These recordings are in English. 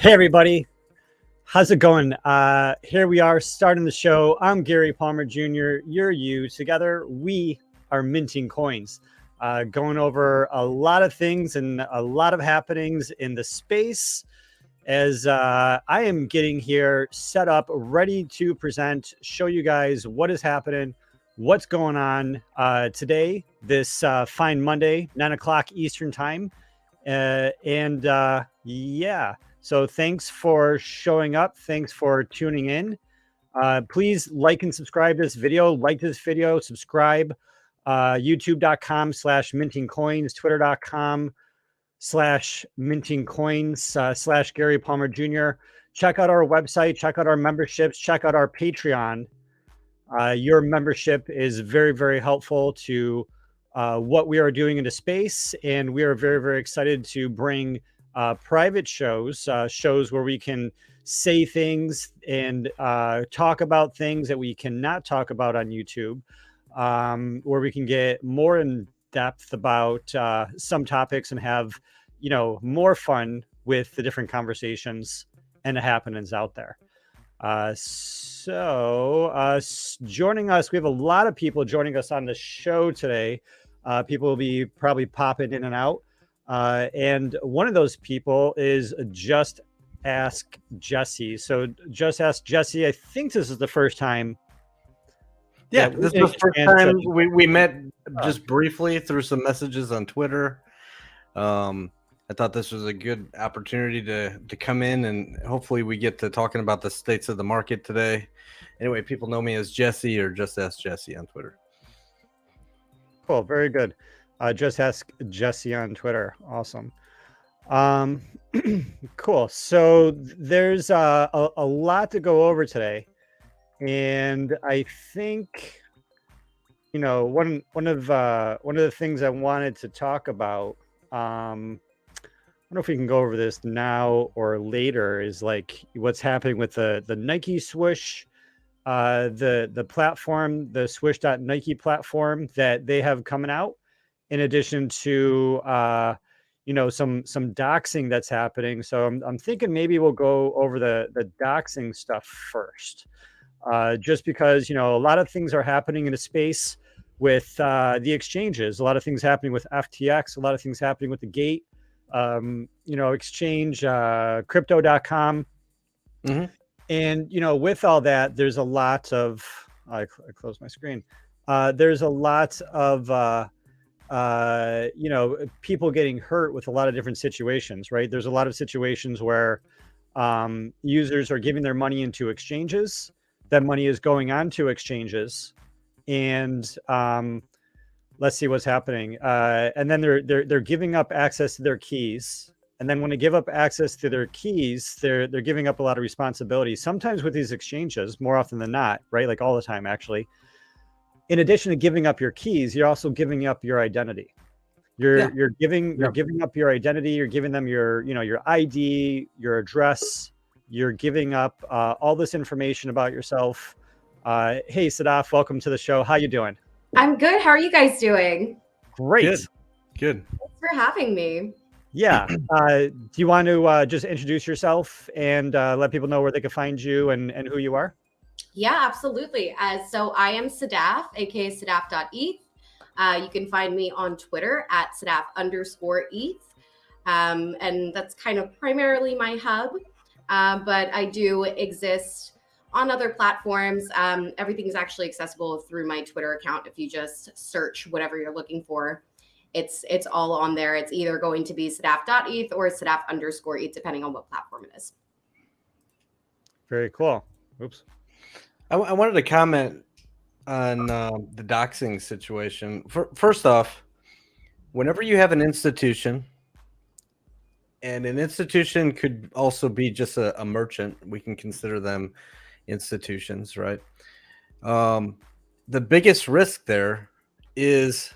Hey everybody, how's it going? Here we are starting the show. I'm Gary Palmer Jr. You're you. Together we are minting coins, going over a lot of things and a lot of happenings in the space as I am getting here set up, ready to present, show you guys what is happening, what's going on today, this fine Monday, 9 o'clock Eastern time. Yeah. So thanks for showing up. Thanks for tuning in. Please like and subscribe to this video. Like this video, subscribe. YouTube.com/minting coins, Twitter.com/minting coins, /Gary Palmer Jr. Check out our website. Check out our memberships. Check out our Patreon. Your membership is very, very helpful to what we are doing into space. And we are very, very excited to bring private shows, shows where we can say things and talk about things that we cannot talk about on YouTube, where we can get more in depth about some topics and have, more fun with the different conversations and the happenings out there. Joining us, we have a lot of people joining us on the show today. People will be probably popping in and out. And one of those people is Just Ask Jesse. So Just Ask Jesse, I think this is the first time. Yeah, this is the first time we met just briefly through some messages on Twitter. I thought this was a good opportunity to come in, and hopefully we get to talking about the states of the market today. Anyway, people know me as Jesse or Just Ask Jesse on Twitter. Cool, very good. Just Ask Jesse on Twitter. Awesome. Cool. So there's a lot to go over today, and I think one of the things I wanted to talk about. I don't know if we can go over this now or later. Is like what's happening with the Nike Swoosh. The platform, the Swoosh.Nike platform that they have coming out, in addition to some doxing that's happening. So I'm thinking maybe we'll go over the doxing stuff first, just because a lot of things are happening in the space with the exchanges. A lot of things happening with FTX. A lot of things happening with the Gate exchange, Crypto.com. Mm-hmm. And, with all that, there's a lot of, I closed my screen. There's a lot of, people getting hurt with a lot of different situations, right? There's a lot of situations where users are giving their money into exchanges. That money is going on to exchanges. And let's see what's happening. And then they're giving up access to their keys. And then when they give up access to their keys, they're giving up a lot of responsibility. Sometimes with these exchanges, more often than not, right? Like all the time, actually. In addition to giving up your keys, you're also giving up your identity. You're giving up your identity. You're giving them your ID, your address. You're giving up all this information about yourself. Hey, Sadaf, welcome to the show. How you doing? I'm good. How are you guys doing? Great. Good. Thanks for having me. Yeah. Do you want to just introduce yourself and let people know where they can find you and who you are? Yeah, absolutely. So I am Sadaf, aka Sadaf.eth. You can find me on Twitter at Sadaf_eth. And that's kind of primarily my hub. But I do exist on other platforms. Everything is actually accessible through my Twitter account. If you just search whatever you're looking for, it's all on there. It's either going to be Sadaf.eth or Sadaf_eth, depending on what platform it is. Very cool. Oops. I wanted to comment on the doxing situation. First off, whenever you have an institution, and an institution could also be just a merchant, we can consider them institutions, right? The biggest risk there is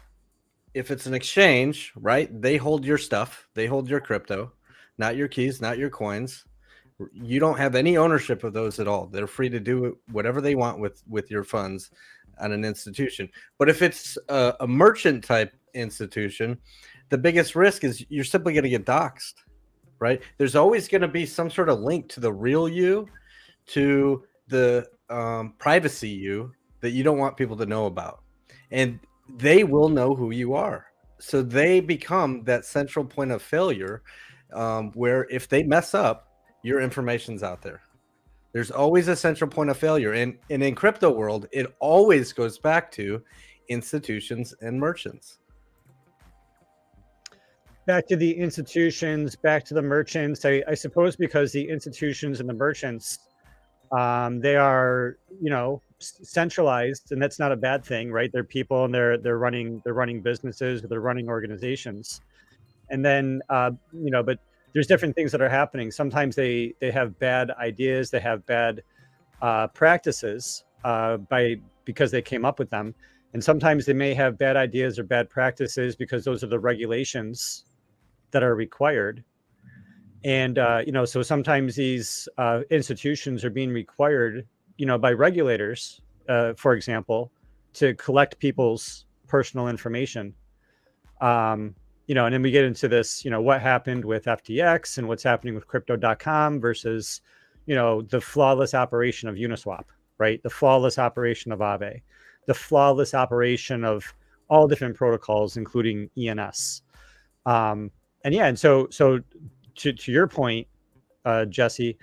if it's an exchange, right? They hold your stuff, they hold your crypto, not your keys, not your coins. You don't have any ownership of those at all. They're free to do whatever they want with your funds on an institution. But if it's a merchant type institution, the biggest risk is you're simply going to get doxed. right? There's always going to be some sort of link to the real you, to the privacy you that you don't want people to know about. And they will know who you are. So they become that central point of failure, where if they mess up, your information's out there. There's always a central point of failure. And in crypto world, it always goes back to institutions and merchants. Back to the institutions, back to the merchants. I suppose because the institutions and the merchants, they are, centralized, and that's not a bad thing, right? They're people, and they're running businesses, or they're running organizations. And then, but there's different things that are happening. Sometimes they have bad ideas, they have bad practices because they came up with them. And sometimes they may have bad ideas or bad practices because those are the regulations that are required. And, so sometimes these institutions are being required, by regulators, for example, to collect people's personal information. And then we get into this, what happened with FTX and what's happening with crypto.com versus, the flawless operation of Uniswap, right? The flawless operation of Aave, the flawless operation of all different protocols, including ENS. And so to your point, Jesse,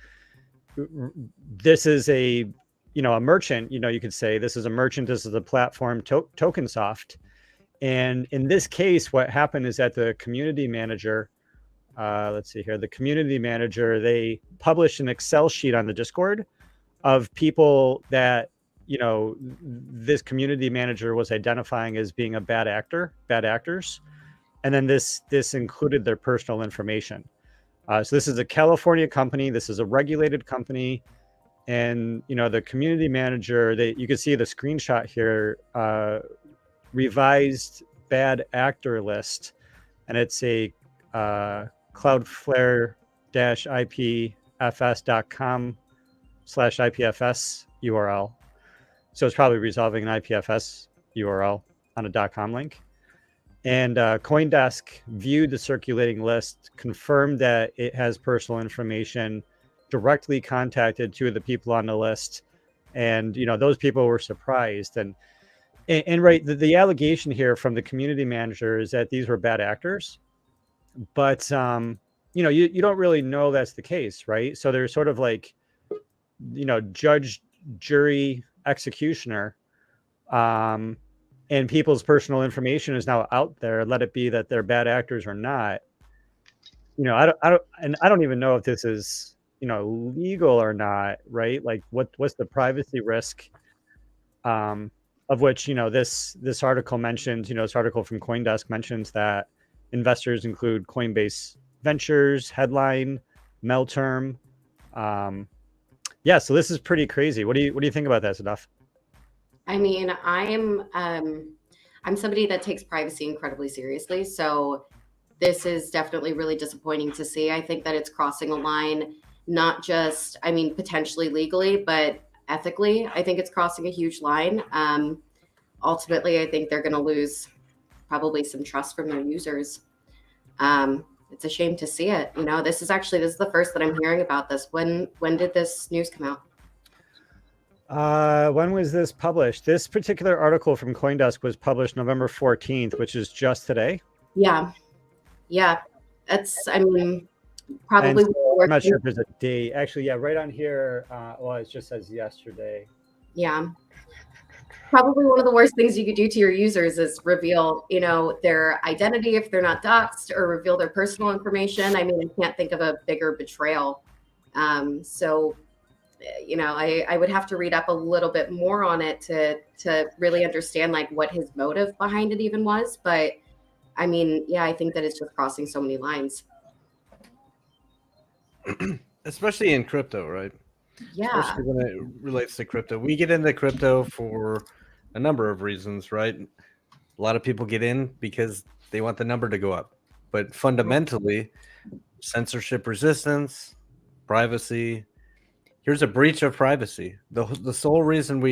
this is a merchant, you could say this is a merchant, this is a platform, TokenSoft. And in this case, what happened is that the community manager, the community manager, they published an Excel sheet on the Discord of people that, this community manager was identifying as being a bad actors. And then this included their personal information. So this is a California company. This is a regulated company. And, the community manager, you can see the screenshot here, revised bad actor list. And it's a cloudflare-ipfs.com/IPFS URL. So it's probably resolving an IPFS URL on a .com link. And CoinDesk viewed the circulating list, confirmed that it has personal information, directly contacted two of the people on the list. And, those people were surprised. And right, the allegation here from the community manager is that these were bad actors. But, you don't really know that's the case, right? So there's sort of like, judge, jury, executioner. And people's personal information is now out there. Let it be that they're bad actors or not. I don't even know if this is, legal or not, right? Like what's the privacy risk, of which, this article mentions, this article from CoinDesk mentions that investors include Coinbase Ventures, Headline, Melterm. So this is pretty crazy. What do you think about that, Sadaf? I mean, I'm somebody that takes privacy incredibly seriously. So this is definitely really disappointing to see. I think that it's crossing a line, not just, potentially legally, but ethically. I think it's crossing a huge line. Ultimately, I think they're going to lose probably some trust from their users. It's a shame to see it. This is the first that I'm hearing about this. When did this news come out? When was this published? This particular article from CoinDesk was published November 14th, which is just today. Yeah. That's, probably. So I'm not sure if there's a date. Actually, right on here. It just says yesterday. Yeah. Probably one of the worst things you could do to your users is reveal, their identity if they're not doxed, or reveal their personal information. I can't think of a bigger betrayal. I would have to read up a little bit more on it to really understand what his motive behind it even was. But I think that it's just crossing so many lines. Especially in crypto, right? Yeah. Especially when it relates to crypto. We get into crypto for a number of reasons, right? A lot of people get in because they want the number to go up. But fundamentally, censorship resistance, privacy. Here's a breach of privacy. One of the sole reasons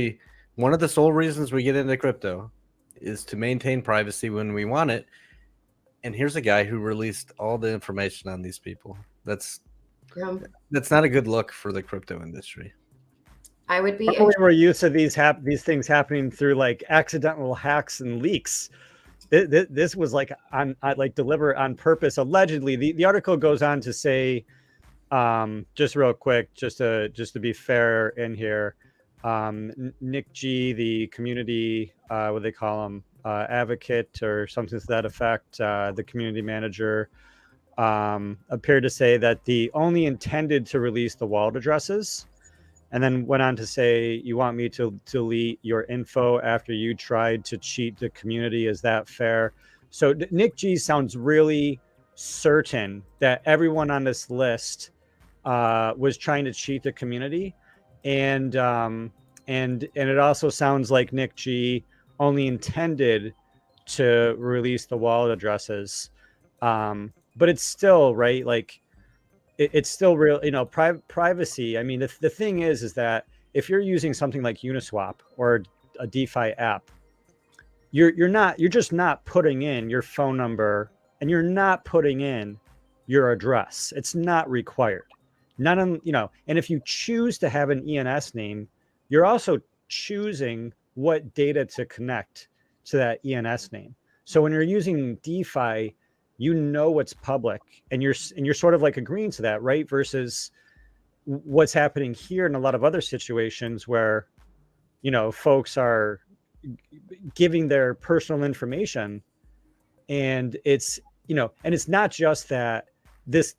we get into crypto is to maintain privacy when we want it. And here's a guy who released all the information on these people. That's Yeah. not a good look for the crypto industry. I would be Normally we're used to these things happening through like accidental hacks and leaks. This was like like deliberate on purpose. Allegedly, the article goes on to say, just real quick, just to be fair in here, Nick G, the community, what they call him, advocate or something to that effect, the community manager, appeared to say that the only intended to release the wallet addresses, and then went on to say, you want me to delete your info after you tried to cheat the community. Is that fair? So Nick G sounds really certain that everyone on this list was trying to cheat the community. And it also sounds like Nick G only intended to release the wallet addresses. But it's still, right, like, it's still real, privacy. I mean, the thing is that if you're using something like Uniswap or a DeFi app, you're just not putting in your phone number, and you're not putting in your address. It's not required. None of, and if you choose to have an ENS name, you're also choosing what data to connect to that ENS name. So when you're using DeFi, what's public, and you're sort of like agreeing to that, right? Versus what's happening here in a lot of other situations where, folks are giving their personal information, and it's, and it's not just that this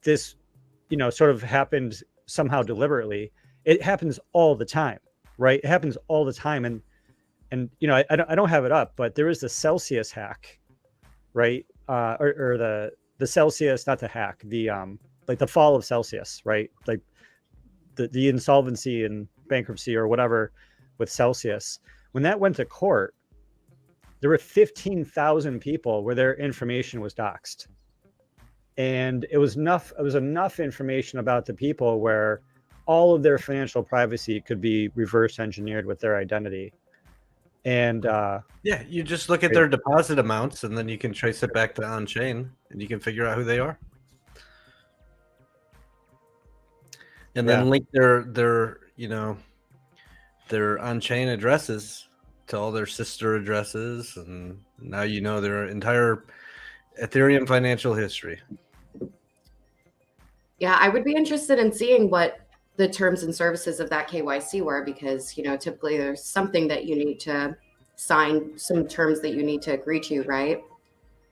sort of happened somehow deliberately. It happens all the time, right? It happens all the time. And I don't have it up, but there is the Celsius hack, right? Or the Celsius, not the hack, the like the fall of Celsius, right? Like the insolvency and bankruptcy or whatever with Celsius. When that went to court, there were 15,000 people where their information was doxed. And it was enough information about the people where all of their financial privacy could be reverse engineered with their identity. And yeah, you just look at their deposit amounts, and then you can trace it back to on-chain, and you can figure out who they are, and then link their on-chain addresses to all their sister addresses, and now their entire Ethereum financial history. Yeah, I would be interested in seeing what the terms and services of that KYC were, because typically there's something that you need to sign, some terms that you need to agree to, right?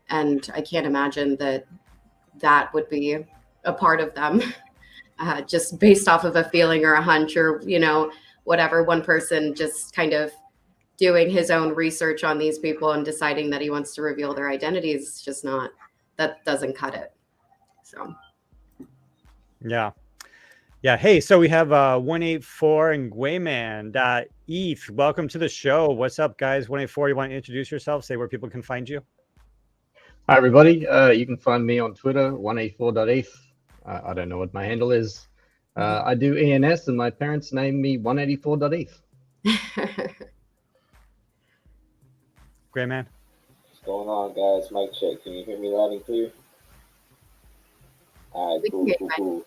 And I can't imagine that would be a part of them, just based off of a feeling or a hunch, or whatever. One person just kind of doing his own research on these people and deciding that he wants to reveal their identities, just not, that doesn't cut it. So yeah. Hey, so we have 184 and Gwayman.eth. Welcome to the show. What's up, guys? 184, you want to introduce yourself? Say where people can find you. Hi, everybody. You can find me on Twitter, 184.eth. I don't know what my handle is. I do ENS, and my parents named me 184.eth. Gwayman. What's going on, guys? Mic check. Can you hear me loud and clear? All right, cool.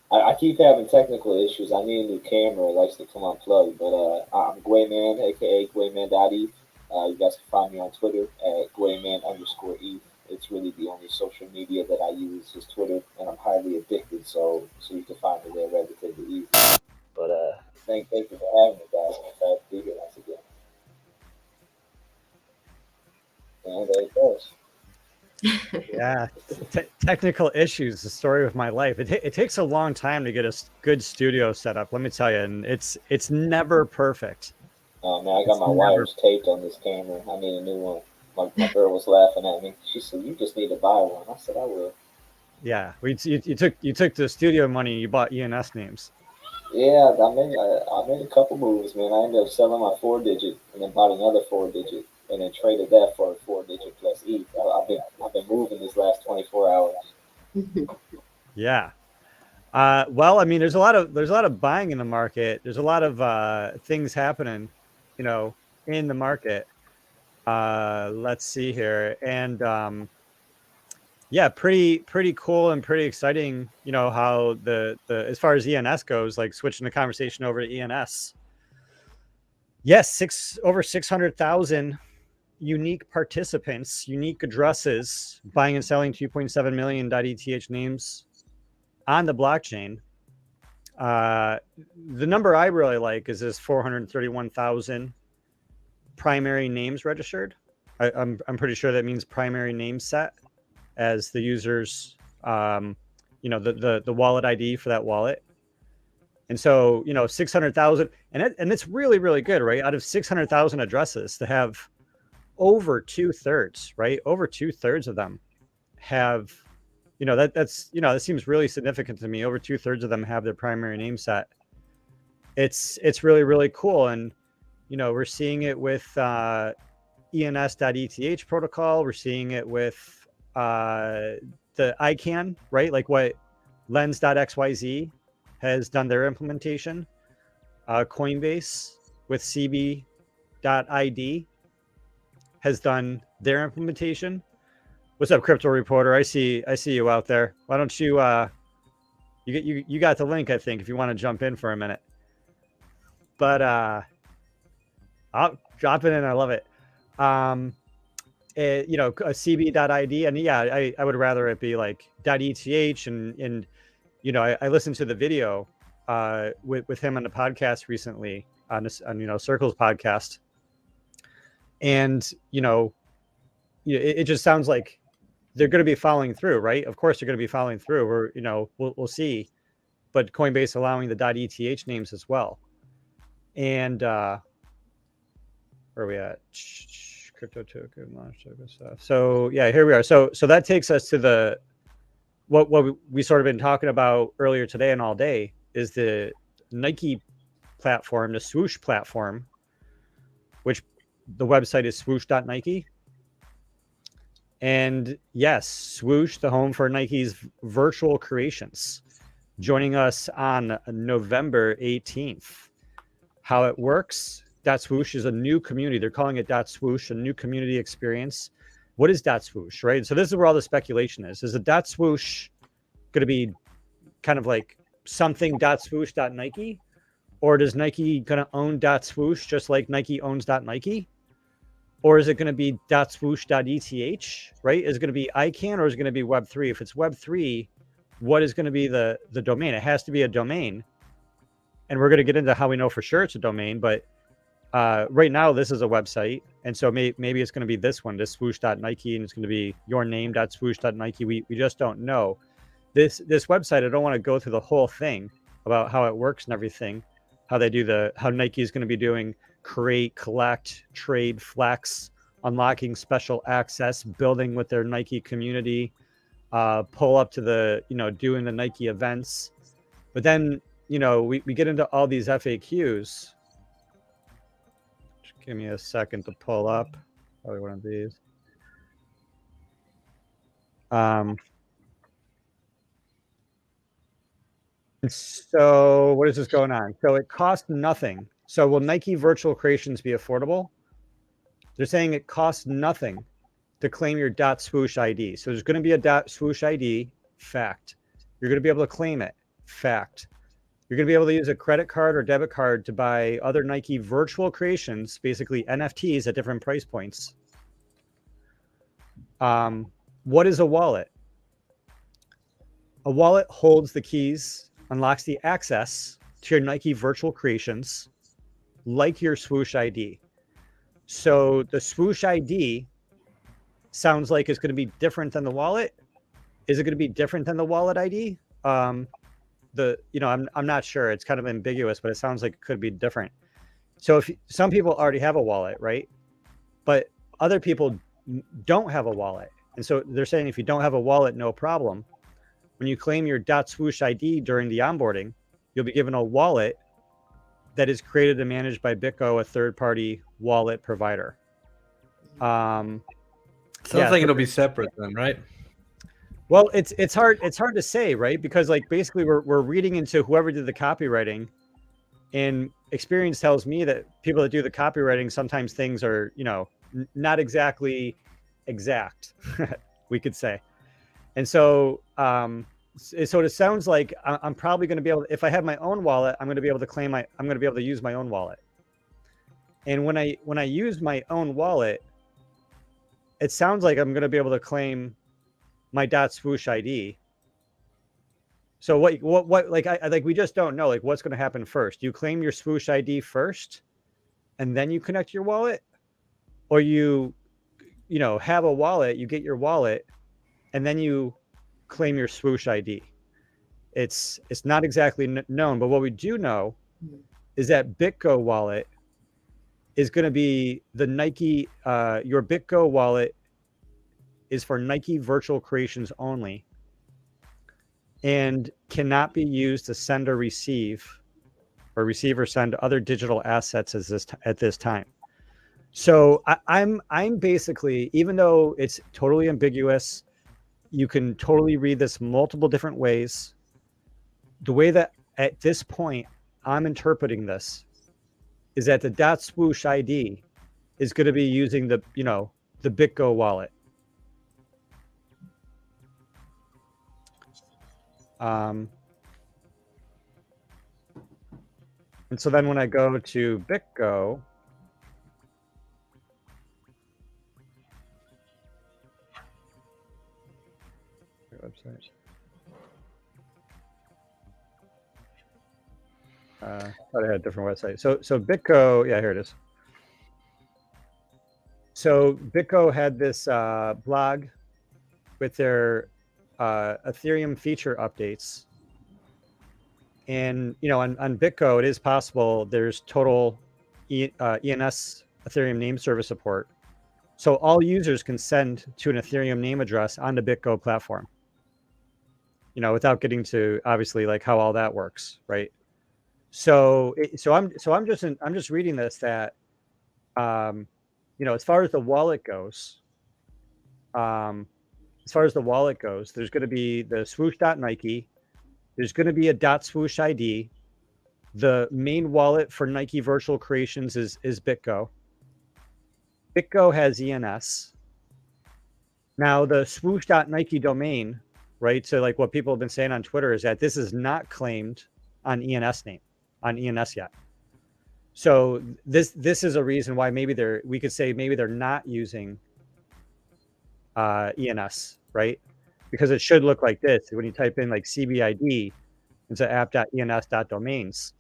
I keep having technical issues. I need a new camera. It likes to come unplugged. But I'm Gwayman, a.k.a. Gwayman.eth. You guys can find me on Twitter at Gwayman_eth. It's really the only social media that I use is Twitter, and I'm highly addicted, so you can find me there relatively easy. But thank you for having me, guys. I'm glad to be here once again. And there it goes. Yeah, technical issues, the story of my life. It takes a long time to get a good studio set up, let me tell you, and it's never perfect. Oh man, I got my wires taped on this camera. I need a new one. My girl was laughing at me. She said, "You just need to buy one." I said, "I will." Yeah, you took the studio money and you bought ENS names. Yeah, I made a couple moves, man. I ended up selling my 4-digit and then bought another 4-digit and then traded that for a 4-digit plus ETH. I've been moving this last 24 hours. Yeah. Well, I mean, there's a lot of buying in the market. There's a lot of things happening, in the market. Let's see here, and Yeah, pretty cool and pretty exciting. You know how the as far as ENS goes, like switching the conversation over to ENS. Yes, over 600,000 unique participants, unique addresses, buying and selling 2.7 million .eth names on the blockchain. The number I really like is this 431,000 primary names registered. I'm pretty sure that means primary name set as the user's, you know, the wallet ID for that wallet. And so, you know, 600,000, and it's really, really good, right? Out of 600,000 addresses, to have over 2/3, right? Over 2/3 of them have, you know, that's, you know, that seems really significant to me. Over 2/3 of them have their primary name set. It's really, really cool. And, you know, we're seeing it with ENS.ETH protocol. We're seeing it with the ICANN, right? Like what Lens.xyz has done their implementation. Coinbase with CB.ID has done their implementation. What's up, Crypto Reporter? I see you out there. Why don't you you got the link, I think, if you want to jump in for a minute. But I'll drop it in. I love it. You know, a CB.ID, and yeah, I would rather it be like .eth, and you know, I listened to the video with him on the podcast recently on you know, Circles podcast, and you know, it just sounds like they're going to be following through, right? Of course, they're going to be following through. We're, you know, we'll see, but Coinbase allowing the .eth names as well, and where are we at? Crypto token, launch token stuff. So yeah, here we are. So that takes us to the what we sort of been talking about earlier today and all day, is the Nike platform, the Swoosh platform, which the website is Swoosh.Nike. And yes, Swoosh, the home for Nike's virtual creations, joining us on November 18th. How it works: .swoosh is a new community. They're calling it .swoosh, a new community experience. What is .swoosh, right? So this is where all the speculation is. Is a .swoosh going to be kind of like something .swoosh.Nike? Or does Nike going to own .swoosh just like Nike owns .Nike? Or is it going to be .swoosh.eth, right? Is it going to be ICANN, or is it going to be Web3? If it's Web3, what is going to be the domain? It has to be a domain. And we're going to get into how we know for sure it's a domain, but right now this is a website, and so maybe it's going to be this one, this Swoosh.Nike, and it's going to be your name.swoosh.Nike. We just don't know. This website, I don't want to go through the whole thing about how it works and everything, how they do how Nike is going to be doing create, collect, trade, flex, unlocking special access, building with their Nike community, pull up to the, you know, doing the Nike events. But then, you know, we get into all these FAQs. Just give me a second to pull up. Probably one of these. So what is this going on? So it costs nothing. So will Nike virtual creations be affordable? They're saying it costs nothing to claim your .swoosh ID. So there's going to be a .swoosh ID, fact. You're going to be able to claim it, fact. You're going to be able to use a credit card or debit card to buy other Nike virtual creations, basically NFTs at different price points. What is a wallet? A wallet holds the keys, unlocks the access to your Nike virtual creations, like your Swoosh ID. So the Swoosh ID sounds like it's going to be different than the wallet. Is it going to be different than the wallet ID? You know, I'm not sure. It's kind of ambiguous, but it sounds like it could be different. So if some people already have a wallet, right? But other people don't have a wallet. And so they're saying if you don't have a wallet, no problem. When you claim your .swoosh ID during the onboarding, you'll be given a wallet that is created and managed by BitGo, a third-party wallet provider. Sounds like it'll be separate then, right? Well, it's hard to say, right? Because like basically we're reading into whoever did the copywriting, and experience tells me that people that do the copywriting, sometimes things are, you know, not exactly exact, we could say. And so, so it sounds like I'm probably going to be able to, if I have my own wallet, I'm going to be able to claim I'm going to be able to use my own wallet. And when I use my own wallet, it sounds like I'm going to be able to claim my .swoosh ID. So what like I like we just don't know like what's going to happen first. You claim your Swoosh ID first, and then you connect your wallet, or you have a wallet, you get your wallet, and then you claim your Swoosh ID. It's not exactly known, but what we do know is that BitGo wallet is going to be the Nike. Your BitGo wallet is for Nike virtual creations only, and cannot be used to send or receive, or receive or send other digital assets at this time. So I'm basically, even though it's totally ambiguous, you can totally read this multiple different ways. The way that at this point I'm interpreting this is that the .swoosh ID is going to be using the BitGo wallet. And so then when I go to BitGo, website. I thought I had a different website. So BitGo, yeah, here it is. So BitGo had this blog with their Ethereum feature updates. And on BitGo, it is possible there's total ENS Ethereum name service support. So all users can send to an Ethereum name address on the BitGo platform. Without getting to obviously like how all that works, right? So I'm just reading this that as far as the wallet goes, there's going to be the Swoosh.Nike. There's going to be a .swoosh ID. The main wallet for Nike virtual creations is BitGo. BitGo has ENS. Now the Swoosh.Nike domain, right? So like what people have been saying on Twitter is that this is not claimed on ENS yet. So this is a reason why we could say maybe they're not using ENS, right? Because it should look like this when you type in like CBID into app.ens.domains.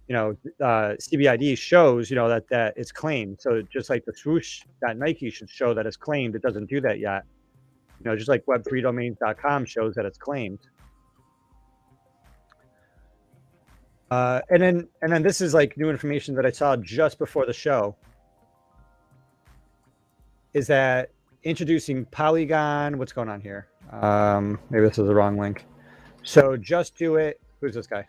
CBID shows that it's claimed. So just like the Swoosh.Nike should show that it's claimed, it doesn't do that yet. Just like web3domains.com shows that it's claimed. And then this is like new information that I saw just before the show, is that introducing Polygon. What's going on here? Maybe this is the wrong link. So Just Do It. Who's this guy?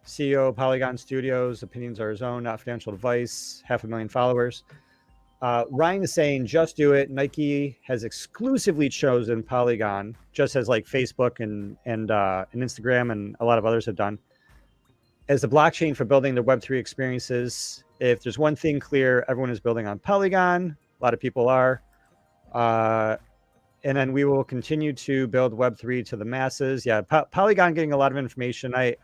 CEO, Polygon Studios. Opinions are his own, not financial advice. 500,000 followers. Ryan is saying, just do it. Nike has exclusively chosen Polygon, just as like Facebook and Instagram and a lot of others have done, as the blockchain for building their Web3 experiences. If there's one thing clear, everyone is building on Polygon. A lot of people are. And then we will continue to build Web3 to the masses. Yeah, Polygon getting a lot of information. I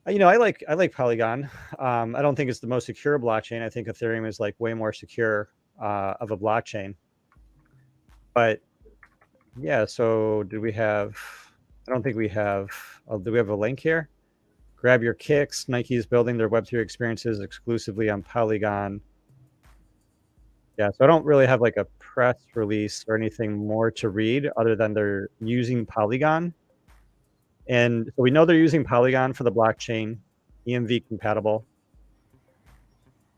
like Polygon. I don't think it's the most secure blockchain. I think Ethereum is like way more secure of a blockchain. But yeah, so do we have? I don't think we have. Do we have a link here? Grab your kicks. Nike is building their Web3 experiences exclusively on Polygon. Yeah, so I don't really have like a press release or anything more to read other than they're using Polygon. And so we know they're using Polygon for the blockchain, EMV compatible.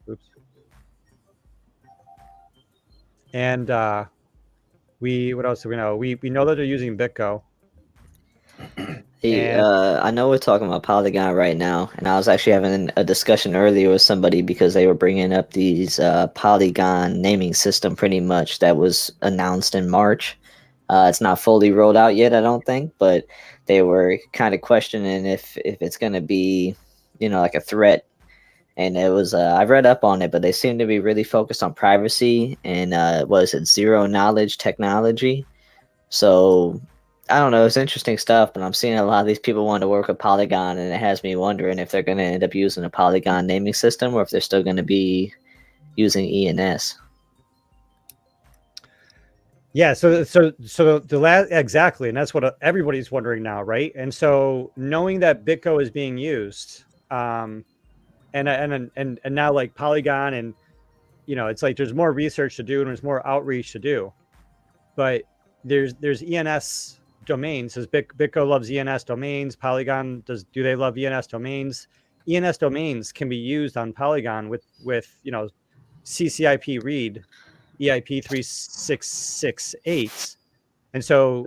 Oops. And what else do we know? We know that they're using BitGo. Hey, I know we're talking about Polygon right now, and I was actually having a discussion earlier with somebody because they were bringing up these Polygon naming system pretty much that was announced in March. It's not fully rolled out yet, I don't think, but they were kind of questioning if it's going to be, like a threat and it was I read up on it, but they seem to be really focused on privacy and what is it, zero knowledge technology. So I don't know, it's interesting stuff, but I'm seeing a lot of these people want to work with Polygon, and it has me wondering if they're going to end up using a Polygon naming system or if they're still going to be using ENS. Yeah, so the last exactly, and that's what everybody's wondering now, right? And so knowing that BitGo is being used, and now like Polygon, and it's like there's more research to do and there's more outreach to do, but there's ENS domains. Says BitGo loves ENS domains. Polygon do they love ENS domains? ENS domains can be used on Polygon with CCIP read EIP 3668. And so,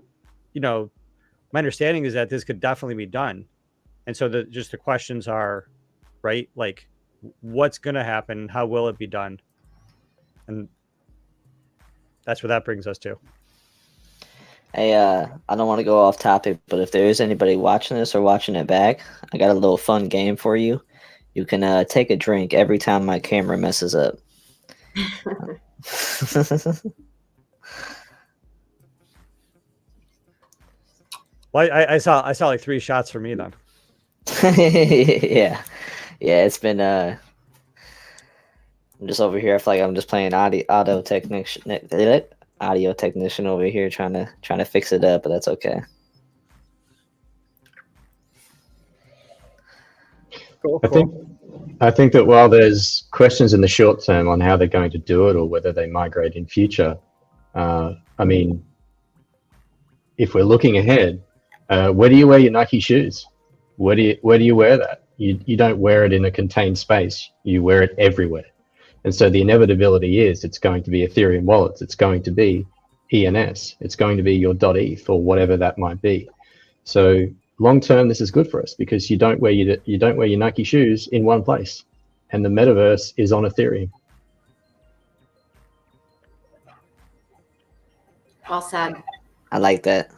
my understanding is that this could definitely be done. And so the questions are, right, like what's going to happen? How will it be done? And that's what that brings us to. Hey, I don't want to go off topic, but if there is anybody watching this or watching it back, I got a little fun game for you. You can take a drink every time my camera messes up. Well, I saw like 3 shots for me then. Yeah, it's been I'm just over here. I feel like I'm just playing audio technician over here, trying to fix it up, but that's okay. Cool. I think that while there's questions in the short term on how they're going to do it or whether they migrate in future, I mean, if we're looking ahead, where do you wear your Nike shoes? Where do you wear that? You don't wear it in a contained space. You wear it everywhere. And so the inevitability is it's going to be Ethereum wallets. It's going to be ENS. It's going to be your .eth or whatever that might be. So long term, this is good for us because you don't wear your Nike shoes in one place, and the metaverse is on Ethereum. Well said. I like that.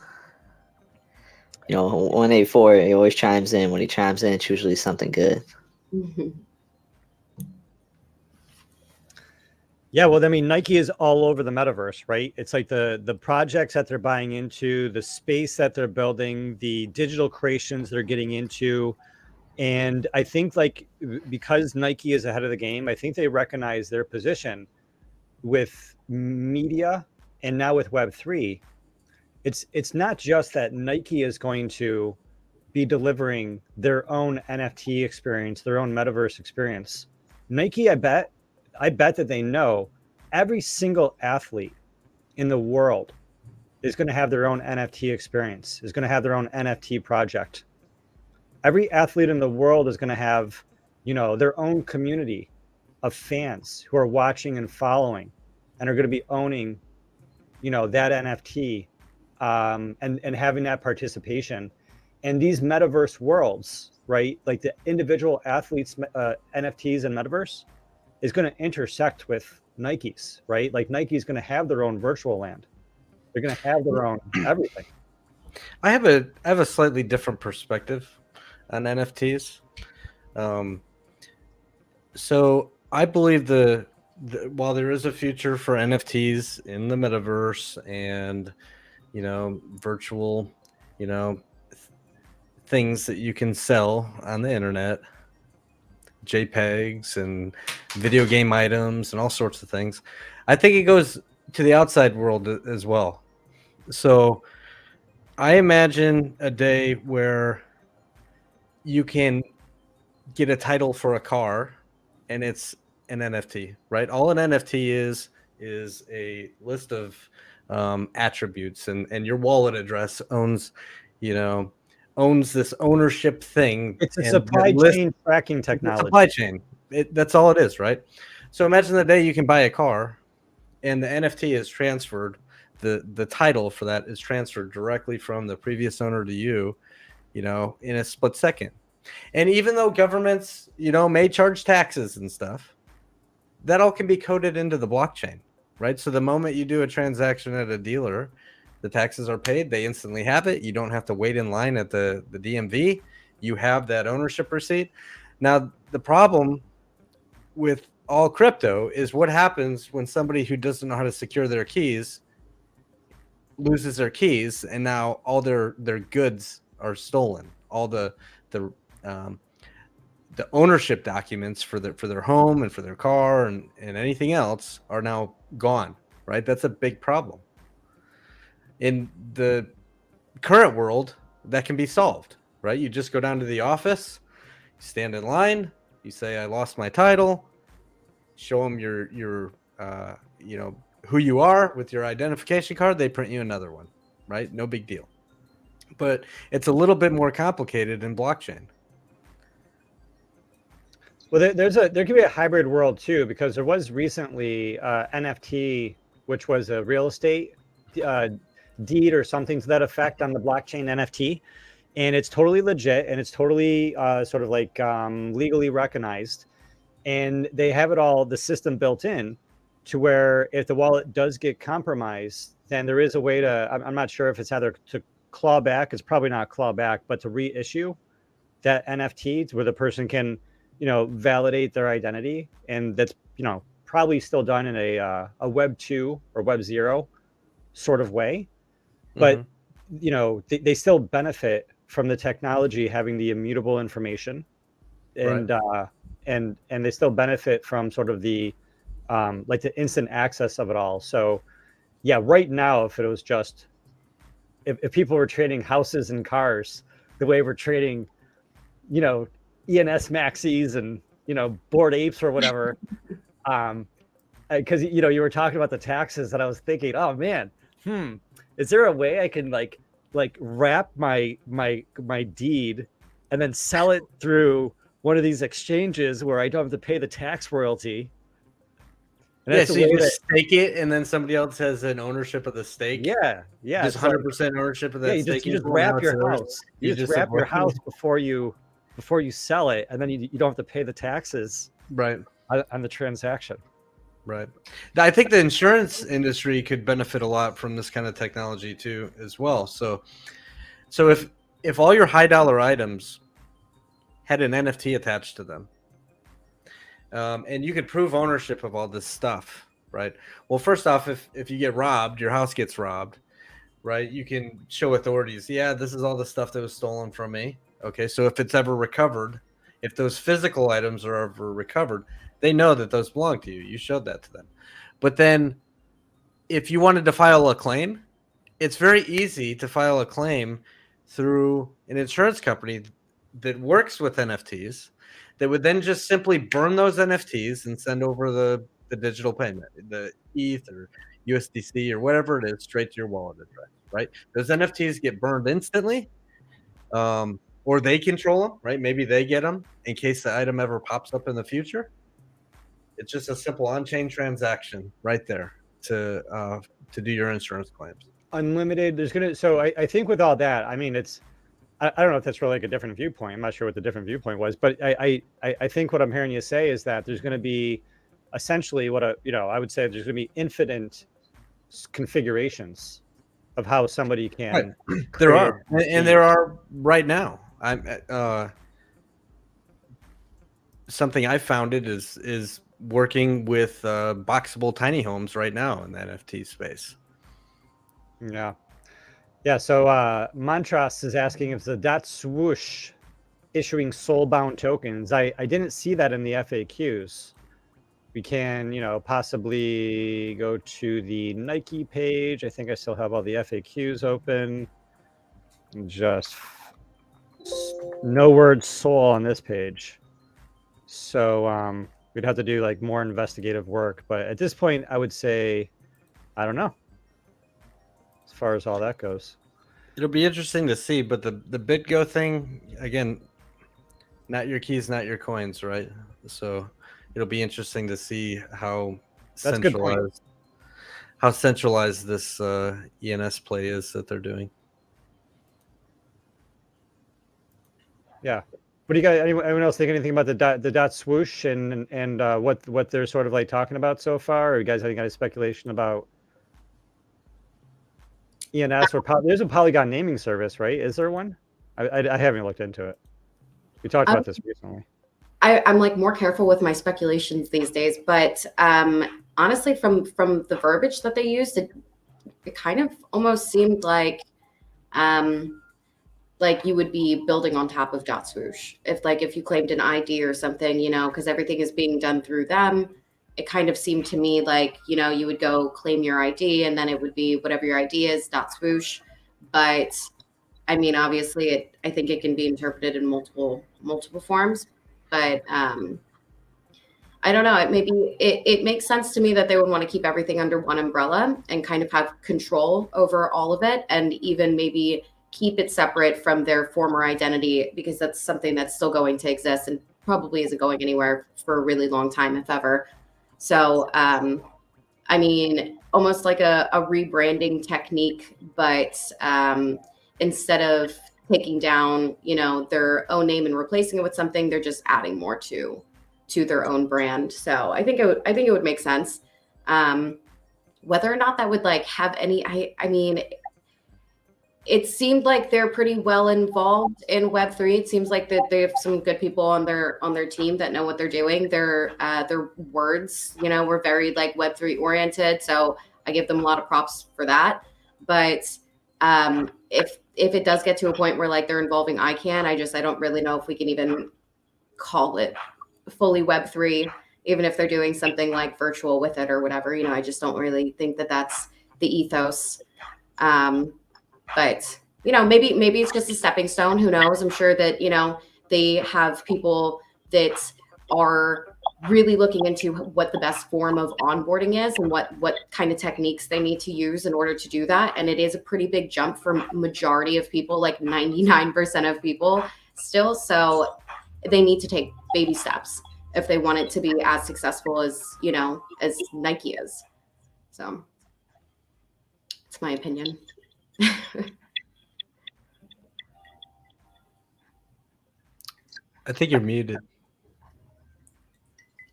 184, he always chimes in. When he chimes in, it's usually something good. Yeah, well, I mean, Nike is all over the metaverse, right? It's like the projects that they're buying into, the space that they're building, the digital creations they're getting into. And I think like because Nike is ahead of the game, I think they recognize their position with media and now with Web3. It's not just that Nike is going to be delivering their own NFT experience, their own metaverse experience. Nike, I bet that they know every single athlete in the world is going to have their own NFT experience, is going to have their own NFT project. Every athlete in the world is going to have, their own community of fans who are watching and following and are going to be owning, that NFT and having that participation. And these metaverse worlds, right? Like the individual athletes, NFTs and metaverse is going to intersect with Nike's, right? Like Nike's going to have their own virtual land. They're going to have their own everything. I have a slightly different perspective on NFTs. So I believe the while there is a future for NFTs in the metaverse and virtual, things that you can sell on the internet, JPEGs and video game items and all sorts of things, I think it goes to the outside world as well. So I imagine a day where you can get a title for a car and it's an NFT, right? All an NFT is a list of attributes, and your wallet address owns this ownership thing. It's a supply chain tracking technology. Supply chain. That's all it is, right? So imagine the day you can buy a car and the NFT is transferred. The title for that is transferred directly from the previous owner to you, in a split second. And even though governments, may charge taxes and stuff, that all can be coded into the blockchain, right? So the moment you do a transaction at a dealer, the taxes are paid. They instantly have it. You don't have to wait in line at the DMV. You have that ownership receipt. Now, the problem with all crypto is what happens when somebody who doesn't know how to secure their keys loses their keys, and now all their goods are stolen. All the ownership documents for their home and for their car and anything else are now gone. Right? That's a big problem. In the current world, that can be solved. Right? You just go down to the office, stand in line, you say, I lost my title, show them your who you are with your identification card, they print you another one, right? No big deal. But it's a little bit more complicated in blockchain. Well, there could be a hybrid world too, because there was recently NFT, which was a real estate deed or something to that effect on the blockchain NFT, and it's totally legit and it's totally sort of like legally recognized, and they have it all, the system built in to where if the wallet does get compromised, then there is a way to, I'm not sure if it's either to claw back, it's probably not claw back, but to reissue that NFT where the person can, validate their identity. And that's, probably still done in a Web 2 or Web 0 sort of way. But, they still benefit from the technology having the immutable information. And, right. And they still benefit from sort of the, like the instant access of it all. So yeah, right now, if it was just, if people were trading houses and cars the way we're trading, ENS maxis and, Bored Apes or whatever, because, you were talking about the taxes and I was thinking, oh man, is there a way I can like wrap my deed and then sell it through one of these exchanges where I don't have to pay the tax royalty? And so you just stake it, and then somebody else has an ownership of the stake. Yeah. Just 100% ownership of that stake. You just wrap your house. You just wrap your house before you sell it, and then you don't have to pay the taxes on the transaction. Right. I think the insurance industry could benefit a lot from this kind of technology too, as well. So if all your high dollar items had an NFT attached to them, and you could prove ownership of all this stuff, right? Well, first off, if you get robbed, your house gets robbed, right? You can show authorities, yeah, this is all the stuff that was stolen from me. Okay, so if it's ever recovered, if those physical items are ever recovered, they know that those belong to you. You showed that to them. But then if you wanted to file a claim, it's very easy to file a claim through an insurance company that works with NFTs, that would then just simply burn those NFTs and send over the digital payment, the ETH or USDC or whatever it is, straight to your wallet address, right? Those NFTs get burned instantly, or they control them, right? Maybe they get them in case the item ever pops up in the future. It's just a simple on-chain transaction right there to do your insurance claims. Unlimited. So I think with all that, I mean, I don't know if that's really like a different viewpoint. I'm not sure what the different viewpoint was, but I think what I'm hearing you say is that there's going to be essentially I would say there's going to be infinite configurations of how somebody can. Right. There are, and there are right now. Something I founded is working with boxable tiny homes right now in the NFT space. Yeah, so Mantras is asking if the .swoosh issuing soul-bound tokens. I didn't see that in the FAQs. We can, possibly go to the Nike page. I think I still have all the FAQs open. Just no word soul on this page. So we'd have to do like more investigative work. But at this point, I would say, I don't know. As far as all that goes, it'll be interesting to see. But the BitGo thing, again, not your keys, not your coins, right? So it'll be interesting to see how centralized this ENS play is that they're doing. Yeah. What do you guys? Anyone else think anything about the .swoosh and what they're sort of like talking about so far? Or you guys have any kind of speculation about ENS or there's a Polygon naming service, right? Is there one? I haven't looked into it. We talked about this recently. I'm like more careful with my speculations these days, but honestly, from the verbiage that they used, it kind of almost seemed like you would be building on top of .swoosh if you claimed an ID or something, because everything is being done through them. It kind of seemed to me like, you would go claim your ID and then it would be whatever your ID is, .swoosh. But I mean, obviously I think it can be interpreted in multiple forms, but I don't know. It makes sense to me that they would want to keep everything under one umbrella and kind of have control over all of it, and even maybe keep it separate from their former identity, because that's something that's still going to exist and probably isn't going anywhere for a really long time, if ever. So, I mean, almost like a rebranding technique, but instead of taking down, their own name and replacing it with something, they're just adding more to their own brand. So I think it would make sense. Whether or not that would like have any, I mean, it seemed like they're pretty well involved in Web3. It seems like that they have some good people on their team that know what they're doing. Their words, were very like Web3 oriented. So I give them a lot of props for that. But if it does get to a point where like they're involving ICANN, I don't really know if we can even call it fully Web3, even if they're doing something like virtual with it or whatever. I just don't really think that that's the ethos. But maybe it's just a stepping stone. Who knows? I'm sure that they have people that are really looking into what the best form of onboarding is and what kind of techniques they need to use in order to do that. And it is a pretty big jump for majority of people, like 99% of people still. So they need to take baby steps if they want it to be as successful as as Nike is. So it's my opinion. I think you're muted.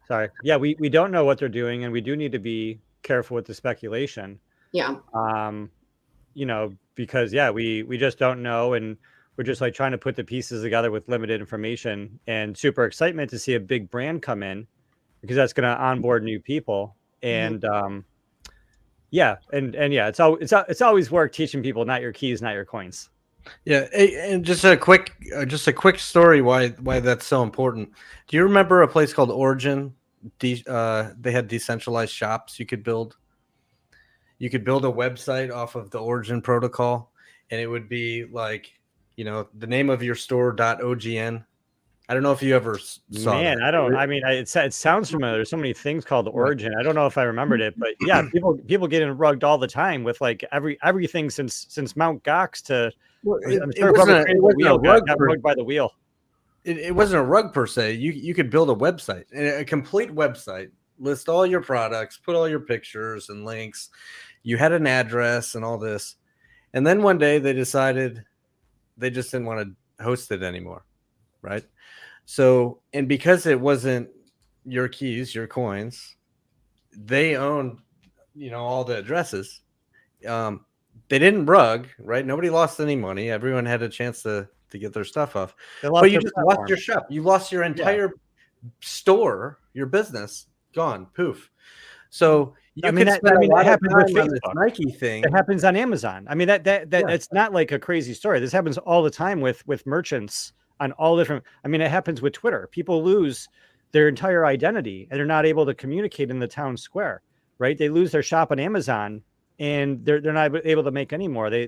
Sorry. Yeah, we don't know what they're doing, and we do need to be careful with the speculation. Yeah. Because we just don't know, and we're just like trying to put the pieces together with limited information, and super excitement to see a big brand come in, because that's going to onboard new people. And it's always work teaching people not your keys, not your coins. Yeah, and just a quick story why that's so important. Do you remember a place called Origin? They had decentralized shops you could build. You could build a website off of the Origin protocol, and it would be like, the name of your store.ogn. I don't know if you ever saw Man, that. it sounds familiar. There's so many things called Origin. I don't know if I remembered it, but yeah, people get rugged all the time with like everything since Mount Gox to. I'm sure it wasn't a rug got rugged by the wheel. It wasn't a rug per se. You could build a website, a complete website, list all your products, put all your pictures and links. You had an address and all this, and then one day they decided they just didn't want to host it anymore, right? So, and because it wasn't your keys, your coins, they owned, all the addresses. They didn't rug, right? Nobody lost any money. Everyone had a chance to get their stuff off. But you just lost your shop. You lost your entire store, your business, gone, poof. So that happens with Facebook. Nike thing. It happens on Amazon. I mean, it's not like a crazy story. This happens all the time with merchants on all different. I mean, it happens with Twitter. People lose their entire identity and they're not able to communicate in the town square, right? They lose their shop on Amazon and they're not able to make any more. They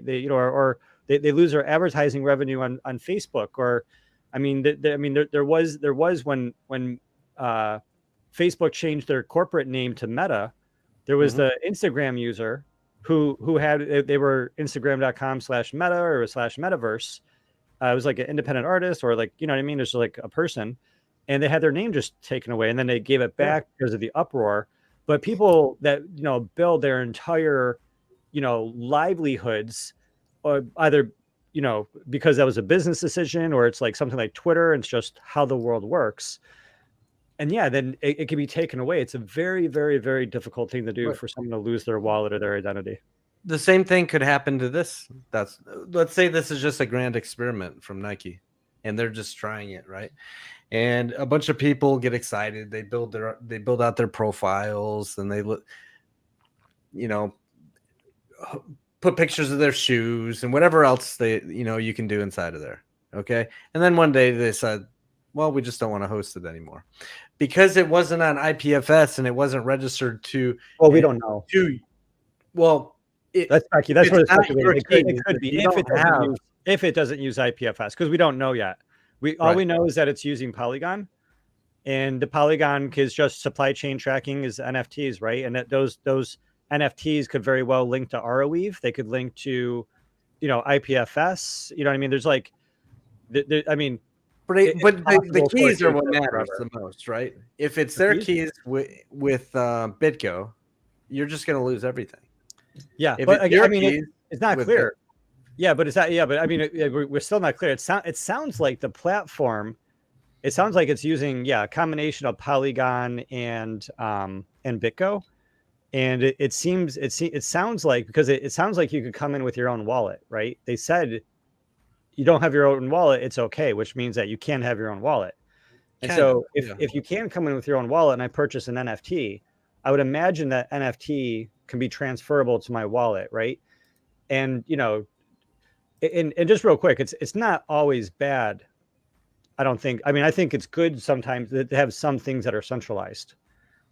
lose their advertising revenue on Facebook. Or, I mean, there was when Facebook changed their corporate name to Meta, there was the Instagram user who had, they were Instagram.com/meta or /metaverse. It was like an independent artist, or like, there's like a person, and they had their name just taken away, and then they gave it back because of the uproar. But people that, build their entire, livelihoods, or either, because that was a business decision, or it's like something like Twitter, and it's just how the world works. And then it can be taken away. It's a very, very, very difficult thing to do for someone to lose their wallet or their identity. The same thing could happen to this. Let's say this is just a grand experiment from Nike, and they're just trying it, right? And a bunch of people get excited. They build out their profiles, and they look, put pictures of their shoes and whatever else you can do inside of there. Okay. And then one day they said, well, we just don't want to host it anymore because it wasn't on IPFS and it wasn't registered to. Well, we don't know. That's what it's speculating. It could be if it doesn't use IPFS, because we don't know yet. All we know is that it's using Polygon, and the Polygon is just supply chain tracking is NFTs, right? And that those NFTs could very well link to Arrowweave. They could link to, IPFS. You know what I mean? There's like, I mean, but the keys are what matters the most, right? If it's their keys with BitGo, you're just going to lose everything. Yeah, but I mean, it's not clear. Yeah, but it's not. Yeah, but I mean, we're still not clear. It sounds like the platform. It sounds like it's using a combination of Polygon and BitGo. And it sounds like, because it sounds like you could come in with your own wallet, right? They said you don't have your own wallet, it's okay, which means that you can have your own wallet. And so if you can come in with your own wallet and I purchase an NFT, I would imagine that NFT can be transferable to my wallet, right? And and just real quick, it's not always bad. I don't think. I mean, I think it's good sometimes to have some things that are centralized,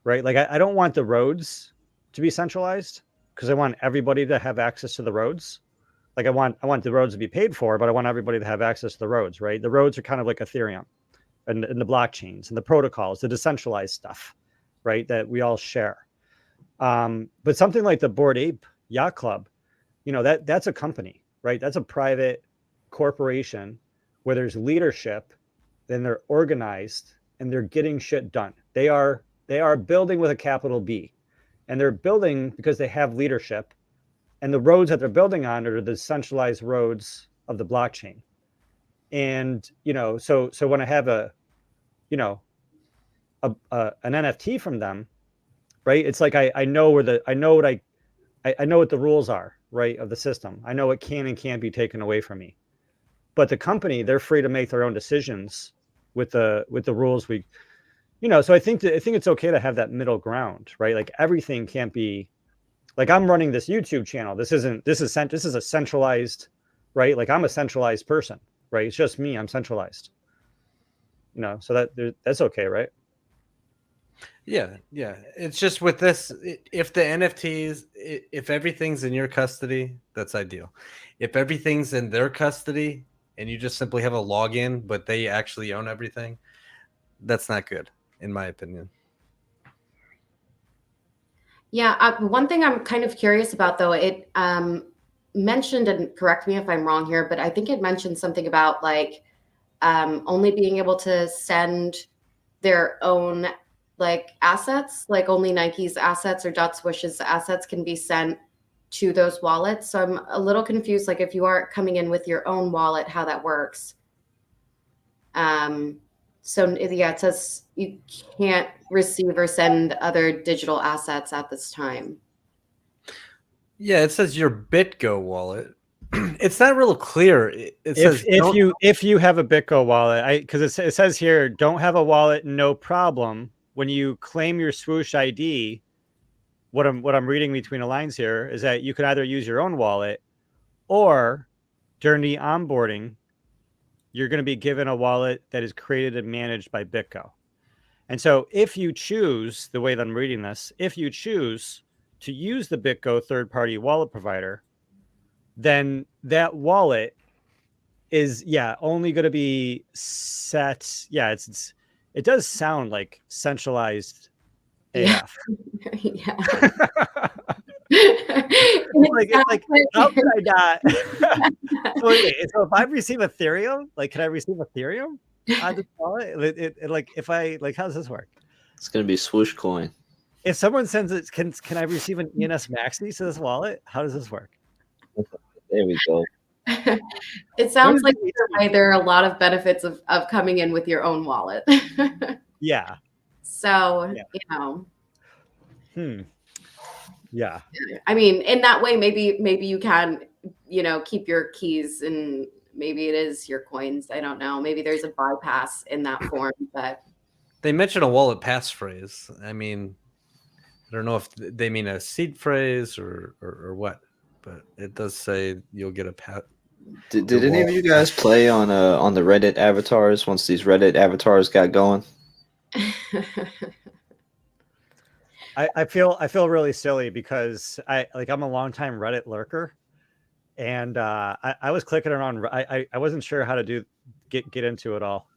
right? Like I don't want the roads to be centralized because I want everybody to have access to the roads. Like I want the roads to be paid for, but I want everybody to have access to the roads, right? The roads are kind of like Ethereum and the blockchains and the protocols, the decentralized stuff, right? That we all share. But something like the Bored Ape Yacht Club, that's a company, right? That's a private corporation where there's leadership, then they're organized and they're getting shit done. They are building with a capital B. And they're building because they have leadership, and the roads that they're building on are the centralized roads of the blockchain. And so when I have an NFT from them, right? It's like I know what the rules are, right, of the system. I know what can and can't be taken away from me. But the company, they're free to make their own decisions with the rules so I think it's okay to have that middle ground, right? Like everything can't be like I'm running this YouTube channel. This is a centralized, right? Like I'm a centralized person, right? It's just me. I'm centralized. So that's okay, right? Yeah. It's just with this, if the NFTs, if everything's in your custody, that's ideal. If everything's in their custody and you just simply have a login, but they actually own everything, that's not good, in my opinion. Yeah, one thing I'm kind of curious about, though, it mentioned, and correct me if I'm wrong here, but I think it mentioned something about like only being able to send their own like assets, like only Nike's assets or Swoosh's assets can be sent to those wallets. So I'm a little confused, like if you are coming in with your own wallet, how that works. So it says you can't receive or send other digital assets at this time. Yeah, it says your BitGo wallet. It's not real clear. It says if you have a BitGo wallet, because it says here, don't have a wallet, no problem. When you claim your Swoosh ID, what I'm reading between the lines here is that you can either use your own wallet, or during the onboarding, you're going to be given a wallet that is created and managed by BitGo. And so if you choose, the way that I'm reading this, if you choose to use the BitGo third-party wallet provider, then that wallet is, only going to be set. Yeah, it does sound like centralized AF. Yeah. It's like how could I not? So if I receive Ethereum, like, can I receive Ethereum on this wallet? Like, if I how does this work? It's gonna be Swoosh coin. If someone sends it, can I receive an ENS Maxi to this wallet? How does this work? There we go. It sounds like either way, there are a lot of benefits of coming in with your own wallet. Yeah. So Yeah. I mean, in that way, maybe you can, keep your keys and maybe it is your coins. I don't know. Maybe there's a bypass in that form, but They mention a wallet passphrase. I mean, I don't know if they mean a seed phrase or what, but it does say you'll get a pat. Did any of you guys play on the Reddit avatars once these Reddit avatars got going? I feel really silly because I'm a longtime Reddit lurker, and I was clicking around. I wasn't sure how to get into it all.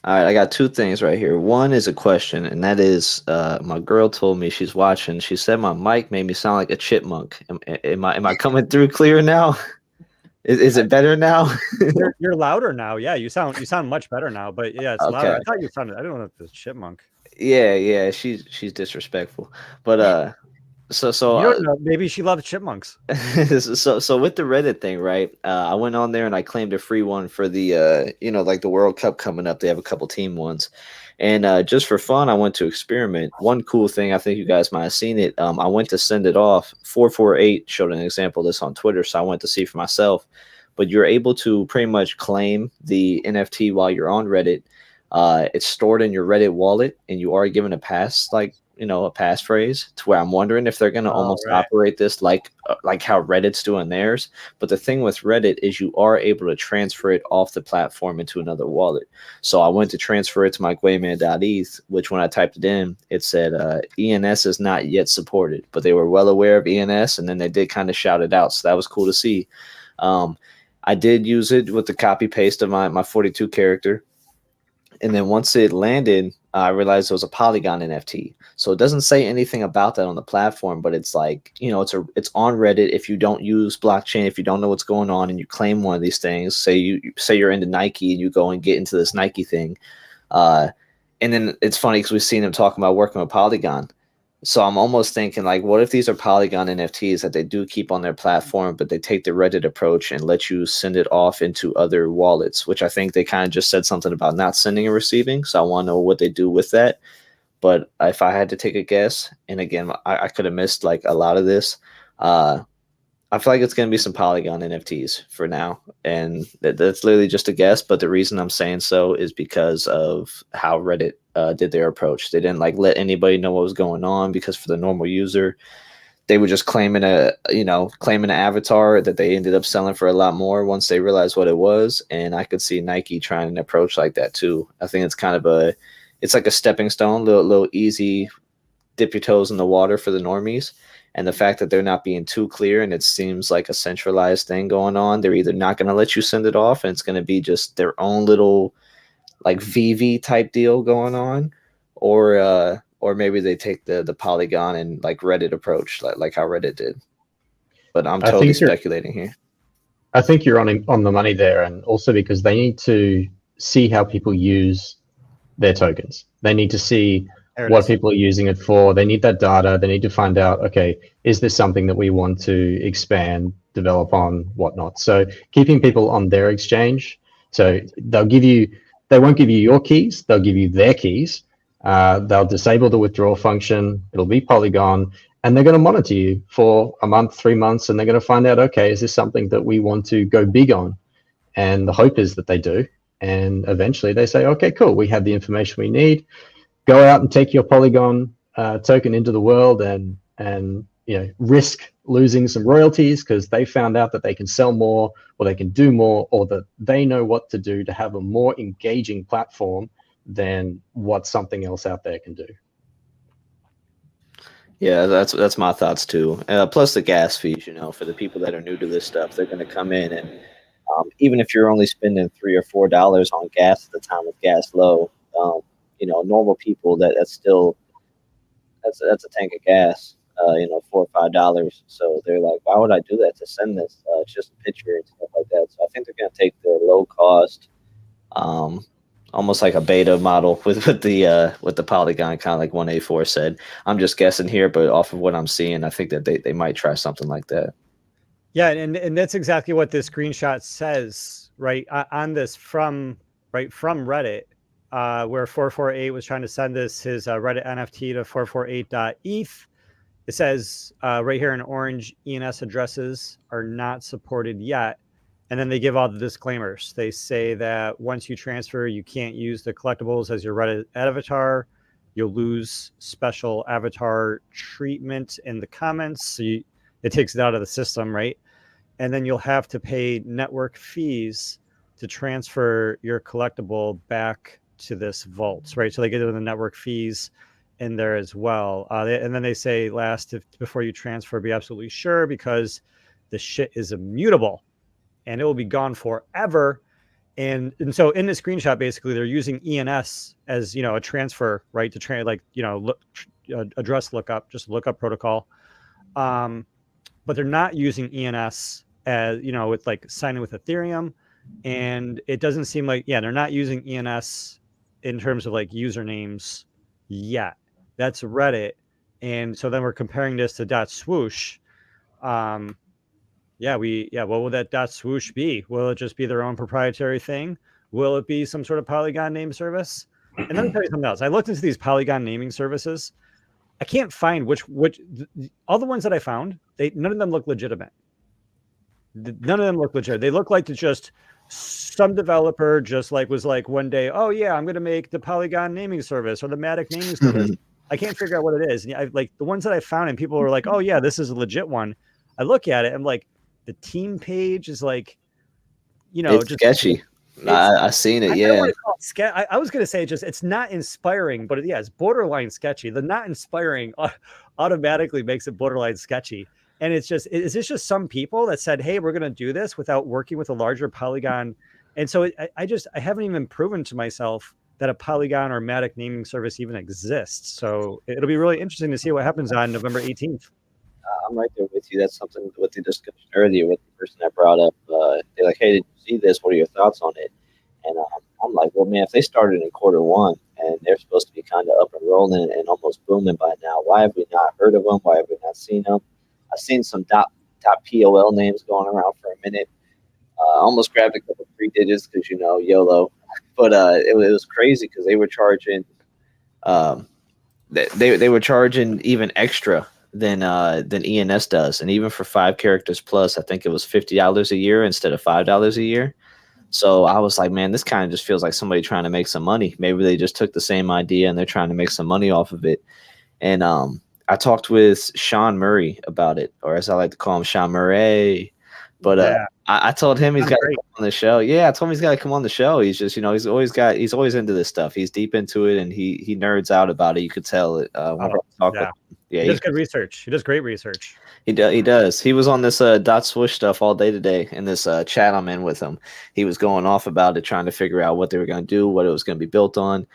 All right, I got two things right here. One is a question, and that is, my girl told me she's watching. She said my mic made me sound like a chipmunk. Am I coming through clear now? Is it better now? You're louder now. Yeah, you sound much better now. But yeah, it's louder. I thought you sounded. I don't know if it's chipmunk. Yeah, she's disrespectful. But so you don't know, maybe she loves chipmunks. so with the Reddit thing, right? I went on there and I claimed a free one for the like the World Cup coming up. They have a couple team ones, and just for fun, I went to experiment. One cool thing, I think you guys might have seen it. I went to send it off. 448 showed an example of this on Twitter, so I went to see for myself. But you're able to pretty much claim the NFT while you're on Reddit. It's stored in your Reddit wallet, and you are given a pass, like a passphrase, to where I'm wondering if they're going to almost operate this like how Reddit's doing theirs. But the thing with Reddit is you are able to transfer it off the platform into another wallet. So I went to transfer it to my Gwayman.eth, which when I typed it in, it said ENS is not yet supported, but they were well aware of ENS, and then they did kind of shout it out. So that was cool to see. I did use it with the copy paste of my 42 character. And then once it landed, I realized it was a Polygon NFT. So it doesn't say anything about that on the platform, but it's like, it's on Reddit. If you don't use blockchain, if you don't know what's going on and you claim one of these things, say you're into Nike and you go and get into this Nike thing. And then it's funny because we've seen them talking about working with Polygon. So I'm almost thinking, like, what if these are Polygon NFTs that they do keep on their platform, but they take the Reddit approach and let you send it off into other wallets, which I think they kind of just said something about not sending and receiving. So I want to know what they do with that. But if I had to take a guess, and again, I could have missed like a lot of this, I feel like it's going to be some Polygon NFTs for now. And that's literally just a guess. But the reason I'm saying so is because of how Reddit did their approach. They didn't let anybody know what was going on, because for the normal user, they were just claiming an avatar that they ended up selling for a lot more once they realized what it was. And I could see Nike trying an approach like that too. I think it's kind of it's like a stepping stone, little easy, dip your toes in the water for the normies. And the fact that they're not being too clear and it seems like a centralized thing going on, they're either not going to let you send it off and it's going to be just their own little like VV type deal going on, or maybe they take the Polygon and like Reddit approach, like how Reddit did. But I'm totally speculating here. I think you're on the money there, and also because they need to see how people use their tokens. They need to see what people are using it for. They need that data. They need to find out, okay, is this something that we want to expand, develop on, whatnot? So keeping people on their exchange. So they won't give you your keys. They'll give you their keys. They'll disable the withdrawal function. It'll be Polygon, and they're going to monitor you for a month, 3 months, and they're going to find out, okay, is this something that we want to go big on? And the hope is that they do. And eventually they say, okay, cool, we have the information we need. Go out and take your Polygon token into the world and risk losing some royalties because they found out that they can sell more, or they can do more, or that they know what to do to have a more engaging platform than what something else out there can do. Yeah, that's my thoughts too. Plus the gas fees, for the people that are new to this stuff, they're going to come in and even if you're only spending $3 or $4 on gas at the time of gas low, normal people that's a tank of gas, $4 or $5. So they're like, why would I do that to send this? It's just a picture and stuff like that. So I think they're going to take the low cost, almost like a beta model with the Polygon, kind of like 1A4 said. I'm just guessing here, but off of what I'm seeing, I think that they might try something like that. Yeah, and that's exactly what this screenshot says, right? On this from Reddit, where 448 was trying to send his Reddit NFT to 448.eth. It says right here in orange, ENS addresses are not supported yet. And then they give all the disclaimers. They say that once you transfer, you can't use the collectibles as your Reddit avatar. You'll lose special avatar treatment in the comments. So it takes it out of the system, right? And then you'll have to pay network fees to transfer your collectible back to this vault, right? So they get the network fees in there as well. And then they say before you transfer, be absolutely sure, because the shit is immutable and it will be gone forever. And so in the screenshot, basically they're using ENS as, a transfer, right? To address lookup, just lookup protocol. But they're not using ENS as, with like signing with Ethereum. And it doesn't seem like, they're not using ENS in terms of like usernames yet. That's Reddit. And so then we're comparing this to .swoosh. What will that .swoosh be? Will it just be their own proprietary thing? Will it be some sort of Polygon name service? And let me tell you something else. I looked into these Polygon naming services. I can't find which all the ones that I found, none of them look legitimate. None of them look legit. They look like it's just some developer was like one day, oh yeah, I'm going to make the Polygon naming service or the Matic naming service. I can't figure out what it is. And like the ones that I found, and people were like, oh yeah, this is a legit one. I look at it, I'm like, the team page is like, it's just sketchy. I've seen it. I was going to say it's not inspiring, but it's borderline sketchy. The not inspiring automatically makes it borderline sketchy. And is this just some people that said, hey, we're going to do this without working with a larger Polygon? And so I haven't even proven to myself that a Polygon or Matic naming service even exists. So it'll be really interesting to see what happens on November 18th. I'm right there with you. That's something with the discussion earlier with the person that brought up. They're like, hey, did you see this? What are your thoughts on it? And I'm like, well, man, if they started in Q1 and they're supposed to be kind of up and rolling and almost booming by now, why have we not heard of them? Why have we not seen them? I've seen some top POL names going around for a minute. Almost grabbed a couple 3 digits because, YOLO. But it was crazy because they were charging they were charging even extra than ENS does. And even for 5 characters plus, I think it was $50 a year instead of $5 a year. So I was like, man, this kind of just feels like somebody trying to make some money. Maybe they just took the same idea and they're trying to make some money off of it. And I talked with Sean Murray about it, or as I like to call him, Sean Murray. But I told him he's got to come on the show. Yeah, I told him he's got to come on the show. He's just, he's always into this stuff. He's deep into it, and he nerds out about it. You could tell it. He does good research. He does great research. He does. He was on this .swoosh stuff all day today in this chat I'm in with him. He was going off about it, trying to figure out what they were going to do, what it was going to be built on.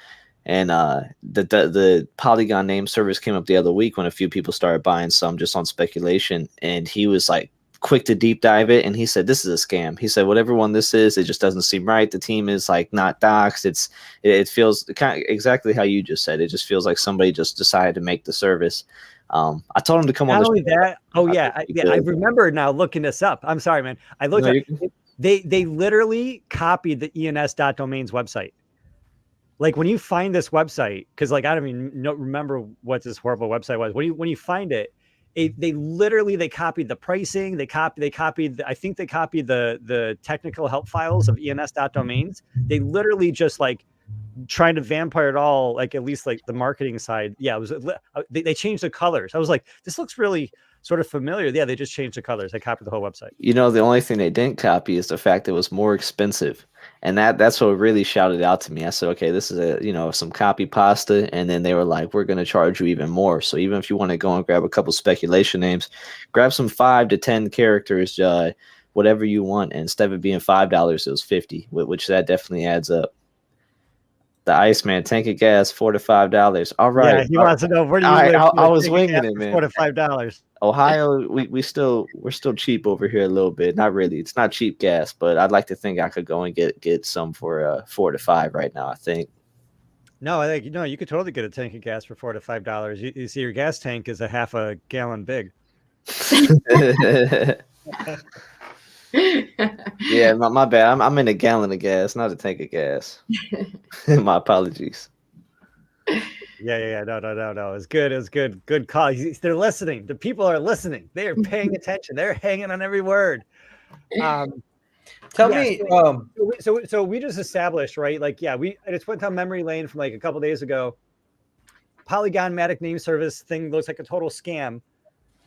And the Polygon name service came up the other week when a few people started buying some just on speculation. And he was like quick to deep dive it. And he said, this is a scam. He said, whatever one this is, it just doesn't seem right. The team is like not doxed. It feels kind of exactly how you just said. It just feels like somebody just decided to make the service. I told him to come on. Not only that, I remember now looking this up. I'm sorry, man. I looked at they literally copied the ENS.domains website. Like when you find this website, because like I don't even remember what this horrible website was. When you find it, they literally copied the pricing. They copied. I think they copied the technical help files of ENS.domains. They literally just like trying to vampire it all, like at least like the marketing side. Yeah, it was. They changed the colors. I was like, this looks really sort of familiar. Yeah, they just changed the colors. They copied the whole website. The only thing they didn't copy is the fact that it was more expensive. And that's what really shouted out to me. I said, okay, this is some copy pasta. And then they were like, we're going to charge you even more. So even if you want to go and grab a couple speculation names, grab some 5 to 10 characters, whatever you want. And instead of it being $5, it was $50, which that definitely adds up. The Iceman, tank of gas, $4 to $5. All right. Yeah, he wants to know where do you live? I was winging it, man. $4 to $5. Ohio, we're still cheap over here a little bit. Not really. It's not cheap gas, but I'd like to think I could go and get some for $4 to $5 right now. I think. No, I think you could totally get a tank of gas for $4 to $5. You see, your gas tank is a half a gallon big. Yeah, my bad. I'm in a gallon of gas, not a tank of gas. My apologies. Yeah. No. It's good. It's good. Good call. They're listening. The people are listening. They are paying attention. They're hanging on every word. Tell Yeah, me, So we just established, right? Like, yeah, I just went down memory lane from like a couple days ago. Polygon Matic name service thing looks like a total scam.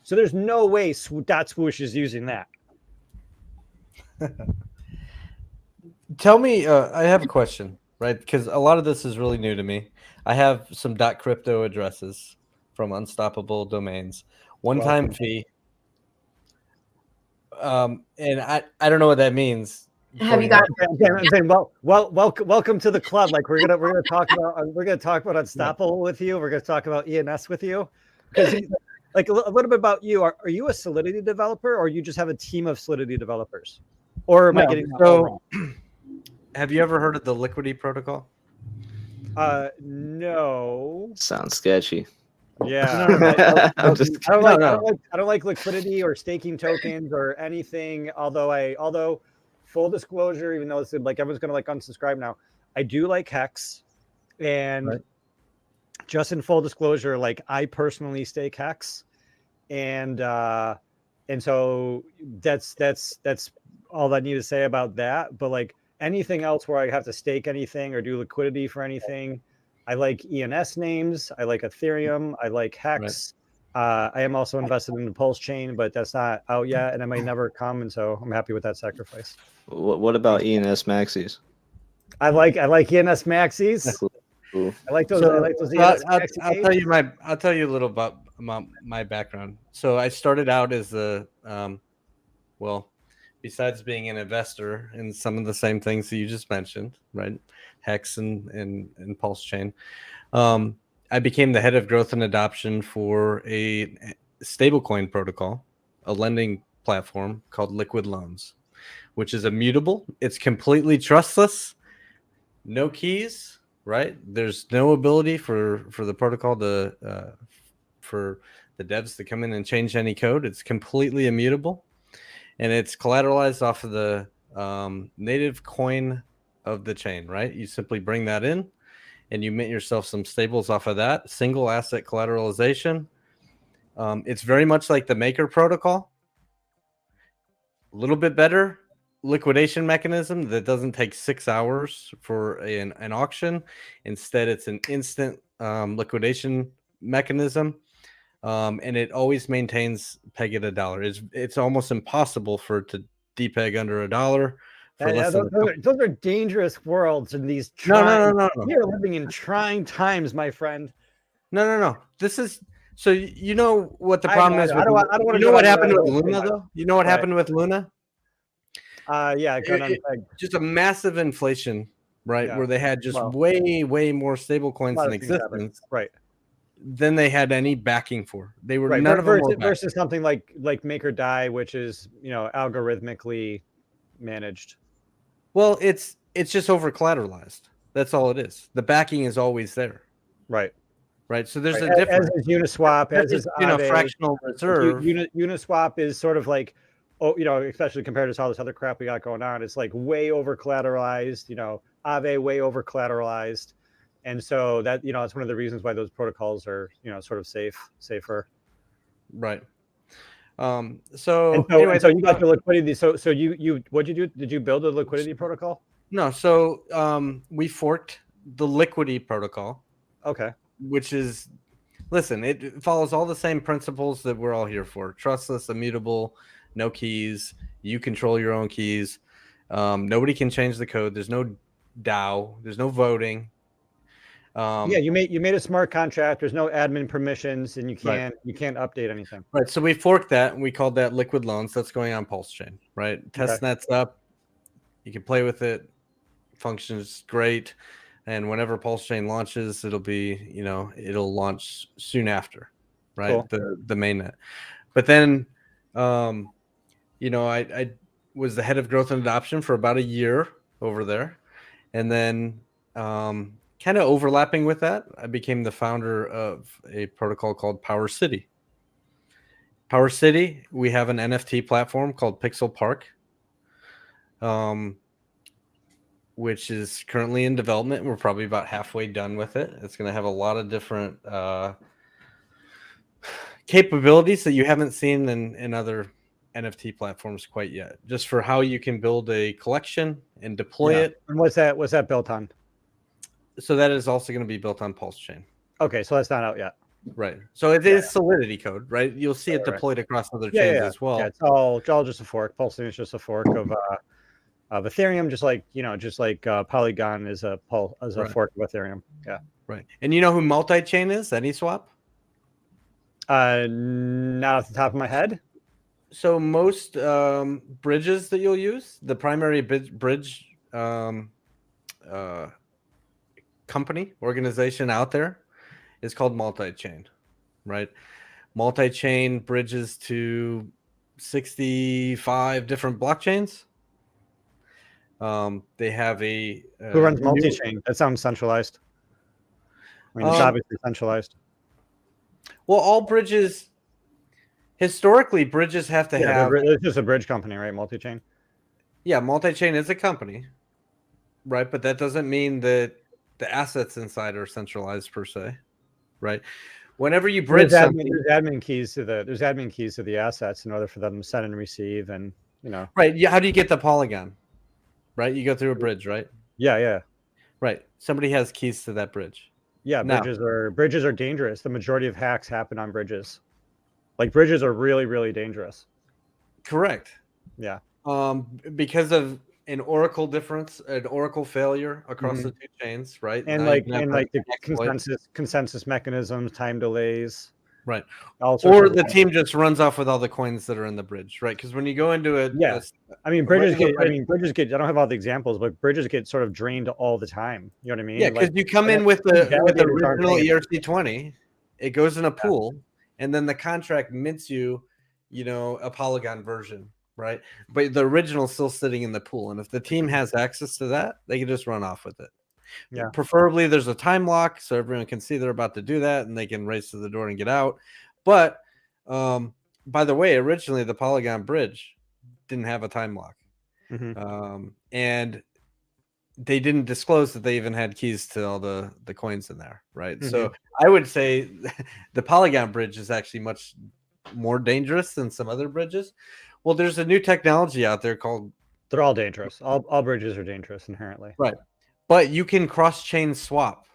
So there's no way .swoosh is using that. tell me, I have a question, right? Because a lot of this is really new to me. I have some .crypto addresses from Unstoppable Domains, one-time fee. And I don't know what that means. Have you got? I'm saying, welcome to the club. Like we're gonna talk about Unstoppable with you. We're gonna talk about ENS with you, because like a little bit about you. Are you a Solidity developer, or you just have a team of Solidity developers, or am I getting that all wrong? Have you ever heard of the Liquidity protocol? No. Sounds sketchy. Yeah. I'm just I don't like liquidity or staking tokens or anything. Although full disclosure, even though it's like everyone's gonna like unsubscribe now, I do like Hex, and just in full disclosure, like I personally stake Hex, and so that's all I need to say about that. But like anything else where I have to stake anything or do liquidity for anything, I like ENS names. I like Ethereum. I like Hex. I am also invested in the Pulse chain, but that's not out yet, and it might never come. And so I'm happy with that sacrifice. What about ENS maxis? I like ENS maxis. Cool. I like those. So, I like those ENS maxis. I'll tell you a little about my background. So I started out as a besides being an investor in some of the same things that you just mentioned, right? Hex and Pulse Chain. I became the head of growth and adoption for a stablecoin protocol, a lending platform called Liquid Loans, which is immutable. It's completely trustless, no keys, right? There's no ability for the protocol to for the devs to come in and change any code. It's completely immutable, and it's collateralized off of the native coin of the chain, right? You simply bring that in and you mint yourself some stables off of that. Single asset collateralization. It's very much like the Maker protocol. A little bit better liquidation mechanism that doesn't take 6 hours for an auction. Instead, it's an instant liquidation mechanism. And it always maintains peg at $1. It's almost impossible for it to depeg under $1. Those are dangerous worlds in these no. We are living in trying times, my friend. No. This is so you know what the problem is. I don't want to. You know what happened with Luna, though. You know what happened with Luna? Yeah, just a massive inflation, right? Yeah. Where they had just way more stable coins in existence, right? Than they had any backing for. They were right. none of them were versus something like Make or Die, which is algorithmically managed. Well, it's just over collateralized. That's all it is. The backing is always there. Right. So there's a difference. As is Uniswap, as is fractional reserve. Uniswap is sort of like, especially compared to all this other crap we got going on, it's like way over collateralized. Aave way over collateralized, and so that it's one of the reasons why those protocols are sort of safer. Right. So you got the liquidity. So you what'd you do? Did you build a liquidity protocol? No. So we forked the liquidity protocol. Okay. Which is, listen, it follows all the same principles that we're all here for: trustless, immutable, no keys. You control your own keys. Nobody can change the code. There's no DAO. There's no voting. You made a smart contract. There's no admin permissions, and you can't update anything. Right. So we forked that, and we called that Liquid Loans. That's going on Pulse Chain. Right. Testnet's up. You can play with it. Functions great. And whenever Pulse Chain launches, it'll be it'll launch soon after. Right. Cool. The mainnet. But then, I was the head of growth and adoption for about a year over there, and then. Kind of overlapping with that, I became the founder of a protocol called Power City. Power City, we have an NFT platform called Pixel Park, which is currently in development. We're probably about halfway done with it. It's going to have a lot of different capabilities that you haven't seen in other NFT platforms quite yet, just for how you can build a collection and deploy it. And what's that built on? So that is also going to be built on Pulse Chain. Okay, so that's not out yet. Right. So it is Solidity code, right? You'll see it deployed across other chains as well. Yeah, it's all just a fork. Pulse Chain is just a fork of Ethereum, just like Polygon is a fork of Ethereum. Yeah. Right. And you know who multi-chain is? AnySwap? Not off the top of my head. So most bridges that you'll use, the primary bridge company, organization out there is called multi-chain, right? Multi-chain bridges to 65 different blockchains. They have a who runs multi-chain? That sounds centralized. I mean, it's obviously centralized. Well, all bridges, historically, bridges have to have. It's just a bridge company, right? Multi-chain. Yeah, multi-chain is a company, right? But that doesn't mean that the assets inside are centralized per se, right? Whenever you bridge there's something, admin keys to the assets in order for them to send and receive, and right. Yeah, how do you get the Polygon? Right, you go through a bridge, right? Yeah. Right. Somebody has keys to that bridge. Yeah, Now, bridges are dangerous. The majority of hacks happen on bridges. Like bridges are really, really dangerous. Correct. Yeah. Because of an Oracle difference, an Oracle failure across the two chains, right? And the consensus mechanisms, time delays. Right. Or the team just runs off with all the coins that are in the bridge, right? Because when you go into it, bridges get. I don't have all the examples, but bridges get sort of drained all the time. You know what I mean? Yeah, because you come in with the original ERC20, it goes in a pool, and then the contract mints you, a Polygon version, right? But the original is still sitting in the pool, and if the team has access to that, they can just run off with it. Yeah. Preferably there's a time lock so everyone can see they're about to do that and they can race to the door and get out. But by the way, originally the Polygon bridge didn't have a time lock. And they didn't disclose that they even had keys to all the coins in there, right? So I would say the Polygon bridge is actually much more dangerous than some other bridges. Well, there's a new technology out there called... They're all dangerous. All bridges are dangerous inherently. Right. But you can cross-chain swap.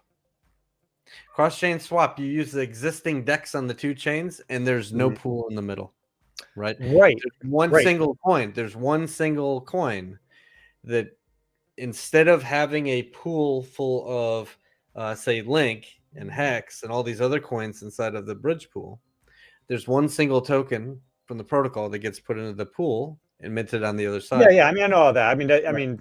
Cross-chain swap, you use the existing DEX on the two chains, and there's no pool in the middle, right? Right. Single coin. There's one single coin that instead of having a pool full of, say, Link and Hex and all these other coins inside of the bridge pool, there's one single token from the protocol that gets put into the pool and minted on the other side. Yeah. I mean, I know all that. I mean,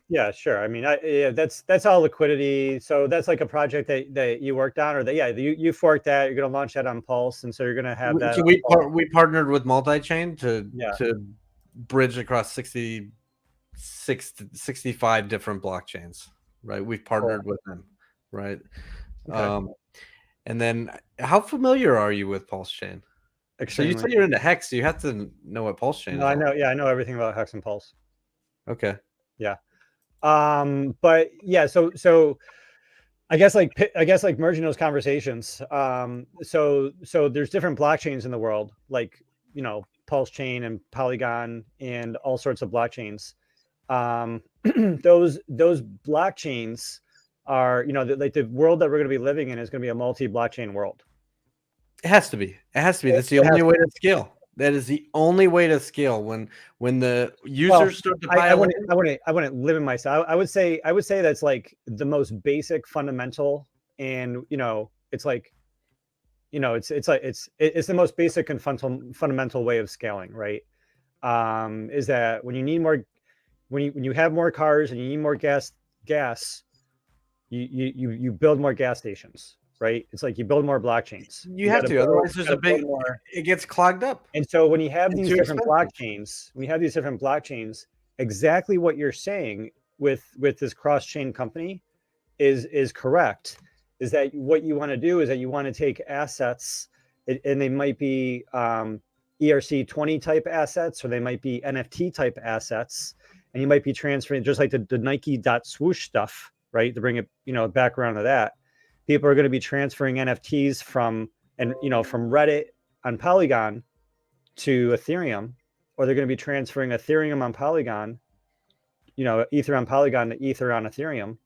yeah, sure. I mean, that's all liquidity. So that's like a project that you worked on, or you forked that. You're going to launch that on Pulse, and so you're going to have that. So we partnered with multi-chain to bridge across 65 different blockchains. Right, we've partnered with them. Right, and then how familiar are you with Pulse Chain? Extremely. So you say you're into Hex, so you have to know what Pulse Chain is. I know. Yeah, I know everything about Hex and Pulse. Okay. Yeah. But yeah, so I guess like merging those conversations. So there's different blockchains in the world, like Pulse Chain and Polygon and all sorts of blockchains. Those blockchains are like the world that we're going to be living in is going to be a multi-blockchain world. It has to be. That's the only way to scale. That is the only way to scale when the users start to pile in. I wouldn't limit myself. I would say that's like the most basic fundamental, and it's like it's the most basic and fundamental way of scaling, right? Is that when you have more cars and you need more gas, you build more gas stations. Right, it's like you build more blockchains. You have to, otherwise there's it gets clogged up. And so when you have these different blockchains, exactly what you're saying with this cross-chain company is correct. Is that what you want to do? Is that you want to take assets, and they might be ERC20 type assets, or they might be NFT type assets, and you might be transferring just like the Nike.Swoosh stuff, right? To bring it back around to that. People are going to be transferring NFTs from Reddit on Polygon to Ethereum, or they're going to be transferring Ethereum on Polygon, Ether on Polygon to Ether on Ethereum.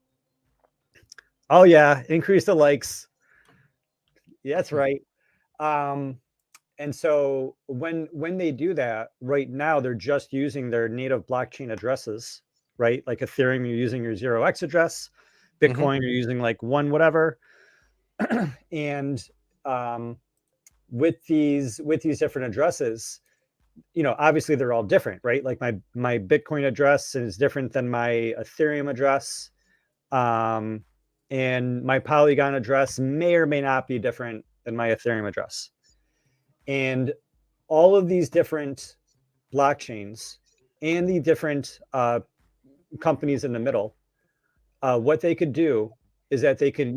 Oh yeah, increase the likes. Yeah, that's right. And so when they do that, right now they're just using their native blockchain addresses, right? Like Ethereum, you're using your 0x address. Bitcoin, you're using like 1 whatever. And with these different addresses, obviously they're all different, right? Like my Bitcoin address is different than my Ethereum address. And my Polygon address may or may not be different than my Ethereum address. And all of these different blockchains and the different companies in the middle, what they could do is that they could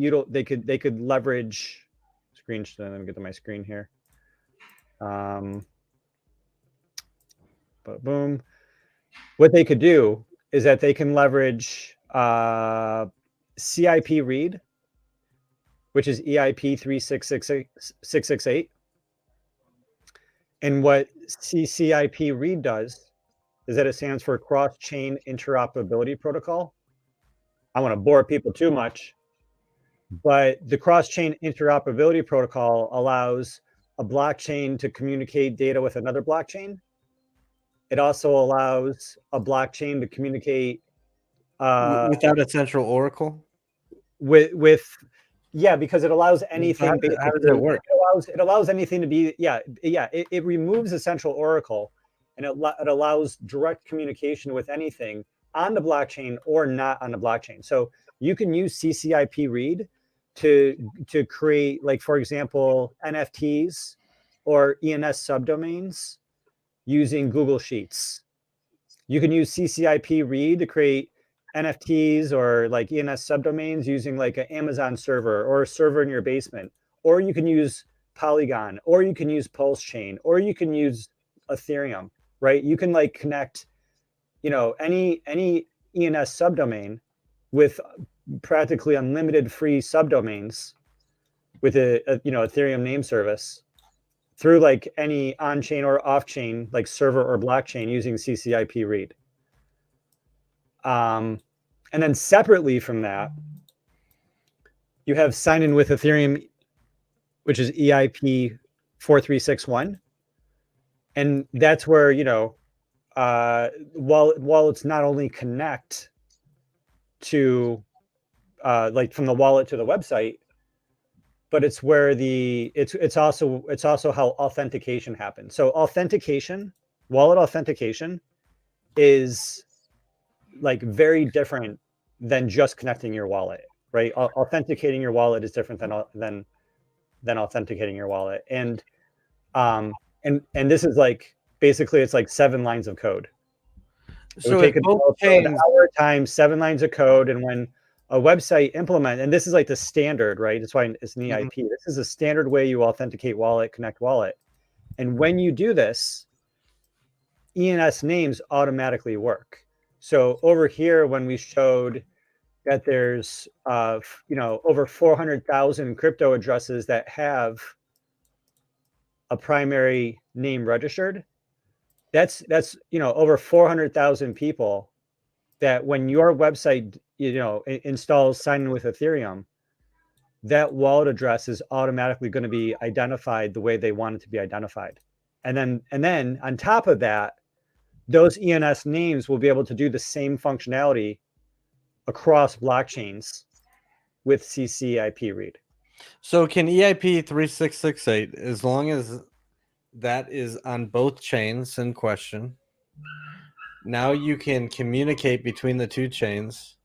leverage screen. Let me get to my screen here. But boom. What they could do is that they can leverage CIP read, which is EIP 36668. And what CCIP read does is that it stands for Cross-Chain Interoperability Protocol. I want to bore people too much, but the Cross-Chain Interoperability Protocol allows a blockchain to communicate data with another blockchain. It also allows a blockchain to communicate without a central oracle. Because it allows anything. How does it work? It allows anything to be. It removes the central oracle, and it allows direct communication with anything on the blockchain or not on the blockchain. So you can use CCIP read to create, like, for example, NFTs or ENS subdomains using Google Sheets. You can use CCIP read to create NFTs or like ENS subdomains using like an Amazon server or a server in your basement. Or you can use Polygon, or you can use Pulse Chain, or you can use Ethereum, right? You can like connect, any ENS subdomain with practically unlimited free subdomains with a Ethereum name service through like any on-chain or off-chain like server or blockchain using CCIP read. And then separately from that, you have sign in with Ethereum, which is EIP 4361. And that's where, while it's not only connect to like from the wallet to the website, but it's where it's also how authentication happens. So wallet authentication is like very different than just connecting your wallet, right? Authenticating your wallet is different than authenticating your wallet. And this is like, basically it's like 7 lines of code. So it would take an hour time, 7 lines of code. And when a website and this is like the standard, right? That's why it's an EIP. This is a standard way you authenticate wallet, connect wallet. And when you do this, ENS names automatically work. So over here, when we showed that there's over 400,000 crypto addresses that have a primary name registered, that's over 400,000 people that when your website installs sign in with Ethereum, that wallet address is automatically going to be identified the way they want it to be identified. And then on top of that, those ENS names will be able to do the same functionality across blockchains with CCIP read. So can EIP 3668, as long as that is on both chains in question, now you can communicate between the two chains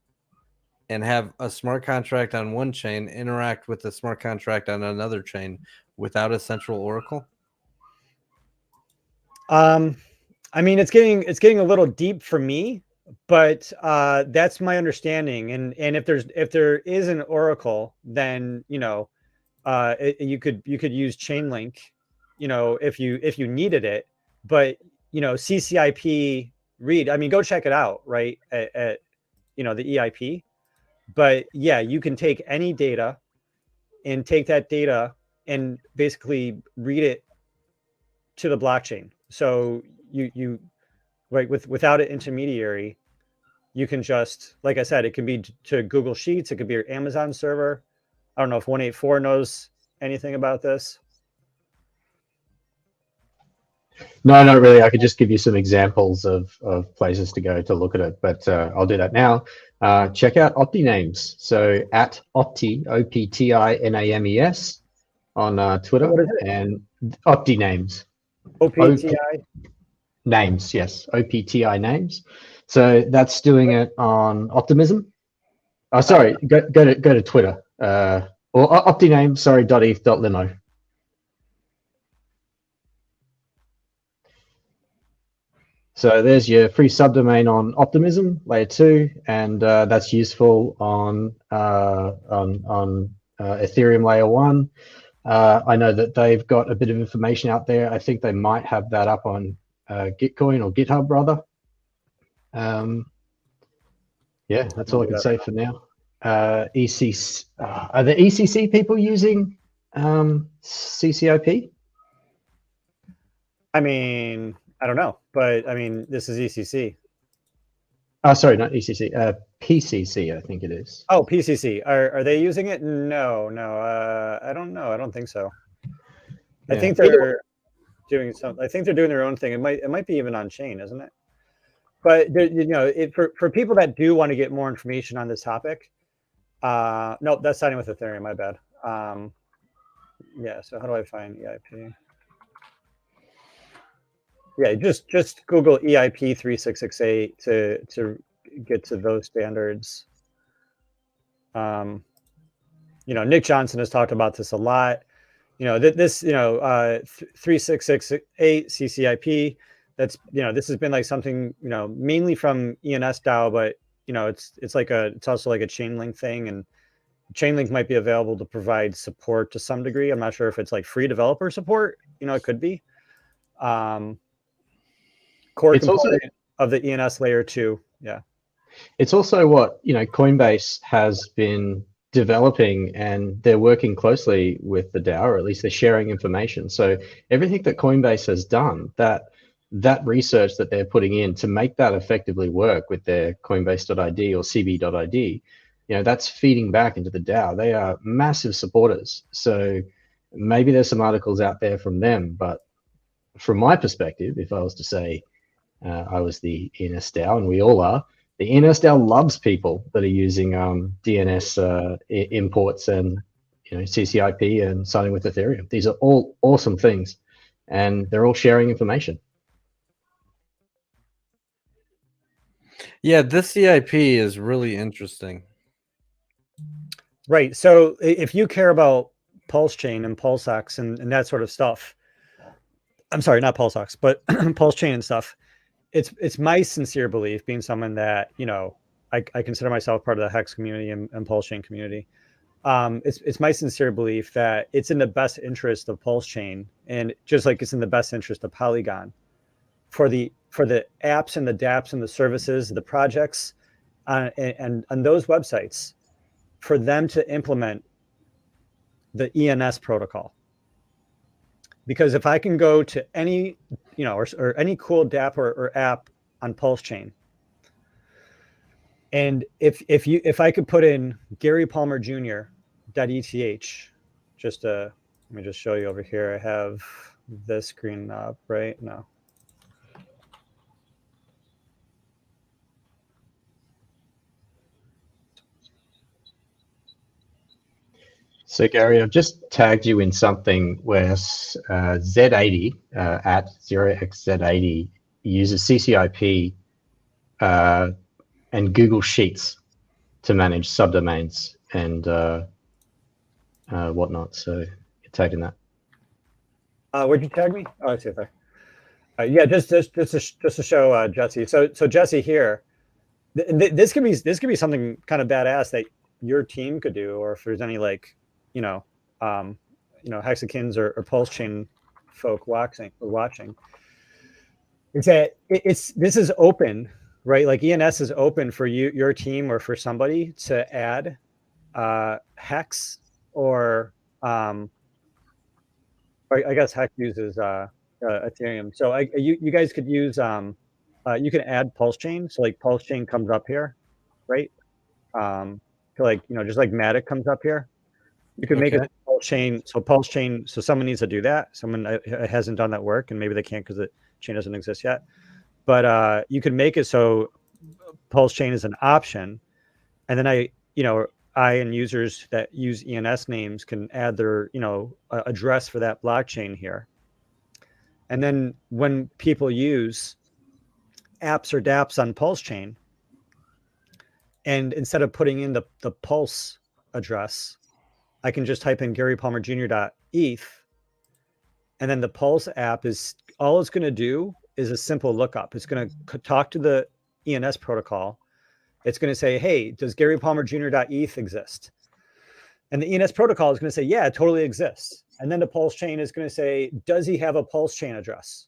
and have a smart contract on one chain interact with the smart contract on another chain without a central oracle? I mean, it's getting a little deep for me, but that's my understanding. And if there is an oracle, then you could use Chainlink, if you needed it. But CCIP read, I mean, go check it out, right, at the EIP. But yeah, you can take any data and take that data and basically read it to the blockchain. So you right, without an intermediary, you can just, like I said, it can be to Google Sheets, it could be your Amazon server. I don't know if 184 knows anything about this. No, not really. I could just give you some examples of places to go to look at it, but I'll do that now. Check out OptiNames. So at Opti, OPTINAMES on Twitter. What is it? And OptiNames. OPTI? Names, yes. OPTI names. So that's doing it on Optimism. Oh, sorry, go to Twitter. Or OptiNames, sorry, .eth.limo. So there's your free subdomain on Optimism layer 2, and that's useful on Ethereum layer 1. I know that they've got a bit of information out there. I think they might have that up on Gitcoin or GitHub rather. Yeah, that's all I can say for now. ECC, are the ECC people using CCIP? I mean, I don't know, but I mean, this is ECC. Oh, sorry, not ECC. PCC, I think it is. Oh, PCC. Are they using it? No. I don't know. I don't think so. Yeah. I think they're doing some. I think they're doing their own thing. It might be even on chain, isn't it? But you know, for people that do want to get more information on this topic, no, that's signing with Ethereum. My bad. Yeah. So how do I find EIP? Yeah, just Google EIP 3668 to get to those standards. You know, Nick Johnson has talked about this a lot. You know, this 3668 CCIP. That's, you know, this has been like something, you know, mainly from ENS DAO, but you know, it's also like a Chainlink thing, and Chainlink might be available to provide support to some degree. I'm not sure if it's like free developer support. You know, it could be. Core component of the ENS layer 2. Yeah. It's also what, you know, Coinbase has been developing, and they're working closely with the DAO, or at least they're sharing information. So everything that Coinbase has done, that research that they're putting in to make that effectively work with their Coinbase.id or CB.id, you know, that's feeding back into the DAO. They are massive supporters. So maybe there's some articles out there from them, but from my perspective, if I was to say, I was the ENS DAO, and we all are. The ENS DAO loves people that are using DNS imports and, you know, CCIP and signing with Ethereum. These are all awesome things, and they're all sharing information. Yeah, this CIP is really interesting. Right. So if you care about Pulse Chain and PulseX and that sort of stuff, I'm sorry, not PulseX, but Pulse Chain and stuff. It's my sincere belief, being someone that, you know, I consider myself part of the Hex community and Pulse Chain community. It's my sincere belief that it's in the best interest of Pulse Chain, and just like it's in the best interest of Polygon, for the apps and the dApps and the services, the projects, and on those websites, for them to implement the ENS protocol. Because if I can go to any, you know, or any cool dApp or app on Pulse Chain, and if I could put in Gary Palmer Jr..eth, just let me just show you over here. I have this screen up, right? No. So Gary, I've just tagged you in something where Z80 at 0xZ80 uses CCIP and Google Sheets to manage subdomains and whatnot. So you're tagging that. Where'd you tag me? Oh, I see it there. Yeah, just to show Jesse. So Jesse here, this could be something kind of badass that your team could do, or if there's any like, you know, Hexakins or Pulse Chain folk watching, is that this is open, right? Like ENS is open for your team or for somebody to add Hex or I guess Hex uses Ethereum. So you guys could use you can add Pulse Chain. So like Pulse Chain comes up here, right? So like just like Matic comes up here. You could make a Pulse Chain. So Pulse Chain. So someone needs to do that. Someone hasn't done that work, and maybe they can't because the chain doesn't exist yet. But you could make it so Pulse Chain is an option, and then I and users that use ENS names can add their address for that blockchain here. And then when people use apps or dApps on Pulse Chain, and instead of putting in the Pulse address, I can just type in GaryPalmerJr.eth, and then the Pulse app is all it's going to do is a simple lookup. It's going to talk to the ENS protocol. It's going to say, hey, does GaryPalmerJr.eth exist? And the ENS protocol is going to say, yeah, it totally exists. And then the Pulse Chain is going to say, does he have a Pulse Chain address?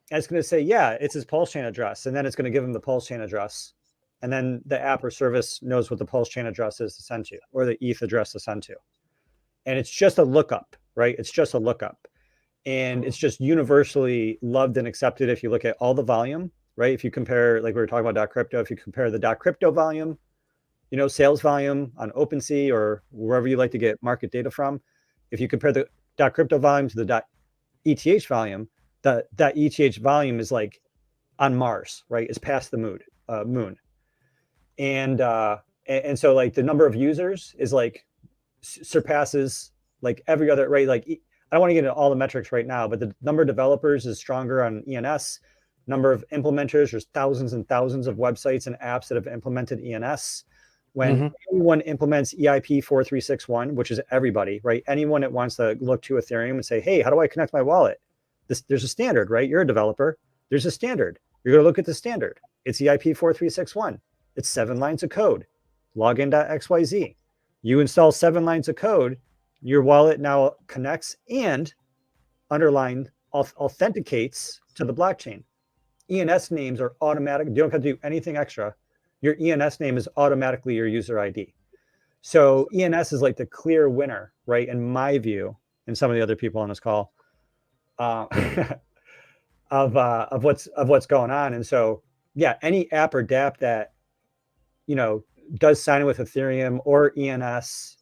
And it's going to say, yeah, it's his Pulse Chain address. And then it's going to give him the Pulse Chain address. And then the app or service knows what the Pulse Chain address is to send to, or the ETH address to send to. And it's just a lookup, right? It's just a lookup. And it's just universally loved and accepted if you look at all the volume, right? If you compare, like we were talking about .crypto, if you compare the .crypto volume, sales volume on OpenSea or wherever you like to get market data from, if you compare the .crypto volume to the .ETH volume, the .ETH volume is like on Mars, right? It's past the moon. And so like the number of users is like surpasses like every other, right? Like I don't want to get into all the metrics right now, but the number of developers is stronger on ENS. Number of implementers, there's thousands and thousands of websites and apps that have implemented ENS. When anyone implements EIP 4361, which is everybody, right? Anyone that wants to look to Ethereum and say, hey, how do I connect my wallet? There's a standard, right? You're a developer. There's a standard. You're going to look at the standard. It's EIP 4361. It's 7 lines of code. Login.xyz. You install 7 lines of code. Your wallet now connects and authenticates to the blockchain. ENS names are automatic. You don't have to do anything extra. Your ENS name is automatically your user ID. So ENS is like the clear winner, right? In my view, and some of the other people on this call, of what's going on. And so, yeah, any app or dApp that does sign in with Ethereum or ENS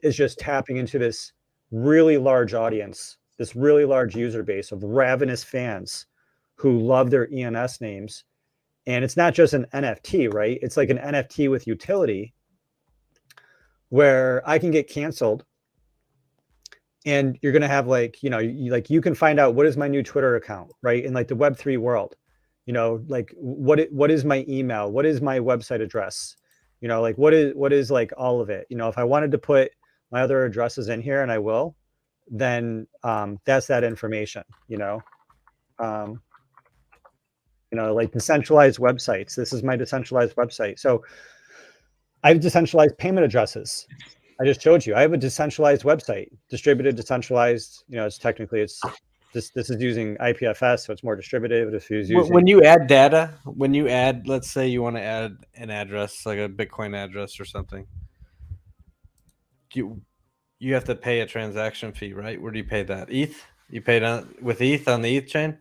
is just tapping into this really large audience, this really large user base of ravenous fans who love their ENS names. And it's not just an NFT, right? It's like an NFT with utility where I can get canceled and you're going to have you can find out what is my new Twitter account, right? In like the Web3 world, like what is my email? What is my website address? Like what is like all of it? If I wanted to put my other addresses in here, and I will, then that's that information, like decentralized websites. This is my decentralized website. So I have decentralized payment addresses. I just showed you. I have a decentralized website, distributed, decentralized. It's technically this is using IPFS, so it's more distributed. If it's using when you add data, let's say you want to add an address, like a Bitcoin address or something, you have to pay a transaction fee, right? Where do you pay that? ETH? You paid with ETH on the ETH chain?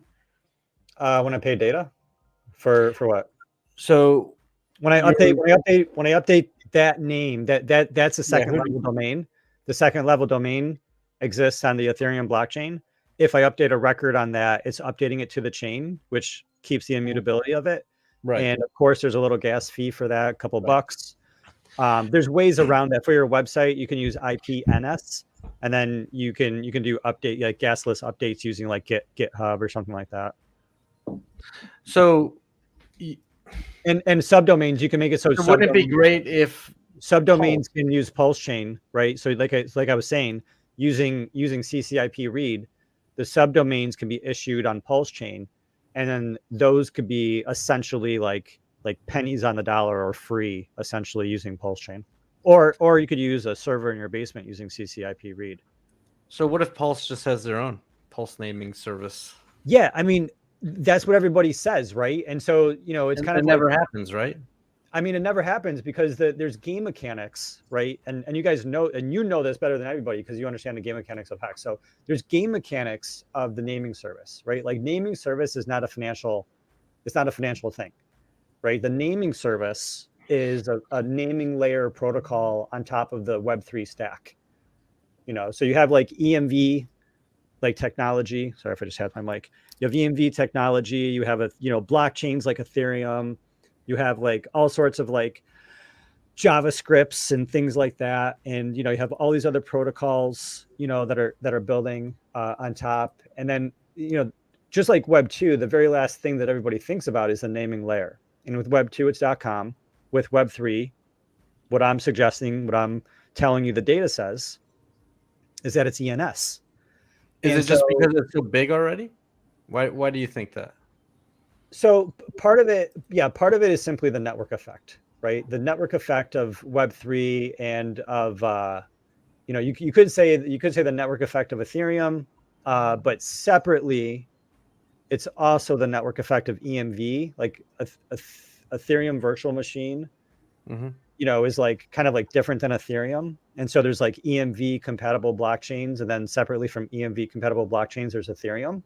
When I pay data for what? So when I update that name, that's the second level domain. The second level domain exists on the Ethereum blockchain. If I update a record on that, it's updating it to the chain, which keeps the immutability of it. Right. And of course, there's a little gas fee for that, a couple bucks. There's ways around that. For your website, you can use IPNS, and then you can do update like gasless updates using like GitHub or something like that. So, and subdomains, you can make it so. Wouldn't it be great if subdomains can use Pulse Chain, right? So like I was saying, using CCIP read, the subdomains can be issued on Pulse Chain, and then those could be essentially like pennies on the dollar or free, essentially using Pulse Chain, or you could use a server in your basement using CCIP read. So what if Pulse just has their own Pulse naming service? Yeah, I mean that's what everybody says, right? And so it's kind of never happens, right? I mean, it never happens because there's game mechanics, right? And you guys know, and you know this better than everybody because you understand the game mechanics of Hex. So there's game mechanics of the naming service, right? Like naming service is not a financial, it's not a financial thing, right? The naming service is a naming layer protocol on top of the Web3 stack. So you have like EMV, like technology. Sorry if I just had my mic. You have EMV technology. You have blockchains like Ethereum. You have like all sorts of like JavaScripts and things like that. And you have all these other protocols, that are building on top. And then just like Web 2, the very last thing that everybody thinks about is the naming layer. And with Web 2, it's .com. With Web 3, what I'm suggesting, what I'm telling you the data says, is that it's ENS. Is it just because it's so big already? Why do you think that? So part of it is simply the network effect, right? The network effect of Web3 and of you could say the network effect of Ethereum, but separately, it's also the network effect of EMV, like a Ethereum virtual machine. Mm-hmm. Is like kind of like different than Ethereum. And so there's like EMV compatible blockchains. And then separately from EMV compatible blockchains, there's Ethereum.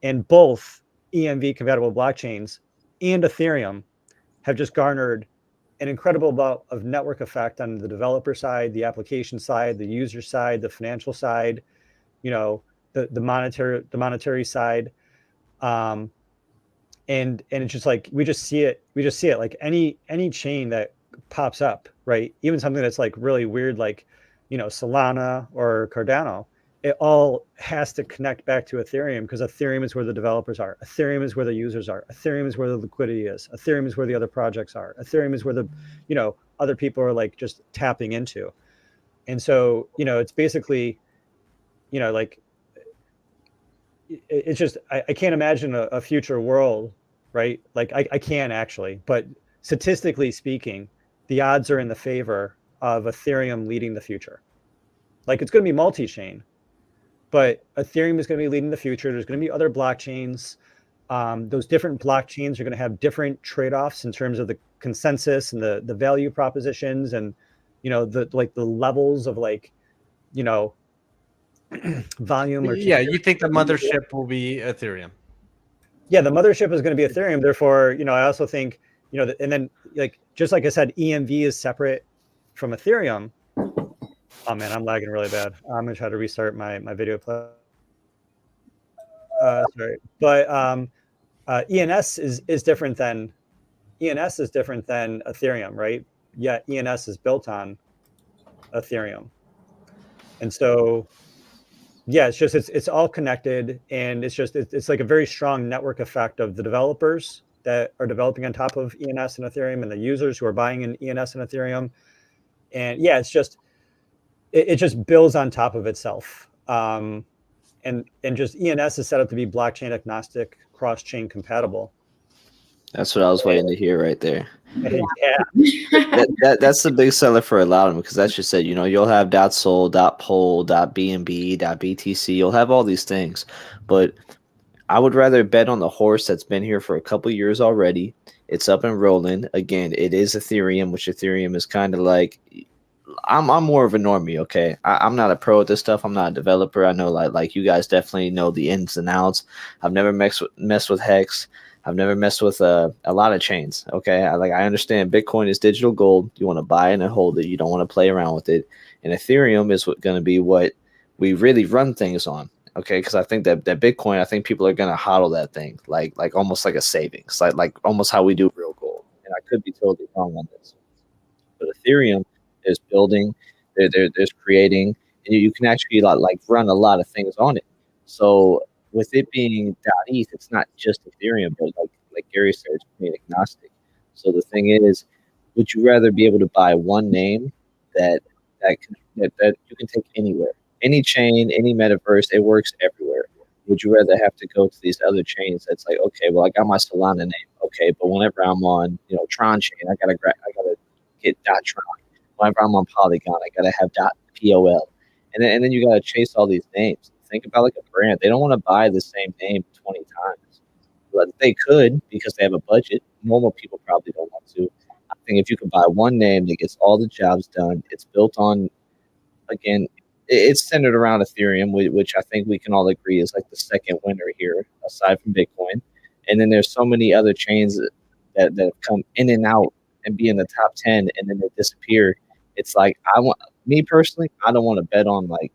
And both EMV compatible blockchains and Ethereum have just garnered an incredible amount of network effect on the developer side, the application side, the user side, the financial side, the monetary side. And it's just like, we just see it like any chain that pops up, right? Even something that's like really weird, like, Solana or Cardano, it all has to connect back to Ethereum because Ethereum is where the developers are. Ethereum is where the users are. Ethereum is where the liquidity is. Ethereum is where the other projects are. Ethereum is where the, other people are like just tapping into. And so, it's basically, like, it's just, I can't imagine a future world, right? Like I can actually, but statistically speaking, the odds are in the favor of Ethereum leading the future. Like it's going to be multi-chain, but Ethereum is going to be leading the future. There's going to be other blockchains. Those different blockchains are going to have different trade-offs in terms of the consensus and the value propositions and, the levels of volume or you think the mothership will be Ethereum? Yeah, the mothership is going to be Ethereum. Therefore, I also think, and then just like I said, EMV is separate from Ethereum. Oh man, I'm lagging really bad. I'm gonna try to restart my video play. Sorry, but ENS is different than Ethereum, right? Yeah, ENS is built on Ethereum, and so yeah, it's all connected, and it's like a very strong network effect of the developers that are developing on top of ENS and Ethereum, and the users who are buying in ENS and Ethereum, and yeah, it just builds on top of itself, and just ENS is set up to be blockchain agnostic, cross-chain compatible. That's what I was waiting to hear right there. Yeah. That's the big seller for a lot of them, because that's just said, you'll have .sol, .pol, .bnb, .btc, you'll have all these things, but I would rather bet on the horse that's been here for a couple years already. It's up and rolling. Again, it is Ethereum, which Ethereum is kind of like, I'm more of a normie, okay? I'm not a pro at this stuff. I'm not a developer. I know like you guys definitely know the ins and outs. I've never messed with Hex. I've never messed with a lot of chains, okay? I understand Bitcoin is digital gold. You want to buy it and hold it. You don't want to play around with it. And Ethereum is going to be what we really run things on. Okay, because I think that Bitcoin, I think people are gonna hodl that thing like almost like a savings, like almost how we do real gold. And I could be totally wrong on this, but Ethereum is building, there's creating, and you can actually like run a lot of things on it. So with it being .eth, it's not just Ethereum, but like Gary said, it's being agnostic. So the thing is, would you rather be able to buy one name that you can take anywhere? Any chain, any metaverse, it works everywhere. Would you rather have to go to these other chains that's like, okay, well, I got my Solana name, okay, but whenever I'm on, Tron chain, I gotta get .tron. Whenever I'm on Polygon, I gotta have .pol, and then you gotta chase all these names. Think about like a brand; they don't want to buy the same name 20 times, but they could because they have a budget. Normal people probably don't want to, I think if you can buy one name that gets all the jobs done, it's built on, again, it's centered around Ethereum, which I think we can all agree is like the second winner here, aside from Bitcoin. And then there's so many other chains that have come in and out and be in the top 10 and then they disappear. It's like, me personally, I don't want to bet on like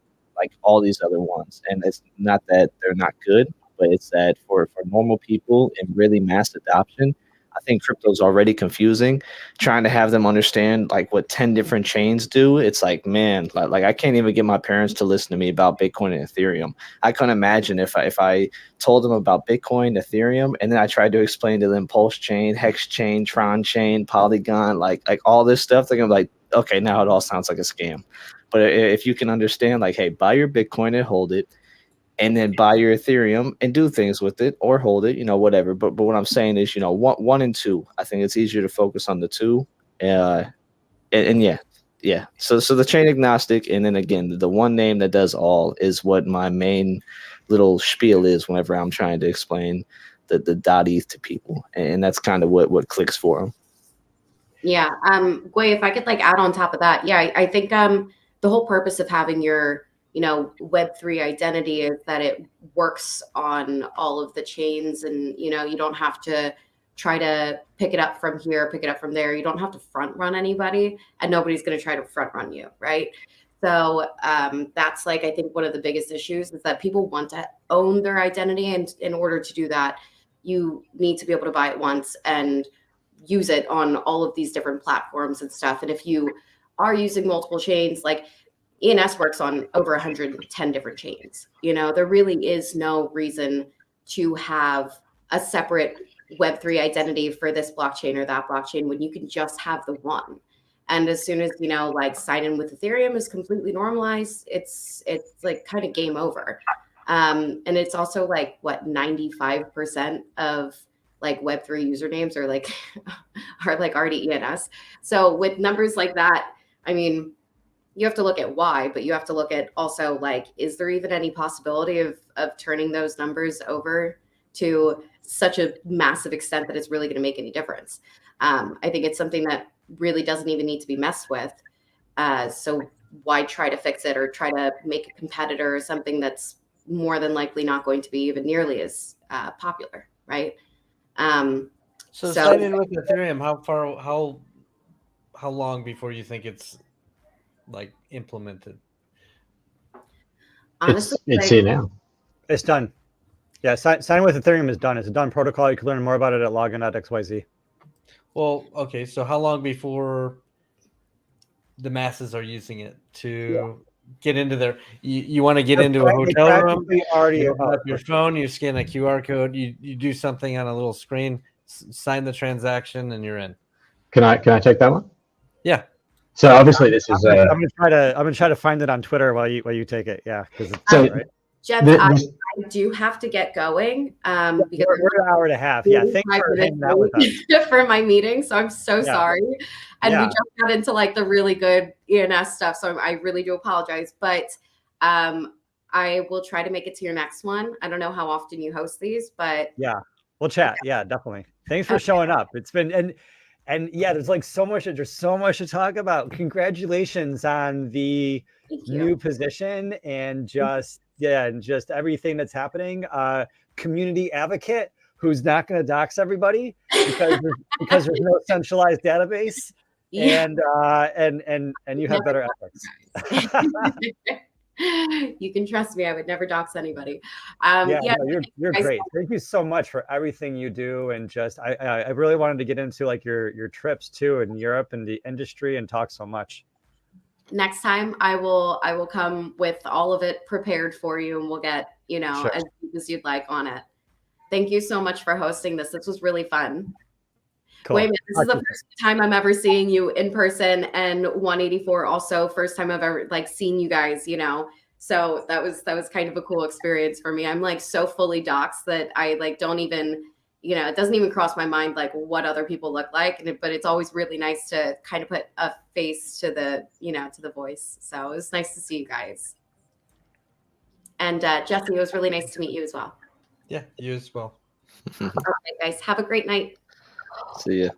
all these other ones. And it's not that they're not good, but it's that for normal people and really mass adoption, I think crypto's already confusing. Trying to have them understand like what 10 different chains do, it's like, man, like I can't even get my parents to listen to me about Bitcoin and Ethereum. I couldn't imagine if I told them about Bitcoin, Ethereum, and then I tried to explain to them Pulse chain, Hex chain, Tron chain, Polygon, like all this stuff. They're gonna be like, okay, now it all sounds like a scam. But if you can understand, like, hey, buy your Bitcoin and hold it, and then buy your Ethereum and do things with it or hold it, whatever. But what I'm saying is, one and two, I think it's easier to focus on the two. And yeah. So the chain agnostic, and then again, the one name that does all is what my main little spiel is whenever I'm trying to explain the .eth to people. And that's kind of what clicks for them. Yeah. Gwei, if I could like add on top of that. Yeah. I think the whole purpose of having your Web3 identity is that it works on all of the chains, and you don't have to try to pick it up from here, pick it up from there. You don't have to front run anybody, and nobody's going to try to front run you, right? So that's like, I think one of the biggest issues is that people want to own their identity, and in order to do that, you need to be able to buy it once and use it on all of these different platforms and stuff. And if you are using multiple chains, like ENS works on over 110 different chains. There really is no reason to have a separate Web3 identity for this blockchain or that blockchain when you can just have the one. And as soon as, like sign in with Ethereum is completely normalized, it's like kind of game over. And it's also like what 95% of like Web3 usernames are like already ENS. So with numbers like that, I mean, you have to look at why, but you have to look at also like, is there even any possibility of turning those numbers over to such a massive extent that it's really going to make any difference? I think it's something that really doesn't even need to be messed with. So why try to fix it or try to make a competitor or something that's more than likely not going to be even nearly as popular, right? So sign in with Ethereum. How long before you think it's like implemented? Honestly, it's here now. It's done. Yeah, signing with Ethereum is done. It's a done protocol. You can learn more about it at login.xyz. Well, okay. So how long before the masses are using it to get into their? You want to get into a hotel room? Already you open up your phone. You scan a QR code. You do something on a little screen. Sign the transaction, and you're in. Can I take that one? Yeah. So obviously this is. I'm gonna try to find it on Twitter while you take it. Yeah, because so, right. Jens, I do have to get going because we're an hour and a half. Yeah, thanks for hanging out with us for my meeting. So I'm so sorry, and we just got into like the really good ENS stuff. So I really do apologize, but I will try to make it to your next one. I don't know how often you host these, but yeah, we'll chat. Yeah, definitely. Thanks for showing up. It's been and yeah, there's like so much to talk about. Congratulations on the new position and just everything that's happening. Community advocate who's not going to dox everybody because there's no centralized database, and you have better ethics. You can trust me. I would never dox anybody. You're great. Thank you so much for everything you do. And just, I really wanted to get into like your trips too in Europe and the industry and talk so much. Next time I will come with all of it prepared for you, and we'll get, as deep as you'd like on it. Thank you so much for hosting this. This was really fun. Cool. Wait a minute, this is the first time I'm ever seeing you in person, and 184 also first time I've ever like seen you guys, So that was kind of a cool experience for me. I'm like so fully doxed that I like don't even, it doesn't even cross my mind like what other people look like. But it's always really nice to kind of put a face to the, to the voice. So it was nice to see you guys. And Jesse, it was really nice to meet you as well. Yeah, you as well. All right, guys, have a great night. See ya.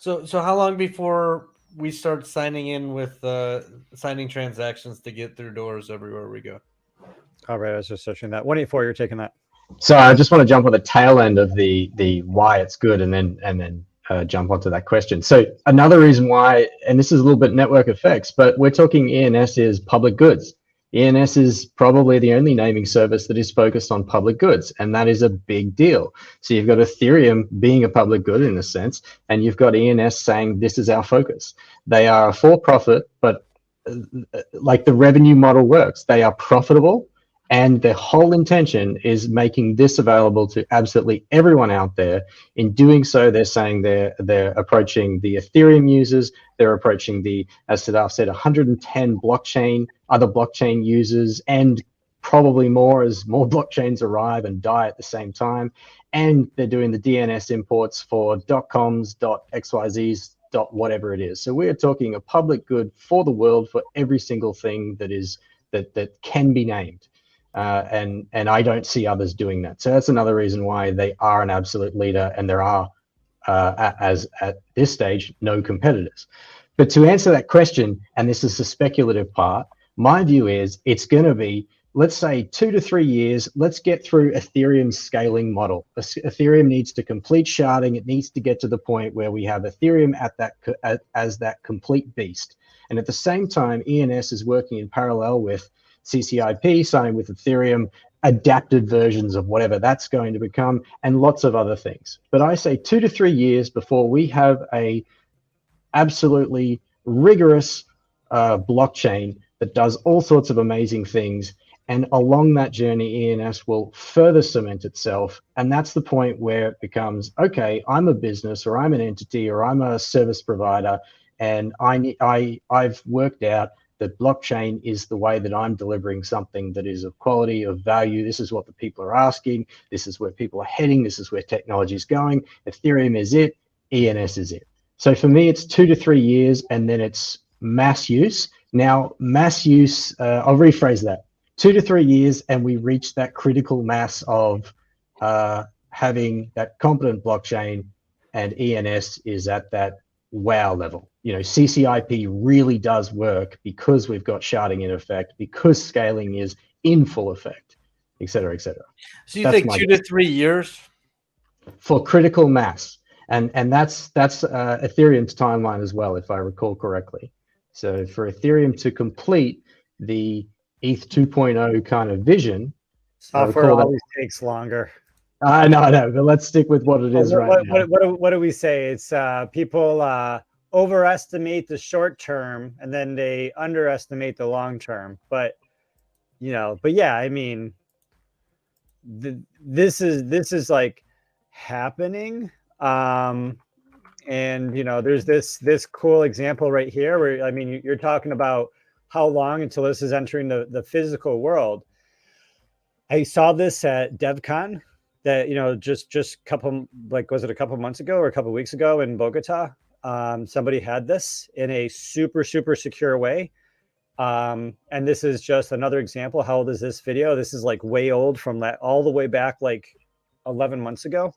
So how long before we start signing in with signing transactions to get through doors everywhere we go? All right, I was just searching that. 184, you're taking that. So I just want to jump on the tail end of the why it's good, and then jump onto that question. So another reason why, and this is a little bit network effects, but we're talking ENS is public goods. ENS is probably the only naming service that is focused on public goods, and that is a big deal. So you've got Ethereum being a public good in a sense, and you've got ENS saying this is our focus. They are a for-profit, but like the revenue model works, they are profitable. And their whole intention is making this available to absolutely everyone out there. In doing so, they're saying they're approaching the Ethereum users. They're approaching the, as Sadaf said, 110 other blockchain users, and probably more as more blockchains arrive and die at the same time. And they're doing the DNS imports for .coms, .xyzs, whatever it is. So we're talking a public good for the world for every single thing that can be named. And I don't see others doing that. So that's another reason why they are an absolute leader, and there are, as at this stage, no competitors. But to answer that question, and this is the speculative part, my view is it's going to be, let's say, 2 to 3 years. Let's get through Ethereum's scaling model. Ethereum needs to complete sharding. It needs to get to the point where we have Ethereum as that complete beast. And at the same time, ENS is working in parallel with CCIP, signing with Ethereum, adapted versions of whatever that's going to become, and lots of other things. But I say 2 to 3 years before we have a absolutely rigorous blockchain that does all sorts of amazing things. And along that journey, ENS will further cement itself. And that's the point where it becomes, okay, I'm a business, or I'm an entity, or I'm a service provider, and I've worked out that blockchain is the way that I'm delivering something that is of quality, of value. This is what the people are asking. This is where people are heading. This is where technology is going. Ethereum is it. ENS is it. So for me, it's 2 to 3 years, and then it's mass use. Now, mass use, I'll rephrase that. 2 to 3 years, and we reach that critical mass of having that competent blockchain, and ENS is at that wow level. You know, CCIP really does work because we've got sharding in effect, because scaling is in full effect, et cetera, et cetera. So you think 2 to 3 years for critical mass, and that's Ethereum's timeline as well, if I recall correctly. So for Ethereum to complete the ETH 2.0 kind of vision, software always takes longer. I know, but let's stick with what it is now. What do we say? It's people overestimate the short term, and then they underestimate the long term. But yeah, I mean, this is like happening. And there's this cool example right here where, I mean, you're talking about how long until this is entering the physical world. I saw this at DevCon. That, just couple, like, was it a couple months ago or a couple weeks ago in Bogota? Somebody had this in a super secure way. And this is just another example. How old is this video? This is like way old, from all the way back like 11 months ago.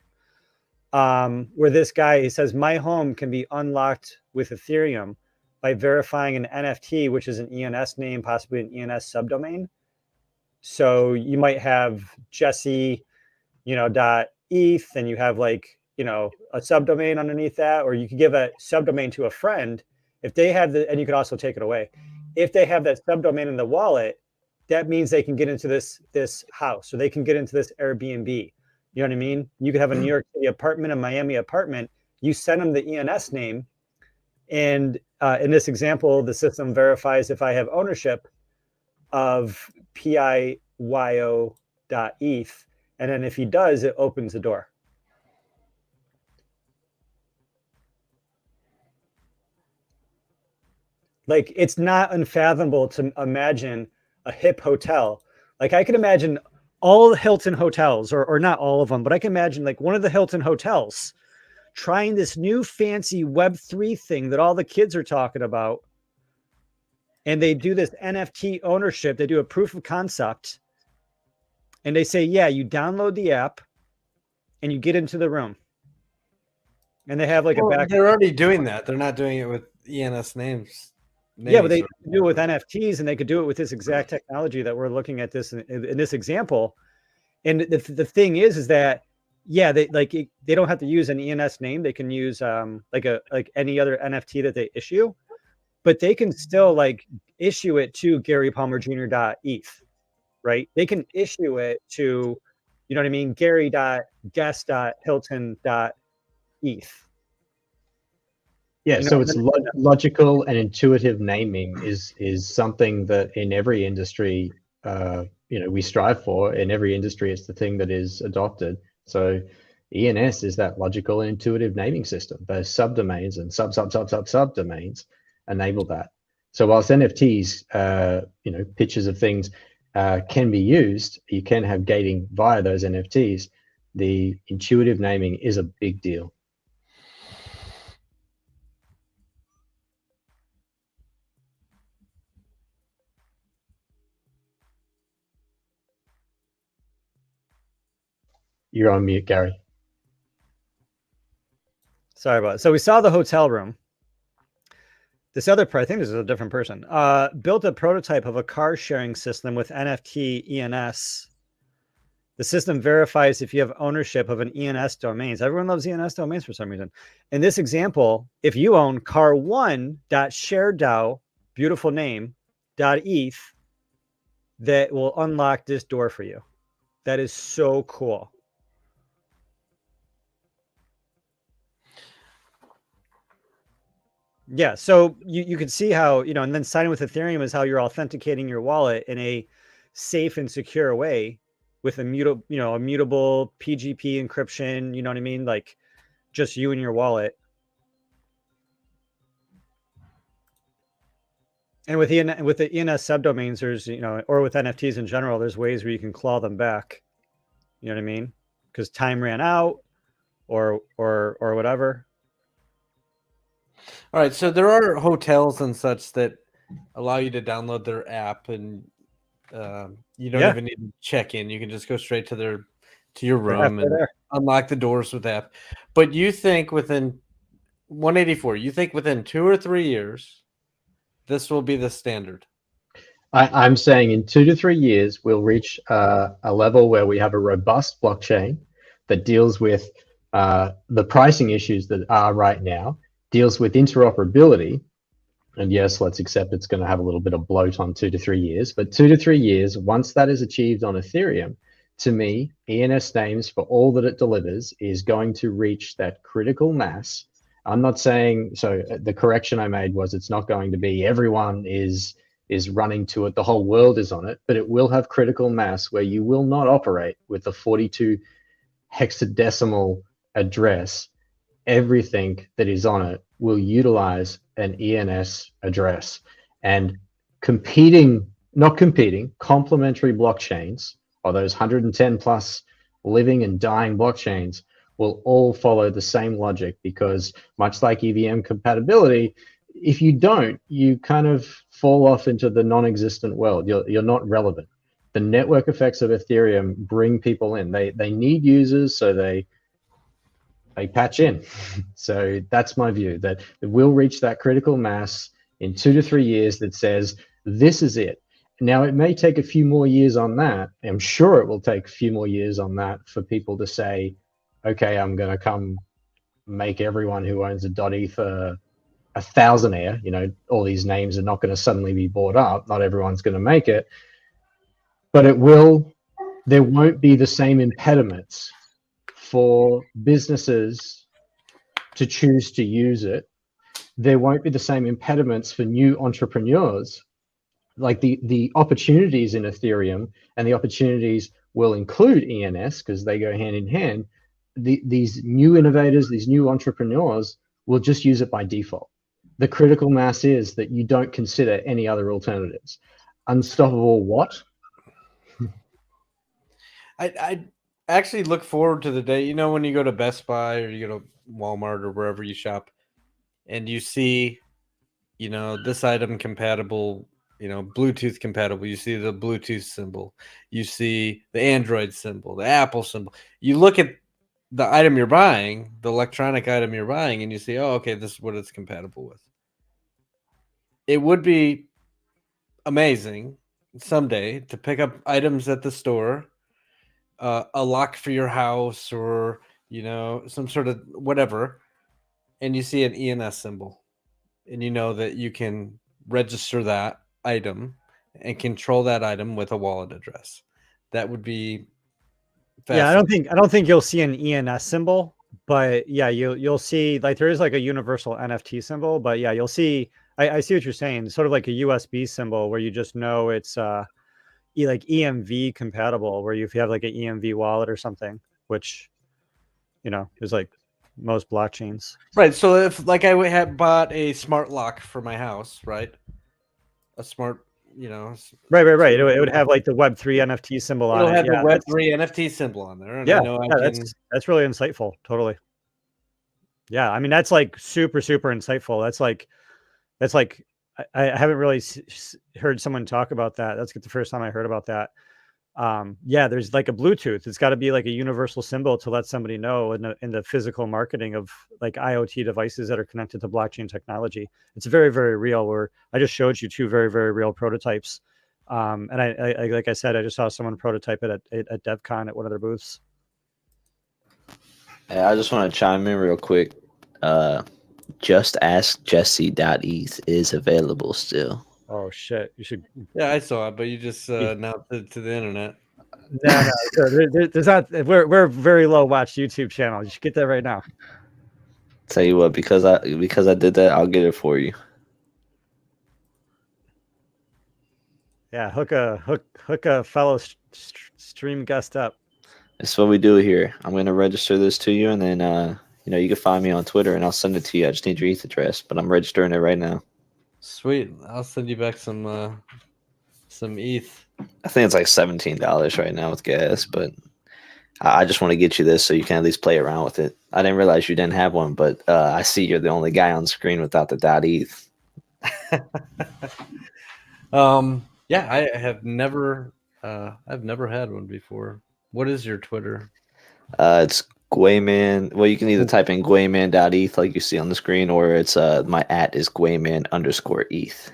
Where this guy, he says, my home can be unlocked with Ethereum by verifying an NFT, which is an ENS name, possibly an ENS subdomain. So you might have Jesse, .eth, and you have like, a subdomain underneath that, or you could give a subdomain to a friend if they have and you could also take it away. If they have that subdomain in the wallet, that means they can get into this house, or they can get into this Airbnb. You know what I mean? You could have a New York City apartment, a Miami apartment. You send them the ENS name, and in this example, the system verifies if I have ownership of PIYO.eth. And then if he does, it opens the door. Like, it's not unfathomable to imagine a hip hotel. Like, I can imagine all the Hilton hotels, or not all of them, but I can imagine like one of the Hilton hotels trying this new fancy Web3 thing that all the kids are talking about. And they do this NFT ownership. They do a proof of concept. And they say, yeah, you download the app and you get into the room. and they have like a back. They're already doing that. They're not doing it with ENS names. Yeah, but they could do it with NFTs, and they could do it with this exact technology that we're looking at this in this example. And the thing is that they don't have to use an ENS name. They can use like any other NFT that they issue, but they can still like issue it to Gary Palmer Jr.eth, right? They can issue it to, you know what I mean, Gary.guest.hilton.eth. Yeah, so it's logical and intuitive naming is something that in every industry, we strive for. In every industry, it's the thing that is adopted. So ENS is that logical and intuitive naming system. Those subdomains and subdomains enable that. So whilst NFTs, pictures of things can be used, you can have gating via those NFTs. The intuitive naming is a big deal. You're on mute, Gary. Sorry about it. So we saw the hotel room. This other part, I think this is a different person, built a prototype of a car sharing system with NFT ENS. The system verifies if you have ownership of an ENS domains. Everyone loves ENS domains for some reason. In this example, if you own car1.sharedao, beautiful name, .eth, that will unlock this door for you. That is so cool. Yeah, so you can see how, and then signing with Ethereum is how you're authenticating your wallet in a safe and secure way with a mutable PGP encryption, you know what I mean? Like just you and your wallet. And with the ENS subdomains, there's, or with NFTs in general, there's ways where you can claw them back. You know what I mean? Because time ran out or whatever. All right, so there are hotels and such that allow you to download their app, and you don't even need to check in. You can just go straight to your room and unlock the doors with the app. But you think within 184, you think within 2 or 3 years, this will be the standard? I'm saying in 2 to 3 years, we'll reach a level where we have a robust blockchain that deals with the pricing issues that are right now, deals with interoperability. And yes, let's accept it's going to have a little bit of bloat on 2 to 3 years, but 2 to 3 years, once that is achieved on Ethereum, to me, ENS names for all that it delivers is going to reach that critical mass. I'm not saying, so the correction I made was it's not going to be everyone is running to it, the whole world is on it, but it will have critical mass where you will not operate with the 42 hexadecimal address. Everything that is on it will utilize an ENS address, and complementary blockchains, or those 110 plus living and dying blockchains, will all follow the same logic, because much like EVM compatibility, if you don't, you kind of fall off into the non-existent world. You're not relevant. The network effects of Ethereum bring people in. They need users, so they patch in. So that's my view, that we'll reach that critical mass in 2 to 3 years that says, this is it. Now, it may take a few more years on that. I'm sure it will take a few more years on that for people to say, okay, I'm going to come make everyone who owns a .eth a thousandaire. All these names are not going to suddenly be bought up. Not everyone's going to make it. But there won't be the same impediments for businesses to choose to use it. There won't be the same impediments for new entrepreneurs. Like the opportunities in Ethereum, and the opportunities will include ENS because they go hand in hand. These new innovators, these new entrepreneurs will just use it by default. The critical mass is that you don't consider any other alternatives. Unstoppable what? I actually look forward to the day, when you go to Best Buy or you go to Walmart or wherever you shop, and you see, this item compatible, Bluetooth compatible. You see the Bluetooth symbol. You see the Android symbol, the Apple symbol. You look at the item you're buying, the electronic item you're buying, and you see, oh, okay, this is what it's compatible with. It would be amazing someday to pick up items at the store, a lock for your house, or some sort of whatever, and you see an ENS symbol, and you know that you can register that item and control that item with a wallet address. That would be Yeah, fascinating. I don't think you'll see an ENS symbol, but yeah, you'll see like there is like a universal NFT symbol, but yeah, you'll see. I see what you're saying. Sort of like a USB symbol where you just know it's like EMV compatible, where if you have like an EMV wallet or something, which is like most blockchains. Right. So if like I had bought a smart lock for my house, right? A smart, Right. It would have like the Web3 NFT symbol on it'll it. have the Yeah, Web3 NFT symbol on there, and I know I can. that's really insightful. Totally. Yeah, I mean that's like super insightful. That's like I haven't really heard someone talk about that. That's the first time I heard about that. Yeah, there's like a Bluetooth. It's got to be like a universal symbol to let somebody know in the physical marketing of like IoT devices that are connected to blockchain technology. It's very real. Where I just showed you two very real prototypes. And I like I said, I just saw someone prototype it at DevCon at one of their booths. Yeah, I just want to chime in real quick. Just Ask Jesse.eth is available still. Oh shit! You should. Yeah, I saw it, but you just announced it to the internet. No. There's not. We're a very low watch YouTube channel. You should get that right now. Tell you what, because I did that, I'll get it for you. Yeah, hook a fellow stream guest up. That's what we do here. I'm going to register this to you, and then you can find me on Twitter, and I'll send it to you. I just need your ETH address, but I'm registering it right now. Sweet. I'll send you back some ETH. I think it's like $17 right now with gas, but I just want to get you this so you can at least play around with it. I didn't realize you didn't have one, but I see you're the only guy on screen without the .eth. Yeah, I have never I've never had one before. What is your Twitter? It's Gwayman. Well, you can either type in Gwayman.eth like you see on the screen, or it's my @ is Gwayman_eth.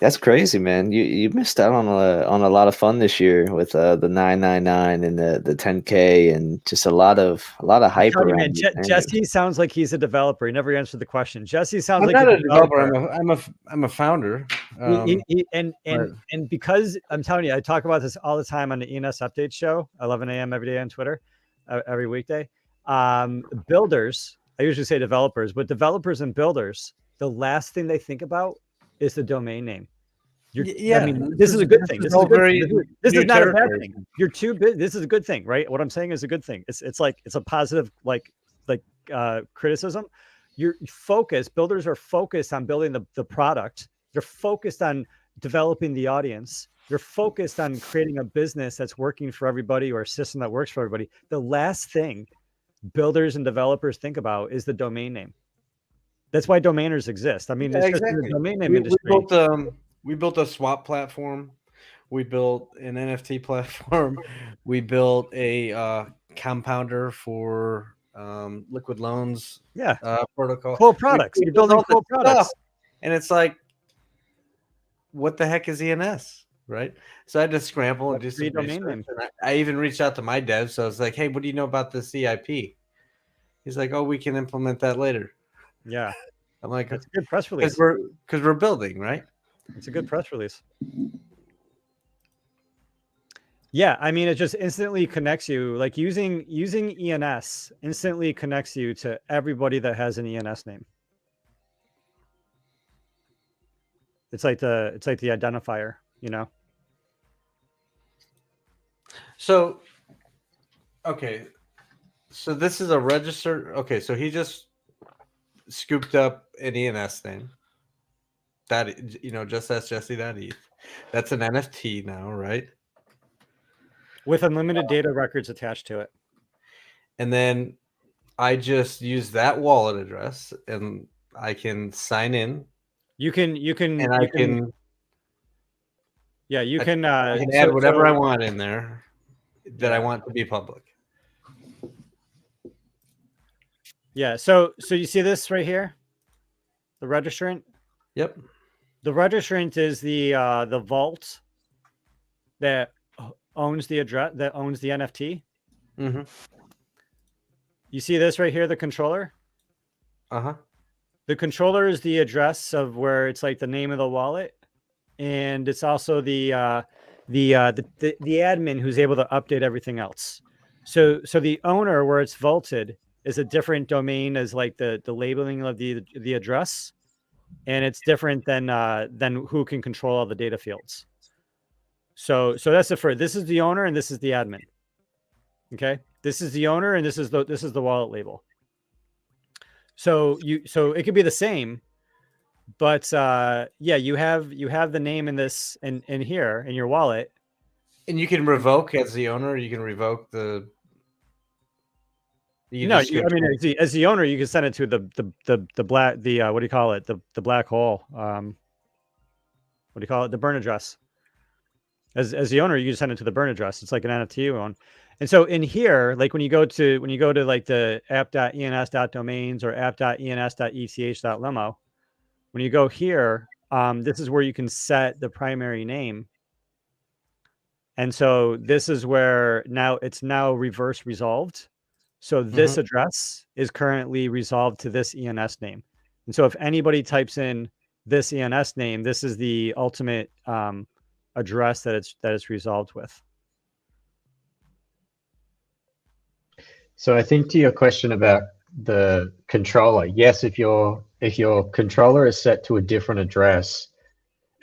That's crazy, man. You missed out on a lot of fun this year with the 999 and the 10K and just a lot of hype around. Man, Jesse sounds like he's a developer. He never answered the question. Jesse sounds I'm like not a developer. I'm a founder. And because I'm telling you, I talk about this all the time on the ENS Update Show, 11 a.m. every day on Twitter, every weekday. Builders, I usually say developers, but developers and builders, the last thing they think about is the domain name. I mean, this is a good thing. This is not a bad thing. You're too big. This is a good thing, right? What I'm saying is a good thing. It's a positive criticism. Builders are focused on building the product. They're focused on developing the audience. They're focused on creating a business that's working for everybody or a system that works for everybody. The last thing builders and developers think about is the domain name. That's why domainers exist. I mean, it's just the domain name industry. We built a swap platform. We built an NFT platform. We built a compounder for liquid loans. Yeah, protocol. Cool products. You're building cool products, and it's like, what the heck is ENS, right? So I had to scramble and do some domain names. I even reached out to my devs. So I was like, "Hey, what do you know about the CIP?" He's like, "Oh, we can implement that later." Yeah, I'm like, "That's a good press release." Because we're building, right? It's a good press release. Yeah, I mean, it just instantly connects you. Like using ENS instantly connects you to everybody that has an ENS name. It's like the identifier, So, okay, so this is a registered. Okay, so he just scooped up an ENS name. That just as Jesse.eth. That's an NFT now, right? With unlimited data records attached to it. And then I just use that wallet address, and I can sign in. You can add whatever I want in there that I want to be public. Yeah. So you see this right here, the registrant. Yep. The registrant is the vault that owns the address, that owns the NFT. Mm-hmm. You see this right here, the controller. Uh-huh. The controller is the address of where it's like the name of the wallet, and it's also the admin who's able to update everything else. So the owner where it's vaulted is a different domain as like the labeling of the address, and it's different than who can control all the data fields. So that's the first. This is the owner and this is the admin. Okay, this is the owner and this is the wallet label. So it could be the same, but yeah, you have the name in this in here in your wallet. And you can revoke as the owner. You can revoke the. No, I mean, as the owner, you can send it to the black what do you call it, the black hole? What do you call it? The burn address. As the owner, you can send it to the burn address. It's like an NFT one. And so in here, like when you go to like the app.ens.domains or app.ens.eth.limo, when you go here, this is where you can set the primary name. And so this is where it's now reverse resolved. So this address is currently resolved to this ENS name. And so if anybody types in this ENS name, this is the ultimate address that it's resolved with. So I think to your question about the controller, yes, if your controller is set to a different address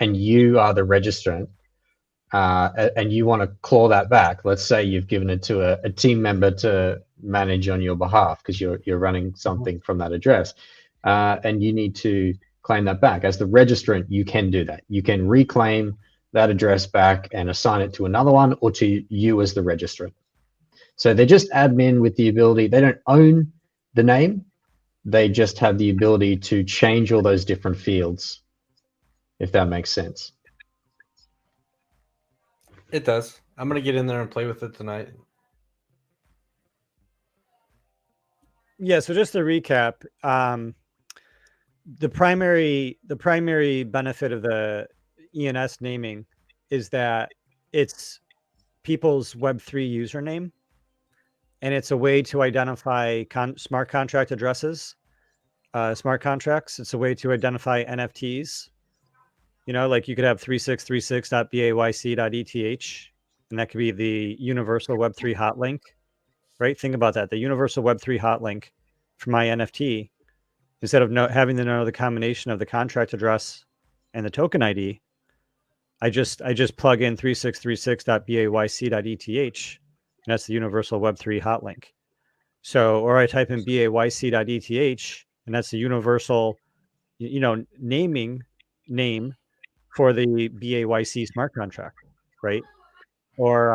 and you are the registrant, and you want to claw that back, let's say you've given it to a team member to manage on your behalf because you're running something from that address, and you need to claim that back. As the registrant, you can do that. You can reclaim that address back and assign it to another one or to you as the registrant. So they're just admin with the ability, they don't own the name, they just have the ability to change all those different fields, if that makes sense. It does. I'm going to get in there and play with it tonight. Yeah, so just to recap, the primary benefit of the ENS naming is that it's people's Web3 username, and it's a way to identify smart contract addresses, smart contracts. It's a way to identify NFTs. You know, like you could have 3636.bayc.eth, and that could be the universal Web3 hot link, right? Think about that. The universal Web3 hot link for my NFT, instead of having to know the combination of the contract address and the token ID, I just plug in 3636.bayc.eth, and that's the universal Web3 hot link. So, or I type in bayc.eth, and that's the universal, name for the BAYC smart contract, right? Or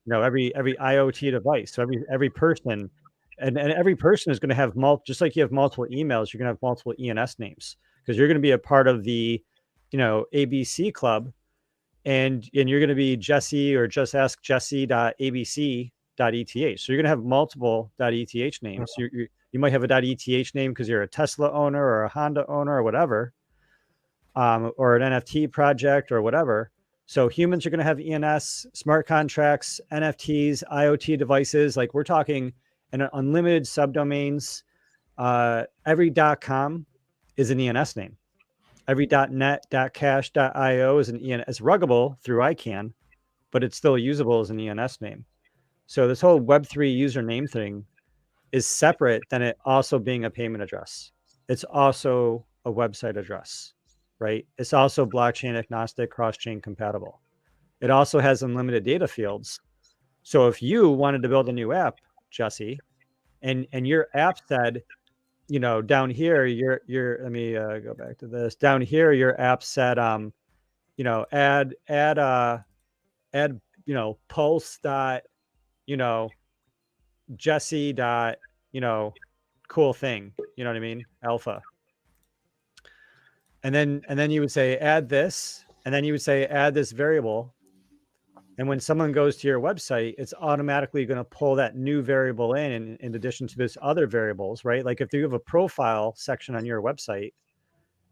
every IoT device. So every person, and every person is going to have just like you have multiple emails, you're going to have multiple ENS names because you're going to be a part of the, ABC club, and you're going to be Jesse or just ask Jesse.abc.eth. So you're going to have multiple .eth names. You might have a .eth name because you're a Tesla owner or a Honda owner or whatever. Or an NFT project or whatever. So humans are going to have ENS, smart contracts, NFTs, IoT devices. Like we're talking an unlimited subdomains. Every .com is an ENS name. Every .net, .cash, .io is an ENS. It's ruggable through ICANN, but it's still usable as an ENS name. So this whole Web3 username thing is separate than it also being a payment address. It's also a website address. Right? It's also blockchain agnostic, cross-chain compatible. It also has unlimited data fields. So if you wanted to build a new app, Jesse, and your app said, down here, your let me go back to this. Down here, your app said, add pulse dot, Jesse dot, cool thing. You know what I mean? Alpha. And then you would say add this, and then you would say add this variable, And when someone goes to your website, it's automatically going to pull that new variable in addition to this other variables, right? Like if you have a profile section on your website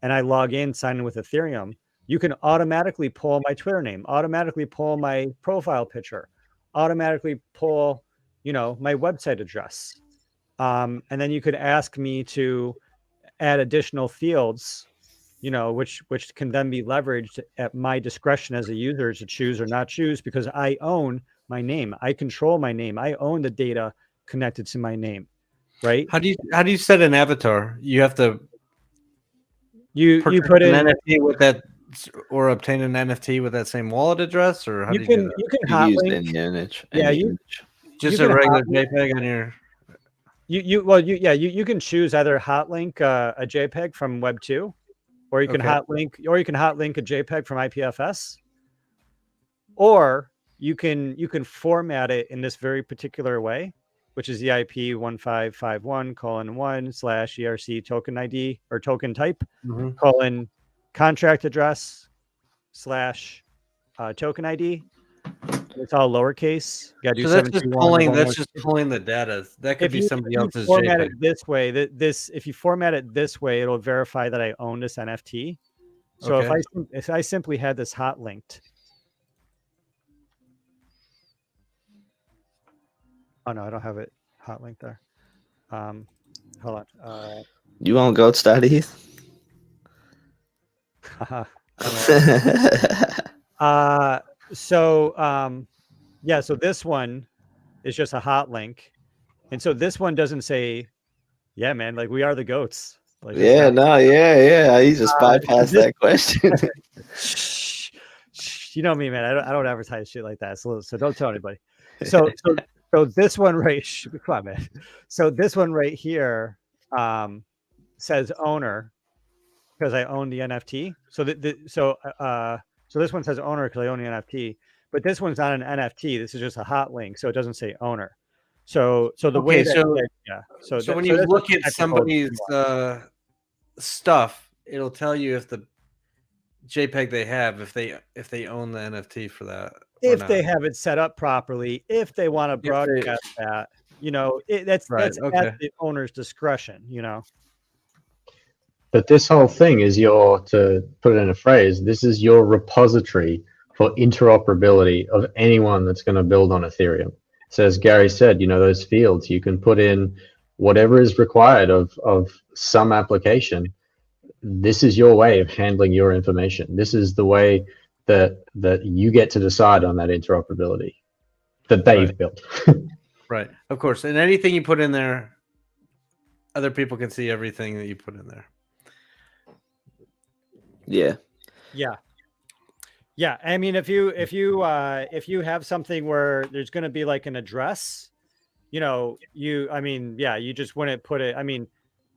and I log in, sign in with Ethereum, you can automatically pull my Twitter name, automatically pull my profile picture, automatically pull, my website address. And then you could ask me to add additional fields, which can then be leveraged at my discretion as a user to choose or not choose, because I own my name. I control my name. I own the data connected to my name, right? How do you set an avatar? You have to you put in an NFT with that, or obtain an NFT with that same wallet address, or how do you do that? you can You hot use link. any image. Yeah, any you- image. Just you a can regular hot link- JPEG on your. You can choose either hot link a JPEG from Web 2, or you can Okay. hot link a JPEG from IPFS, or you can format it in this very particular way, which is the IP 1551:1/ERC token ID or token type Mhm. contract address / token ID. It's all lowercase. You got to do So that's just 721. pulling the data. That could If be you somebody else's format JPEG. it this way, if you format it this way, it'll verify that I own this NFT. So Okay. if I simply had this hot linked, oh no, I don't have it hot linked there. Hold on. You want goats.eth? So this one is just a hot link, and so this one doesn't say, yeah, man, like we are the goats. Like it's yeah, not- no, yeah. You just bypassed that question. Shh, you know me, man. I don't advertise shit like that. So don't tell anybody. So this one right, come on, man. So this one right here says owner because I own the NFT. So so this one says owner because I own the NFT, but this one's not an NFT. This is just a hot link, so it doesn't say owner. So the way Okay, that So when you that's look at technical somebody's nuance. stuff, it'll tell you if the JPEG they have, if they own the NFT for that. or If not. they have it set up properly, if they want to they- broadcast that, that's Right, that's okay. at the owner's discretion. But this whole thing is to put it in a phrase, this is your repository for interoperability of anyone that's going to build on Ethereum. So as Gary said, those fields, you can put in whatever is required of some application. This is your way of handling your information. This is the way that you get to decide on that interoperability that they've built. Right, of course. And anything you put in there, other people can see everything that you put in there. Yeah. Yeah. I mean, if you have something where there's going to be like an address, you just wouldn't put it. I mean,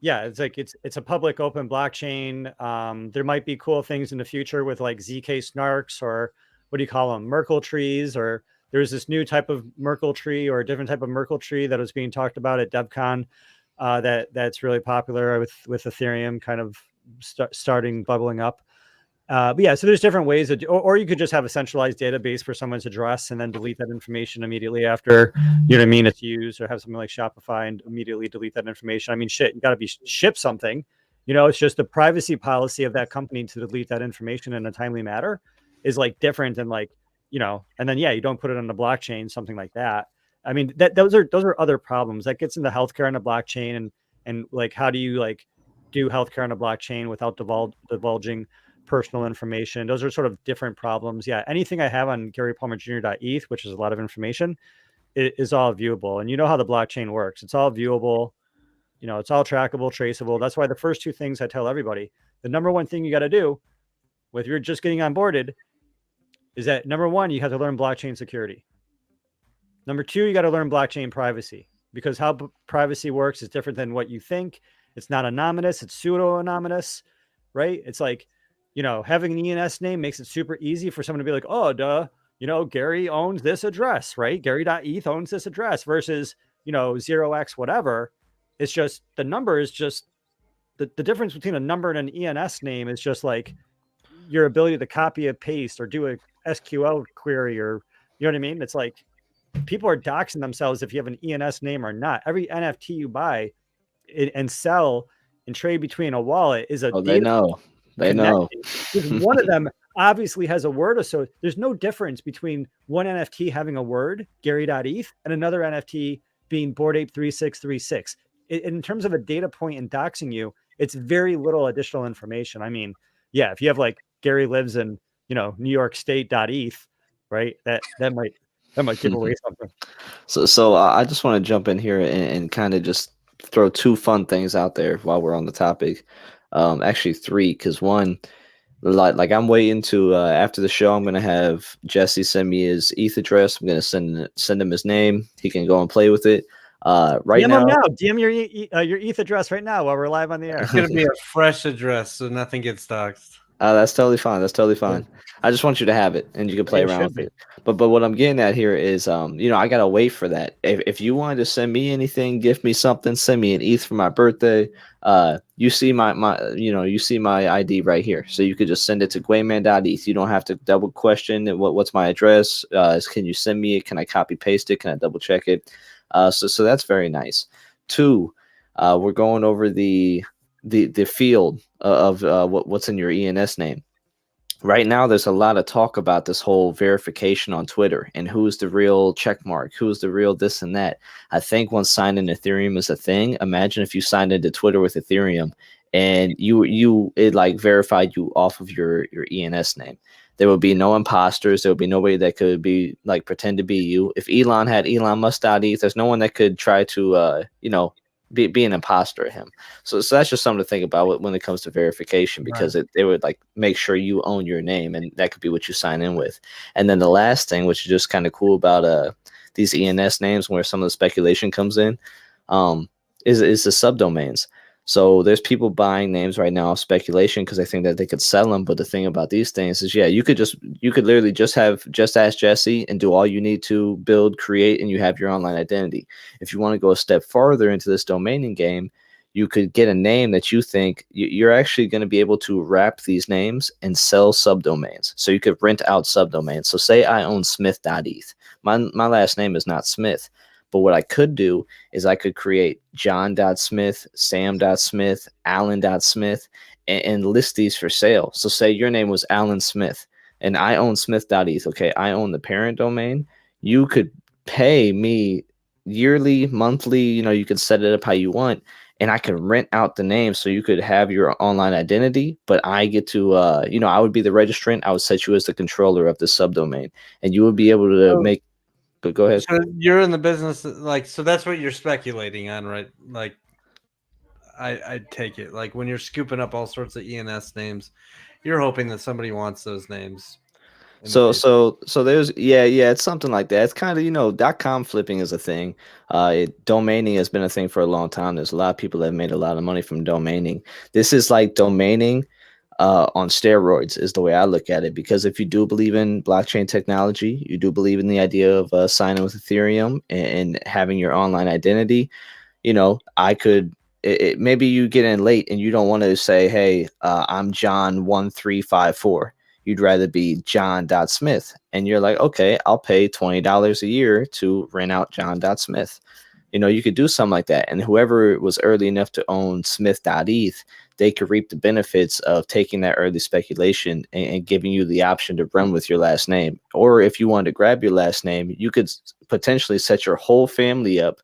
yeah, it's like it's a public open blockchain. There might be cool things in the future with like ZK snarks, or what do you call them, Merkle trees, or there's this new type of Merkle tree or a different type of Merkle tree that was being talked about at DevCon. That's really popular with Ethereum kind of starting bubbling up. But yeah, so there's different ways or you could just have a centralized database for someone's address and then delete that information immediately after, it's used, or have something like Shopify and immediately delete that information. I mean, shit, you got to ship something, it's just the privacy policy of that company to delete that information in a timely manner is like different than like, and then, you don't put it on the blockchain, something like that. I mean, those are other problems that gets into healthcare on the blockchain and like, how do you like do healthcare on a blockchain without divulging personal information? Those are sort of different problems. Yeah. Anything I have on GaryPalmerJr.eth, which is a lot of information, it is all viewable. And you know how the blockchain works. It's all viewable. It's all trackable, traceable. That's why the first two things I tell everybody, the number one thing you got to do if you're just getting onboarded is that number one, you have to learn blockchain security. Number two, you got to learn blockchain privacy, because how privacy works is different than what you think. It's not anonymous. It's pseudo-anonymous, right? It's like, having an ENS name makes it super easy for someone to be like, oh, duh, Gary owns this address, right? Gary.eth owns this address versus, 0x whatever. It's just the number is just the difference between a number and an ENS name is just like your ability to copy and paste or do a SQL query or, You know what I mean? It's like people are doxing themselves if you have an ENS name or not. Every NFT you buy and sell and trade between a wallet is a Oh, they data know. They know. connecting. Because one of them obviously has a word, so there's no difference between one NFT having a word, Gary.eth, and another NFT being Bored Ape 3636. In terms of a data point and doxing you, it's very little additional information. I mean, yeah, if you have like Gary lives in, New York State.eth, right? That might give away something. So I just want to jump in here and kind of just throw two fun things out there while we're on the topic. Actually three, because one, like I'm waiting to after the show, I'm gonna have Jesse send me his ETH address. I'm gonna send him his name. He can go and play with it. Right DM now, him now. DM your ETH address right now while we're live on the air. It's gonna be a fresh address, so nothing gets doxed. that's totally fine. That's totally fine. I just want you to have it and you can play It around should with be. it. But what I'm getting at here is, I gotta wait for that. If you wanted to send me anything, gift me something, send me an ETH for my birthday. You see you see my ID right here, so you could just send it to gwayman.eth. You don't have to double question what's my address. Can you send me it? Can I copy paste it? Can I double check it? So that's very nice. Two, we're going over the field of what's in your ENS name. Right now, there's a lot of talk about this whole verification on Twitter and who's the real check mark, who's the real this and that. I think once signed in Ethereum is a thing, imagine if you signed into Twitter with Ethereum and it like verified you off of your ENS name. There would be no imposters. There would be nobody that could be like pretend to be you. If Elon had Elon Musk.eth, there's no one that could try to be an imposter of him. So that's just something to think about when it comes to verification, because it would like make sure you own your name, and that could be what you sign in with. And then the last thing, which is just kind of cool about these ENS names, where some of the speculation comes in, is the subdomains. So there's people buying names right now, speculation, because I think that they could sell them. But the thing about these things is, yeah, you could literally just ask Jesse and do all you need to build, create, and you have your online identity. If you want to go a step farther into this domaining game, you could get a name that you think you're actually going to be able to wrap these names and sell subdomains. So you could rent out subdomains. So say I own Smith.eth. My last name is not Smith. But what I could do is I could create John.Smith, Sam.Smith, Alan.Smith, and list these for sale. So say your name was Alan Smith and I own Smith.eth. Okay, I own the parent domain. You could pay me yearly, monthly, you could set it up how you want. And I could rent out the name so you could have your online identity, but I get to, I would be the registrant. I would set you as the controller of the subdomain, and you would be able to make. Go ahead. So you're in the business, so that's what you're speculating on, right? Like, I take it, like when you're scooping up all sorts of ENS names, you're hoping that somebody wants those names. So there's it's something like that. It's kind of .com flipping is a thing. Domaining has been a thing for a long time. There's a lot of people that have made a lot of money from domaining. This is like domaining on steroids is the way I look at it, because if you do believe in blockchain technology, you do believe in the idea of signing with Ethereum and having your online identity, I could maybe you get in late and you don't want to say, hey, I'm John 1354. You'd rather be John.Smith, and you're like, okay, I'll pay $20 a year to rent out John.Smith. You could do something like that, and whoever was early enough to own Smith.eth, they could reap the benefits of taking that early speculation and giving you the option to run with your last name. Or if you wanted to grab your last name, you could potentially set your whole family up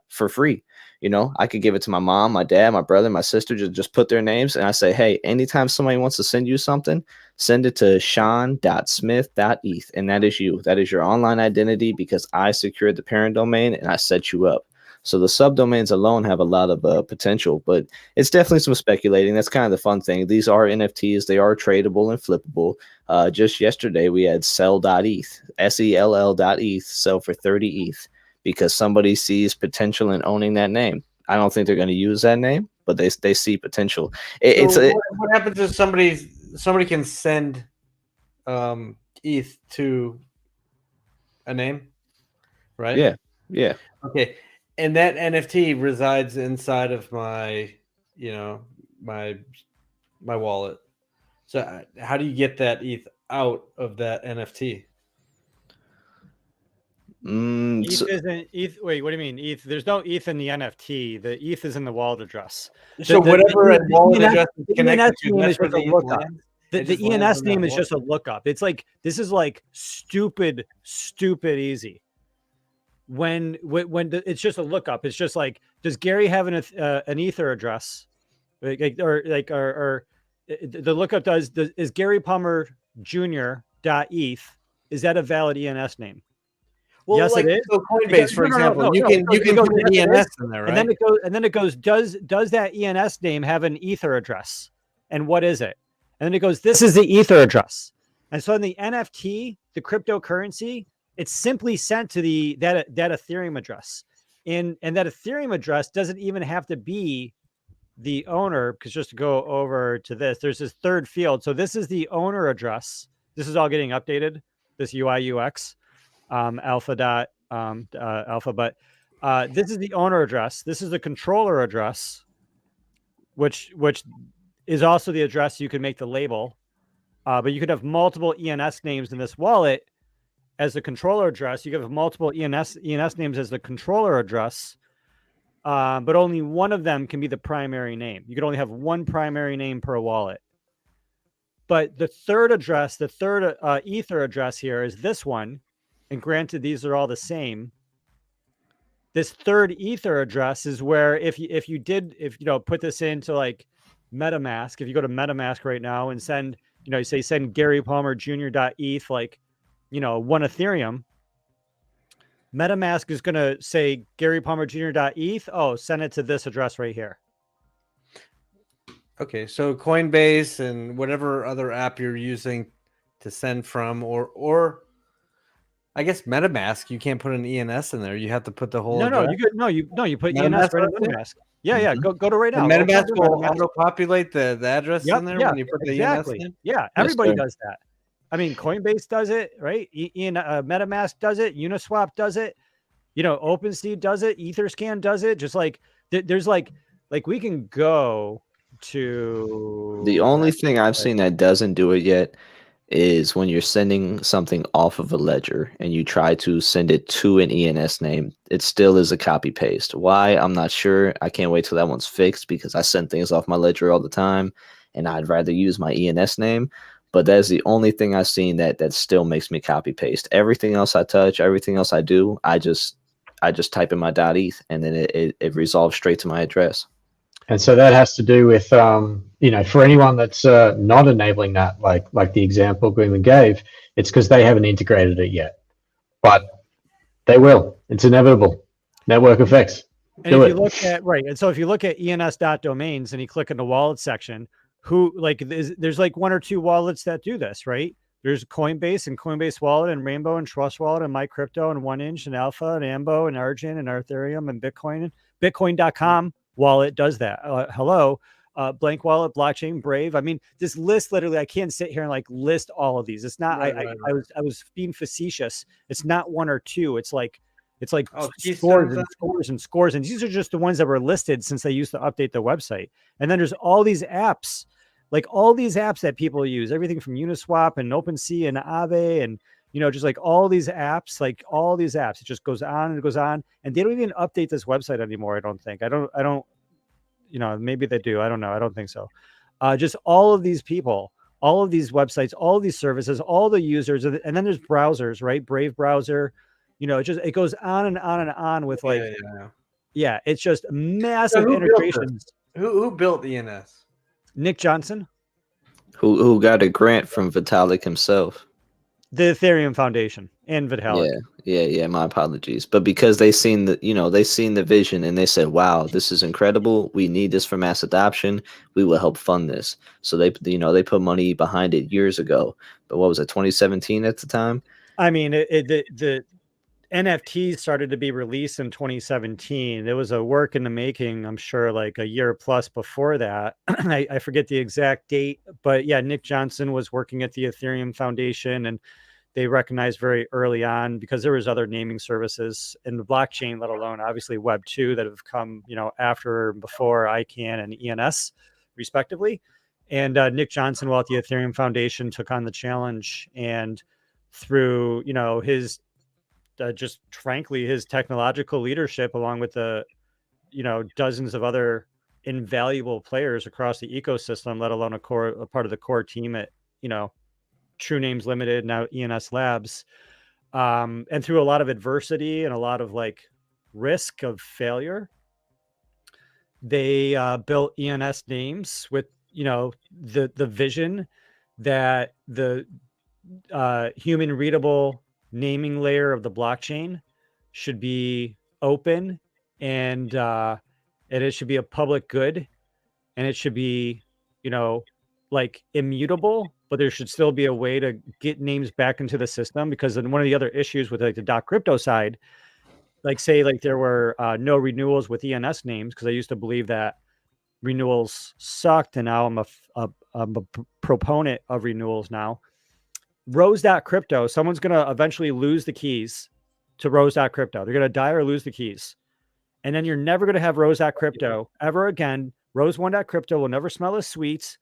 for free. I could give it to my mom, my dad, my brother, my sister, just put their names. And I say, hey, anytime somebody wants to send you something, send it to Sean.Smith.eth. And that is you. That is your online identity, because I secured the parent domain and I set you up. So the subdomains alone have a lot of potential, but it's definitely some speculating. That's kind of the fun thing. These are NFTs. They are tradable and flippable. Just yesterday, we had sell.eth, SELL.eth, sell for 30 ETH, because somebody sees potential in owning that name. I don't think they're going to use that name, but they see potential. What happens if somebody can send ETH to a name, right? Yeah. Okay. And that NFT resides inside of my wallet. So how do you get that ETH out of that NFT? ETH So, isn't ETH. Wait, what do you mean ETH? There's no ETH in the NFT. The ETH is in the wallet address. So whatever a wallet ENS address is the connected ENS to, name that's is where just a the ETH lookup. lands. The It just lands ENS in that name is wallet. just a lookup. It's like this is like stupid easy. When it's just a lookup. It's just like, does Gary have an Ether address? Or the lookup is Gary Palmer Jr. .eth. Is that a valid ENS name? Well, Yes, like, it is. so Coinbase, for example, you It can goes, put an yes, it ENS is. in there, And right? then it goes, does that ENS name have an Ether address? And what is it? And then it goes, this is the Ether address. And so in the NFT, the cryptocurrency, it's simply sent to that Ethereum address. And that Ethereum address doesn't even have to be the owner, because just to go over to this, there's this third field. So this is the owner address. This is all getting updated, this UI UX alpha, but this is the owner address. This is the controller address, which is also the address you can make the label. But you could have multiple ENS names in this wallet as the controller address. You could have multiple ENS names as the controller address. But only one of them can be the primary name. You could only have one primary name per wallet. But the third address, the third Ether address here is this one. And granted, these are all the same. This third Ether address is where if you put this into like MetaMask, if you go to MetaMask right now and send, you say send Gary Palmer Jr.eth, like, 1 Ethereum, MetaMask is going to say Gary Palmer Jr.eth. Oh, send it to this address right here. Okay, so Coinbase and whatever other app you're using to send from, or I guess MetaMask, you can't put an ENS in there. You have to put the whole. No, address. you put MetaMask ENS right in right there? MetaMask. Yeah, go to right now. And MetaMask Go to will auto-populate the address in there when you put the ENS in? Yeah, everybody sir. does that. I mean, Coinbase does it, right? MetaMask does it. Uniswap does it. OpenSea does it. Etherscan does it. Just like there's like we can go to the only thing I've seen that doesn't do it yet is when you're sending something off of a ledger and you try to send it to an ENS name, it still is a copy paste. Why? I'm not sure. I can't wait till that one's fixed because I send things off my ledger all the time and I'd rather use my ENS name. But that's the only thing I've seen that still makes me copy paste. Everything else I touch, everything else I do, I just type in my .eth and then it resolves straight to my address. And so that has to do with, for anyone that's not enabling that, like the example Gleeman gave, it's because they haven't integrated it yet. But they will. It's inevitable. Network effects. And if you look at and so if you look at ens.domains and you click in the wallet section, there's like 1 or 2 wallets that do this, right? There's Coinbase and Coinbase Wallet and Rainbow and Trust Wallet and MyCrypto and 1inch and Alpha and Ambo and Argent and Ethereum and Bitcoin and Bitcoin.com wallet does that. Hello, Blank Wallet, Blockchain, Brave. I mean, this list literally, I can't sit here and like list all of these. It's not. Right. I was being facetious. It's not 1 or 2. It's like scores and scores. And these are just the ones that were listed since they used to update the website. And then there's all these apps, that people use, everything from Uniswap and OpenSea and Aave and, just like all these apps, it just goes on and goes on. And they don't even update this website anymore. I don't think. I don't, maybe they do. I don't know. I don't think so. Just all of these people, all of these websites, all of these services, all the users. And then there's browsers, right? Brave browser. It goes on and on and on with it's just massive integrations. Who built ENS? Nick Johnson, who got a grant from Vitalik himself. The Ethereum Foundation and Vitalik. Yeah. My apologies, but because they seen the vision and they said, "Wow, this is incredible. We need this for mass adoption. We will help fund this." So they put money behind it years ago. But what was it, 2017 at the time? I mean, the NFTs started to be released in 2017. There was a work in the making, I'm sure, like a year plus before that. I forget the exact date, but yeah, Nick Johnson was working at the Ethereum Foundation, and they recognized very early on, because there was other naming services in the blockchain, let alone obviously Web 2, that have come, after and before ICANN and ENS, respectively. And Nick Johnson, while at the Ethereum Foundation, took on the challenge, and through his just frankly his technological leadership, along with the dozens of other invaluable players across the ecosystem, let alone a part of the core team at True Names Limited, now ENS Labs, and through a lot of adversity and a lot of risk of failure, they built ENS names with the vision that the human readable naming layer of the blockchain should be open, and it should be a public good, and it should be immutable, but there should still be a way to get names back into the system. Because then one of the other issues with the .crypto side, say there were no renewals with ENS names, because I used to believe that renewals sucked, and now I'm a proponent of renewals now. Rose.crypto, someone's going to eventually lose the keys to Rose.crypto. They're going to die or lose the keys. And then you're never going to have Rose.crypto ever again. Rose1.crypto will never smell as sweet.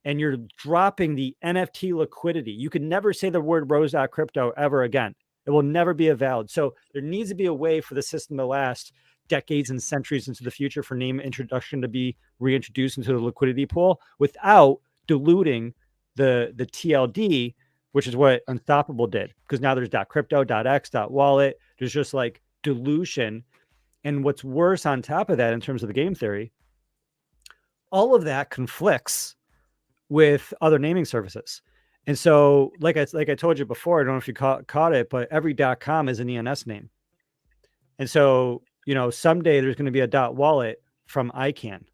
And you're dropping the NFT liquidity. You can never say the word Rose.crypto ever again. It will never be valid. So there needs to be a way for the system to last decades and centuries into the future, for name introduction to be reintroduced into the liquidity pool without diluting the TLD, which is what Unstoppable did. Because now there's .crypto, .x, .wallet. There's just dilution. And what's worse on top of that, in terms of the game theory, all of that conflicts with other naming services. And so, like I told you before, I don't know if you caught it, but every .com is an ENS name. And so, someday there's going to be a .wallet from ICANN,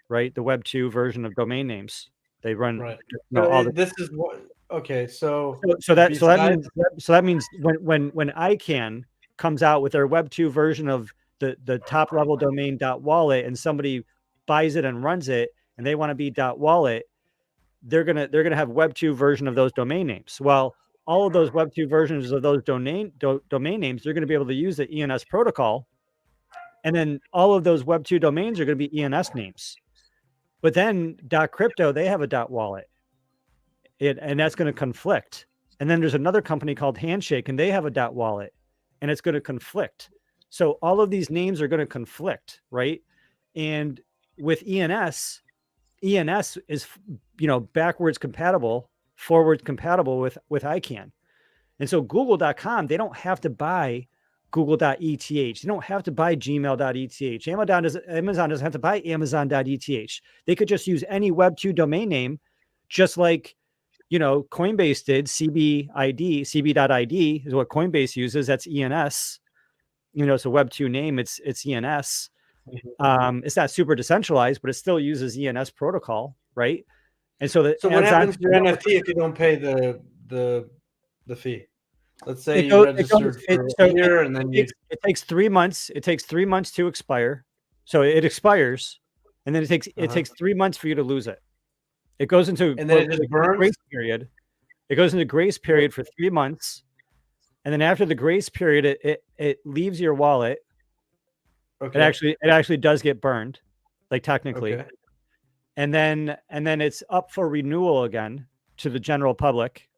right? The Web 2 version of domain names. They run right. all this is what. Okay, so that means when ICANN comes out with their Web 2 version of the top level domain .wallet, and somebody buys it and runs it, and they want to be .wallet, they're gonna have Web 2 version of those domain names. Well, all of those Web 2 versions of those domain names, they're going to be able to use the ENS protocol, and then all of those Web 2 domains are going to be ENS names. But then .crypto, they have a .wallet, and that's going to conflict. And then there's another company called Handshake, and they have a .wallet, and it's going to conflict. So all of these names are going to conflict, right? And with ENS is backwards compatible, forwards compatible with ICANN. And so Google.com, they don't have to buy Google.eth. They don't have to buy Gmail.eth. Amazon doesn't have to buy Amazon.eth. They could just use any Web 2 domain name, just like Coinbase did. CB.ID is what Coinbase uses. That's ENS. It's a Web 2 name. It's ENS. It's not super decentralized, but it still uses ENS protocol, right? And so what happens to your NFT if you don't pay the fee? Let's say you registered for a year, and then it takes 3 months. It takes 3 months to expire. So it expires, and then it takes 3 months for you to lose it. It goes into grace period. It goes into grace period for 3 months, and then after the grace period, it leaves your wallet. Okay. It actually does get burned, technically. Okay. And then it's up for renewal again to the general public.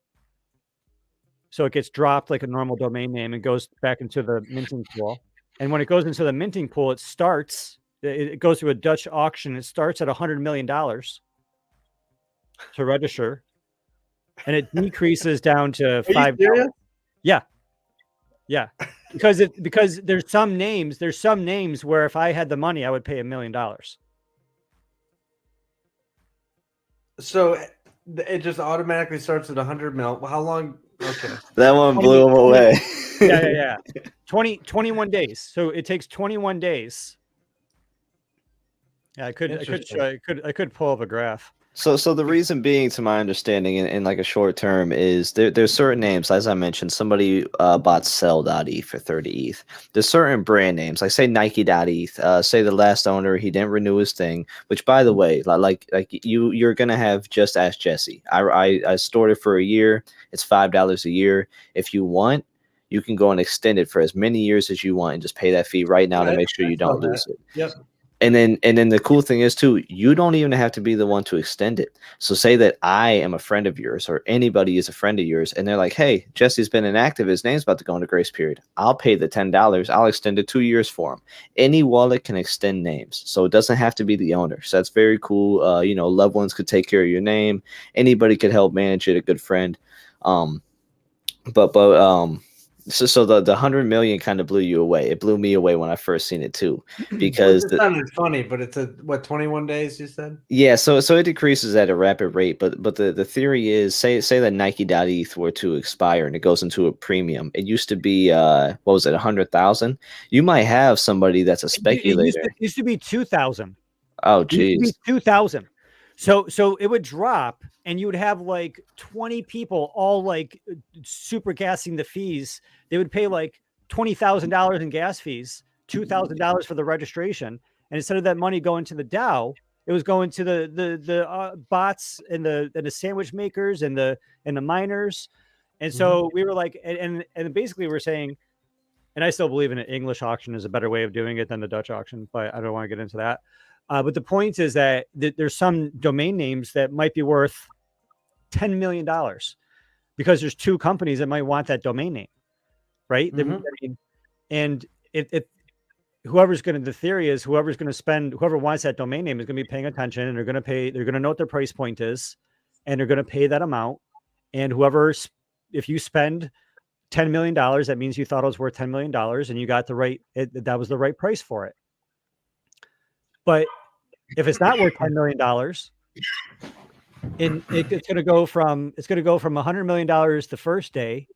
So it gets dropped like a normal domain name and goes back into the minting pool. And when it goes into the minting pool, it goes through a Dutch auction. It starts at $100 million to register, and it decreases down to $5. Yeah. Because there's some names where if I had the money, I would pay $1 million. So it just automatically starts at 100 mil. How long? Okay. That one blew him away. Yeah. 21 days. So it takes 21 days. Yeah, I could pull up a graph. So the reason being, to my understanding, in a short term, is there's certain names. As I mentioned, somebody bought Sell.eth for 30 ETH. There's certain brand names, like say Nike.eth. Say the last owner, he didn't renew his thing. Which, by the way, you're gonna have Just Ask Jesse. I stored it for a year. It's $5 a year. If you want, you can go and extend it for as many years as you want and just pay that fee right now to make sure you don't lose it. Yep. And then the cool thing is too, you don't even have to be the one to extend it. So say that I am a friend of yours or anybody is a friend of yours and they're like, hey, Jesse's been inactive. His name's about to go into grace period. I'll pay the $10. I'll extend it 2 years for him. Any wallet can extend names. So it doesn't have to be the owner. So that's very cool. Loved ones could take care of your name. Anybody could help manage it, a good friend. So the 100 million kind of blew you away. It blew me away when I first seen it too, because It sounded funny, but it's 21 days you said? yeah, so it decreases at a rapid rate, but the theory is say that Nike.eth were to expire and it goes into a premium. It used to be what was it, 100,000? You might have somebody that's a speculator. It used to be 2,000. Oh It used to geez. be 2,000. So it would drop, and you would have like 20 people all like super gassing the fees. They would pay like $20,000 in gas fees, $2,000 for the registration, and instead of that money going to the DAO, it was going to the bots and the sandwich makers and the miners. And so we were like, and basically we're saying, and I still believe in an English auction is a better way of doing it than the Dutch auction, but I don't want to get into that. But the point is that there's some domain names that might be worth $10 million because there's two companies that might want that domain name, right? And the theory is whoever's going to spend, whoever wants that domain name is going to be paying attention, and they're going to know what their price point is, and they're going to pay that amount. And if you spend $10 million, that means you thought it was worth $10 million and you got that was the right price for it. But if it's not worth $10 million, it's going to go from $100 million the first day,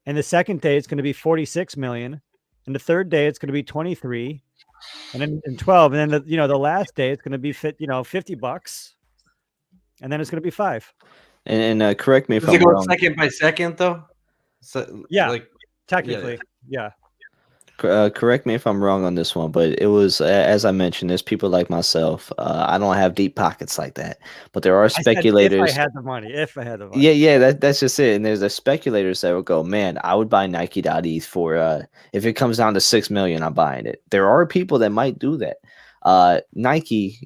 and the second day it's going to be 46 million, and the third day it's going to be 23, and then 12, and then the last day it's going to be $50, and then it's going to be 5. And correct me if Does I'm it go wrong. second by second though? So, Yeah, technically, yeah. Correct me if I'm wrong on this one, but it was, as I mentioned, there's people like myself. I don't have deep pockets like that, but there are speculators. If I had the money. Yeah, that's just it. And there's the speculators that will go, man, I would buy Nike.eth for if it comes down to 6 million, I'm buying it. There are people that might do that. Nike,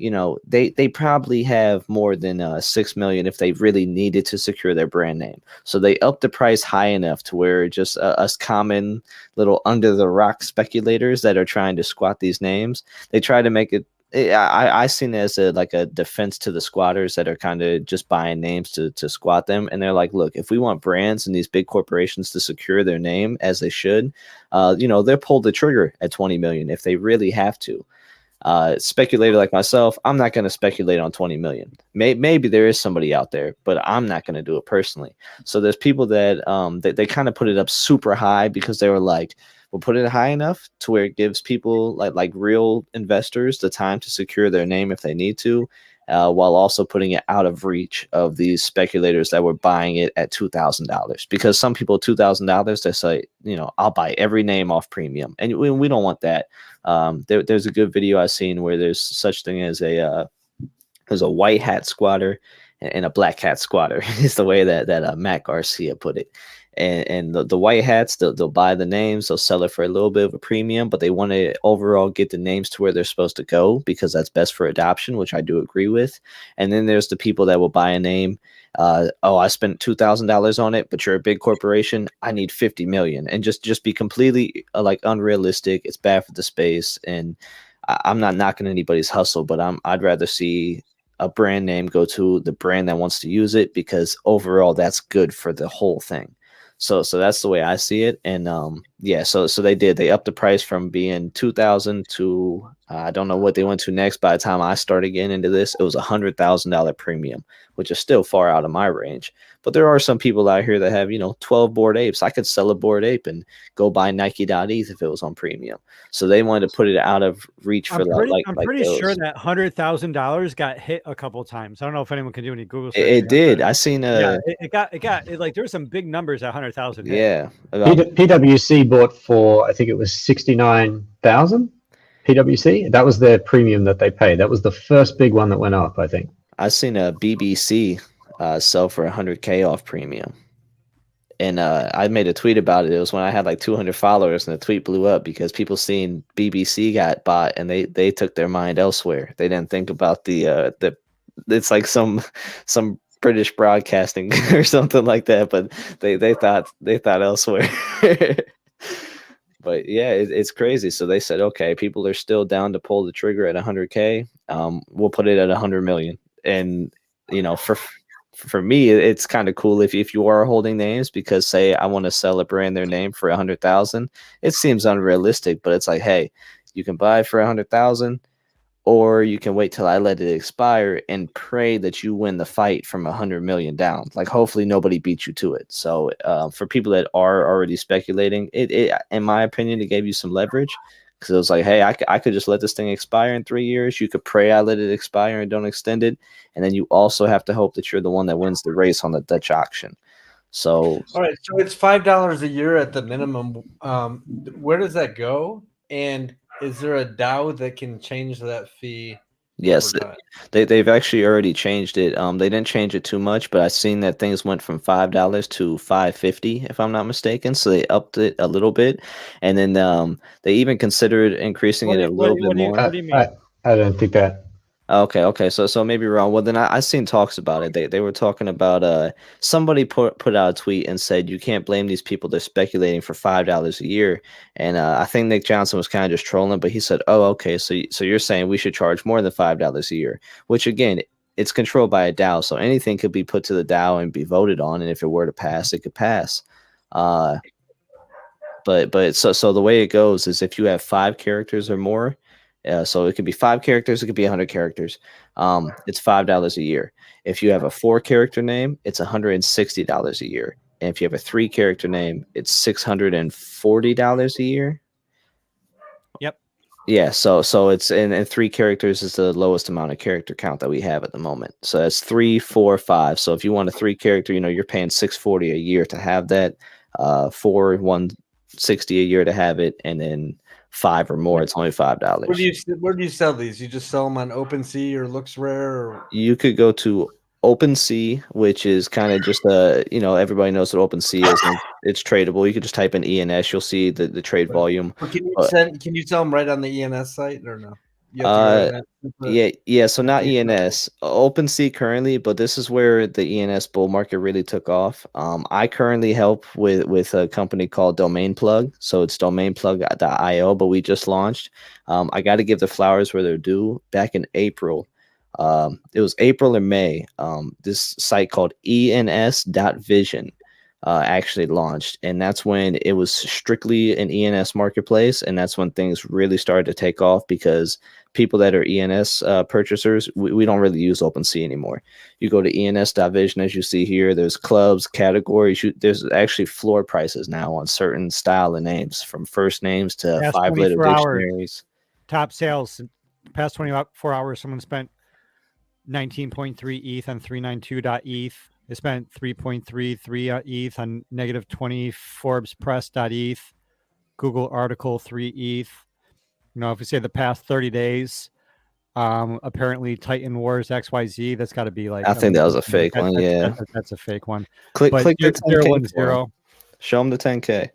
they probably have more than 6 million if they really needed to secure their brand name. So they up the price high enough to where just us common little under the rock speculators that are trying to squat these names, they try to make it. I seen it as a defense to the squatters that are kind of just buying names to squat them. And they're like, look, if we want brands and these big corporations to secure their name as they should, they'll pull the trigger at 20 million if they really have to. Speculator like myself, I'm not going to speculate on 20 million. Maybe there is somebody out there, but I'm not going to do it personally. So there's people that they kind of put it up super high because they were like, we'll put it high enough to where it gives people like real investors the time to secure their name if they need to, while also putting it out of reach of these speculators that were buying it at $2,000. Because some people, $2,000, they say, I'll buy every name off premium, and we don't want that. There's a good video I've seen where there's such thing as a white hat squatter and a black hat squatter is the way that Matt Garcia put it. And the white hats, they'll buy the names, they'll sell it for a little bit of a premium, but they want to overall get the names to where they're supposed to go because that's best for adoption, which I do agree with. And then there's the people that will buy a name. I spent $2,000 on it, but you're a big corporation. I need 50 million, and just be completely unrealistic. It's bad for the space, and I'm not knocking anybody's hustle, but I'd rather see a brand name go to the brand that wants to use it because overall that's good for the whole thing. So that's the way I see it. And so they upped the price from being 2,000 to I don't know what they went to next. By the time I started getting into this, it was $100,000 premium, which is still far out of my range. But there are some people out here that have 12 Bored Apes. I could sell a Bored Ape and go buy Nike.eth if it was on premium. So they wanted to put it out of reach for I'm pretty sure that $100,000 got hit a couple times. I don't know if anyone can do any Google search. It did. I seen it got like there were some big numbers at 100,000. Yeah. PwC bought for, I think it was 69,000. PwC, that was their premium that they paid. That was the first big one that went up, I think. I seen a BBC sell for 100K off premium. And I made a tweet about it. It was when I had like 200 followers, and the tweet blew up because people seen BBC got bought, and they took their mind elsewhere. They didn't think about the it's like some British broadcasting or something like that, but they thought elsewhere. But yeah, it's crazy. So they said, okay, people are still down to pull the trigger at 100K. We'll put it at 100 million. And for me, it's kind of cool if you are holding names, because say I want to sell a brand their name for 100,000. It seems unrealistic, but it's like, hey, you can buy for 100,000, or you can wait till I let it expire and pray that you win the fight from 100 million down. Like, hopefully nobody beats you to it. So for people that are already speculating, it in my opinion, it gave you some leverage, because it was like, hey, I could just let this thing expire in 3 years. You could pray I let it expire and don't extend it. And then you also have to hope that you're the one that wins the race on the Dutch auction. So, all right, so it's $5 a year at the minimum. Where does that go? And is there a DAO that can change that fee? yes, they've actually already changed it. They didn't change it too much, but I've seen that things went from $5 to $5.50, if I'm not mistaken. So they upped it a little bit, and then they even considered increasing it a little bit more. What do you mean? I don't think that. Okay. So maybe wrong. Well, then I seen talks about it. They were talking about somebody put out a tweet and said you can't blame these people. They're speculating for $5 a year, and I think Nick Johnson was kind of just trolling, but he said, "Oh, okay. So you're saying we should charge more than $5 a year?" Which again, it's controlled by a DAO, so anything could be put to the DAO and be voted on, and if it were to pass, it could pass. But so the way it goes is if you have 5 characters or more. So it could be 5 characters, it could be 100 characters. It's $5 a year. If you have a 4-character name, it's $160 a year. And if you have a 3-character name, it's $640 a year. Yep. Yeah. So it's and 3 characters is the lowest amount of character count that we have at the moment. So that's 3, 4, 5. So if you want a 3-character, you're paying $640 a year to have that. 4, $160 a year to have it, and then 5 or more, it's only $5. Where do you sell these? You just sell them on OpenSea or LooksRare? Or... You could go to OpenSea, which is kind of just everybody knows what OpenSea is. And it's tradable. You could just type in ENS, you'll see the trade volume. Can you sell them right on the ENS site or no? Yeah. So not ENS, OpenSea currently, but this is where the ENS bull market really took off. I currently help with a company called Domain Plug, so it's domainplug.io, but we just launched. I got to give the flowers where they're due. Back in April, it was April or May. This site called ENS.vision actually launched, and that's when it was strictly an ENS marketplace, and that's when things really started to take off, because people that are ENS purchasers, we don't really use OpenSea anymore. You go to ENS.vision, as you see here, there's clubs, categories, there's actually floor prices now on certain style of names, from first names to 5-letter dictionaries. Top sales, past 24 hours, someone spent 19.3 ETH on 392.eth. They spent 3.33 ETH on -20 Forbes.press.eth, Google article 3 ETH. If we say the past 30 days, apparently Titan Wars XYZ, that's got to be like. I think that was a fake one. Yeah, that's a fake one. Click the 10K. Show them the 10K.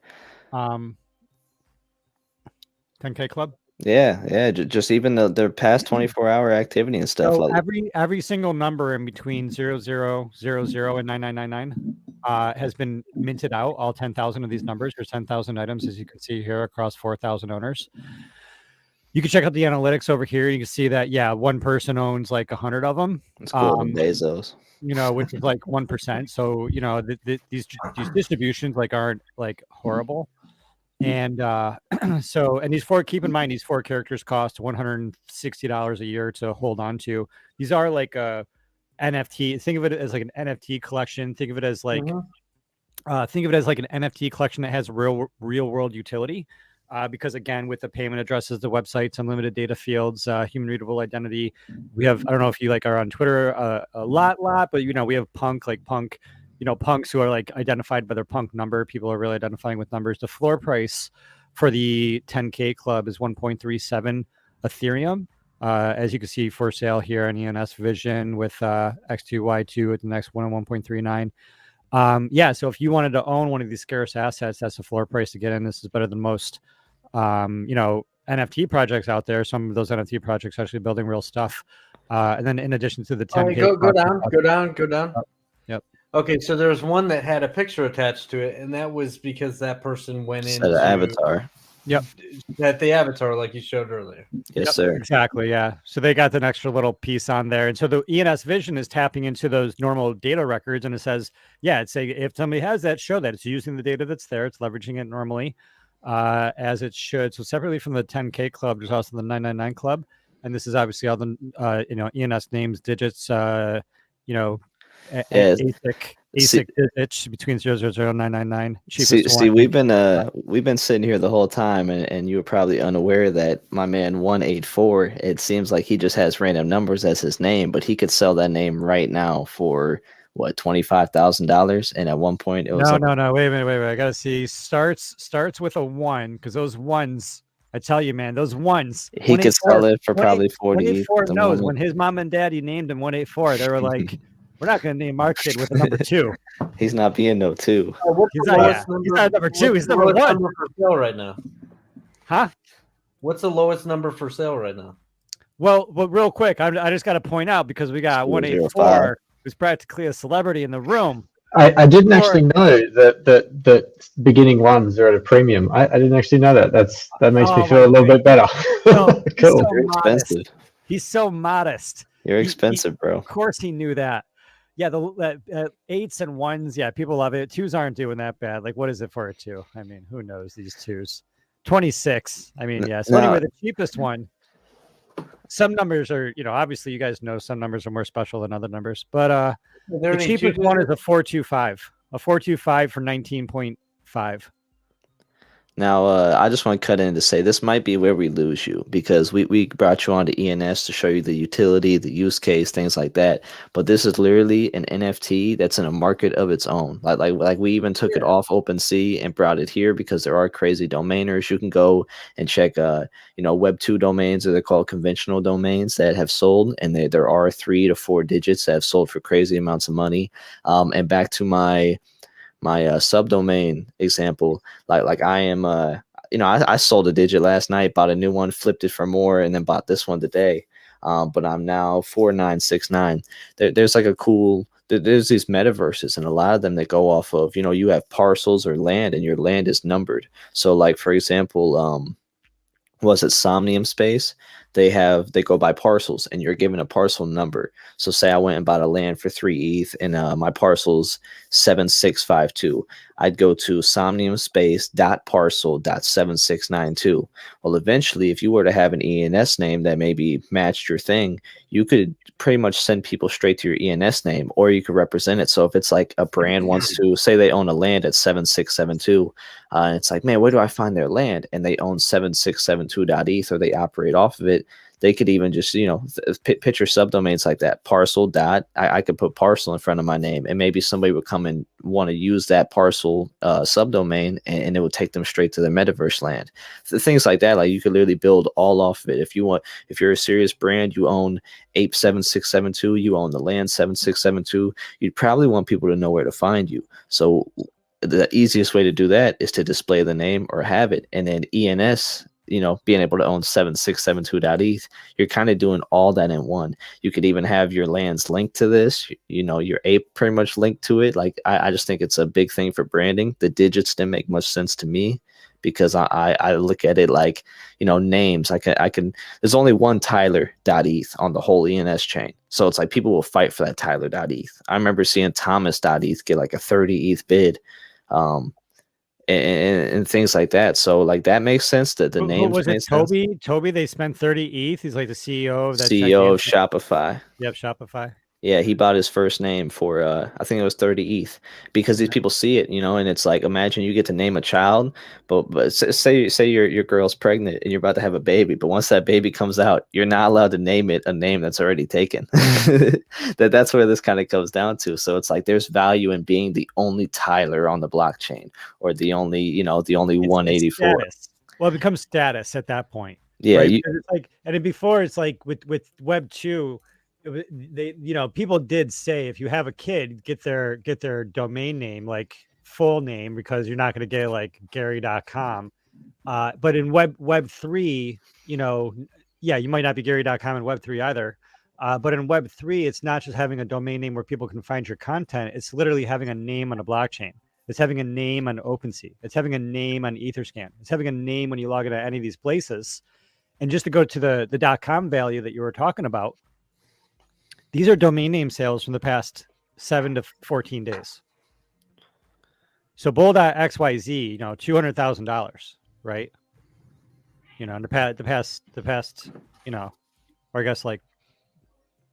10K club. Yeah. Just even their past 24-hour activity and stuff. So like every single number in between 0000 and 9999 has been minted out. All 10,000 of these numbers. There's 10,000 items, as you can see here, across 4,000 owners. You can check out the analytics over here. You can see that one person owns like 100 of them. It's cool. Bezos. Which is like 1%. So these distributions aren't horrible. And keep in mind, these 4 characters cost $160 a year to hold on to. These are like a NFT. Think of it as like an NFT collection. Think of it as like an NFT collection that has real world utility. Because again, with the payment addresses, the websites, unlimited data fields, human readable identity, we have, I don't know if you are on Twitter a lot, but we have punks who are identified by their punk number. People are really identifying with numbers. The floor price for the 10K club is 1.37 Ethereum. As you can see, for sale here on ENS Vision with X2Y2 at the next 1 and 1.39. Yeah, so if you wanted to own one of these scarce assets, that's the floor price to get in. This is better than most, NFT projects out there. Some of those NFT projects actually building real stuff. And then in addition to the 10K, go down. Yep. Okay, so there's one that had a picture attached to it, and that was because that person went Set into an avatar. Yep. That the avatar like you showed earlier. Yes, Yep, sir. exactly. Yeah. So they got an extra little piece on there. And so the ENS vision is tapping into those normal data records. And it says, yeah, it's if somebody has that, show that it's using the data that's there. It's leveraging it normally as it should. So separately from the 10K club, there's also the 999 club. And this is obviously all the, ENS names, digits, ASIC digits between 0000999. See, we've been sitting here the whole time, and you were probably unaware that my man 184. It seems like he just has random numbers as his name, but he could sell that name right now for what, $25,000. And at one point, it was no. Wait a minute. I gotta see. Starts with a 1 because those ones. I tell you, man, those ones. He could sell it for probably 40. 184 knows when his mom and daddy named him 184. They were like, "We're not going to name our kid with a number 2." He's not being no 2. He's not number 2. He's number 1 number for sale right now. Huh? What's the lowest number for sale right now? Well, real quick, I just got to point out because we got 184, who's practically a celebrity in the room. I didn't actually know that beginning ones are at a premium. I didn't actually know that. That makes me feel a little bit better. No, cool. You're expensive. He's so modest. You're expensive, bro. Of course he knew that. Yeah, the 8s and 1s, yeah, people love it. 2s aren't doing that bad. Like, what is it for a 2? I mean, who knows these 2s? 26. I mean, yeah. So anyway, the cheapest one. Some numbers are, obviously you guys know some numbers are more special than other numbers, but the cheapest one is a 425. A 425 for 19.5. Now, I just want to cut in to say this might be where we lose you, because we brought you on to ENS to show you the utility, the use case, things like that. But this is literally an NFT that's in a market of its own. Like we even took it off OpenSea and brought it here because there are crazy domainers. You can go and check, Web 2 domains, or they're called conventional domains, that have sold, and there are 3 to 4 digits that have sold for crazy amounts of money. And back to my subdomain example, like I am I sold a digit last night, bought a new one, flipped it for more, and then bought this one today. But I'm now 4969. There's like a cool, there's these metaverses, and a lot of them that go off of, you have parcels or land, and your land is numbered. So like, for example, was it Somnium Space? They go by parcels, and you're given a parcel number. So say I went and bought a land for 3 ETH, and my parcel's 7652. I'd go to Somnium Space .parcel.7692. Well, eventually, if you were to have an ENS name that maybe matched your thing, you could pretty much send people straight to your ENS name, or you could represent it. So if it's like a brand wants to say they own a land at 7672, and it's like, man, where do I find their land? And they own 7672.eth, or they operate off of it. They could even just, picture subdomains like that. Parcel dot, I could put parcel in front of my name, and maybe somebody would come and want to use that parcel subdomain, and it would take them straight to their metaverse land. Things like that, like you could literally build all off of it. If you're a serious brand, you own Ape 7672, you own the land 7672, you'd probably want people to know where to find you. So the easiest way to do that is to display the name or have it, and then ENS, being able to own 7672.eth, you're kind of doing all that in one. You could even have your lands linked to this, your ape pretty much linked to it. Like, I just think it's a big thing for branding. The digits didn't make much sense to me, because I look at it like, names. I can, there's only one Tyler.eth on the whole ENS chain. So it's like people will fight for that Tyler.eth. I remember seeing Thomas.eth get like a 30 ETH bid. And things like that. So like that makes sense that the names. Was it Toby? Toby, they spent 30 ETH. He's like the CEO of that. CEO of Shopify. Yep, Shopify. Yeah, he bought his first name for I think it was 30 ETH, because these people see it, and it's like, imagine you get to name a child, but say your girl's pregnant and you're about to have a baby, but once that baby comes out, you're not allowed to name it a name that's already taken. That's where this kind of comes down to. So it's like there's value in being the only Tyler on the blockchain, or the only 184. Well, it becomes status at that point. Yeah, right? It's like, and then before, it's like with Web 2. they, people did say if you have a kid, get their domain name, like full name, because you're not going to get like Gary.com. But in Web3, yeah, you might not be Gary.com in Web3 either. But in Web3, it's not just having a domain name where people can find your content. It's literally having a name on a blockchain. It's having a name on OpenSea. It's having a name on Etherscan. It's having a name when you log into any of these places. And just to go to the .com value that you were talking about, these are domain name sales from the past 7 to 14 days. So bull.xyz, $200,000, right? In the past, or I guess like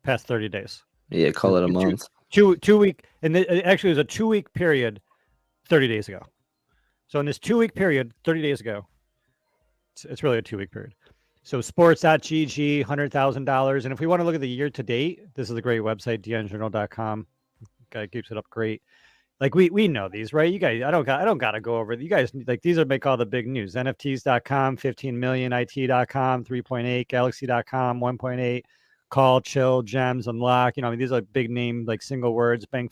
past 30 days. Yeah, call it a month. Two week, and actually it was a 2 week period 30 days ago. So in this 2 week period, 30 days ago, it's really a 2 week period. So sports.gg, $100,000. And if we want to look at the year to date, this is a great website, dnjournal.com. Guy keeps it up great. Like we know these, right? You guys, I don't got to go over. You guys, like, these are make all the big news. NFTs.com, 15 million, IT.com, 3.8, Galaxy.com, 1.8, call, chill, gems, unlock. These are big name, like single words, and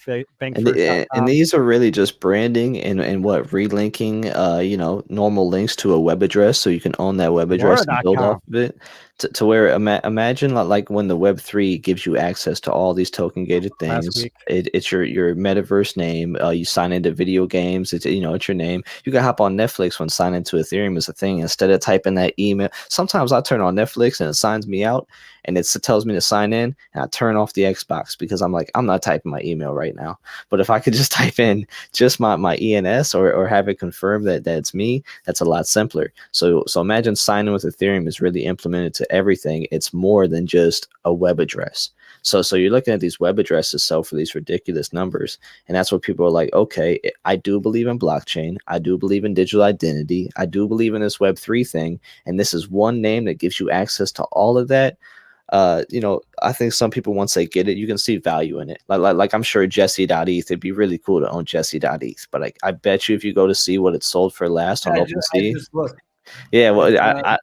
these are really just branding and what relinking, normal links to a web address, so you can own that web address and build off of it. To where imagine like when the Web3 gives you access to all these token gated things. It's your metaverse name. You sign into video games. It's it's your name. You can hop on Netflix when signing into Ethereum is a thing. Instead of typing that email, sometimes I turn on Netflix and it signs me out, and it tells me to sign in, and I turn off the Xbox because I'm like, I'm not typing my email right now. But if I could just type in just my ENS or have it confirm that it's me, that's a lot simpler. So imagine signing with Ethereum is really implemented to everything. It's more than just a web address. So you're looking at these web addresses sell for these ridiculous numbers, and that's what people are like, okay, I do believe in blockchain, I do believe in digital identity, I do believe in this Web3 thing, and this is one name that gives you access to all of that. I think some people, once they get it, you can see value in it. Like I'm sure Jesse.eth, it'd be really cool to own Jesse.eth, but like I bet you if you go to see what it sold for last on OpenSea, yeah, well,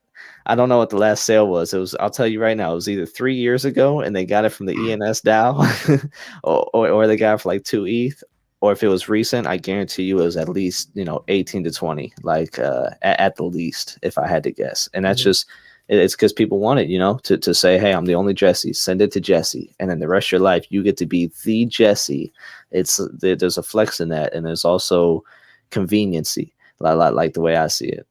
I don't know what the last sale was. I'll tell you right now, it was either 3 years ago and they got it from the ENS DAO, or they got it for like 2 ETH, or if it was recent, I guarantee you it was at least 18 to 20, like at the least, if I had to guess. And that's just. It's because people want it, to say, hey, I'm the only Jesse. Send it to Jesse, and then the rest of your life, you get to be the Jesse. There's a flex in that, and there's also conveniency, like the way I see it.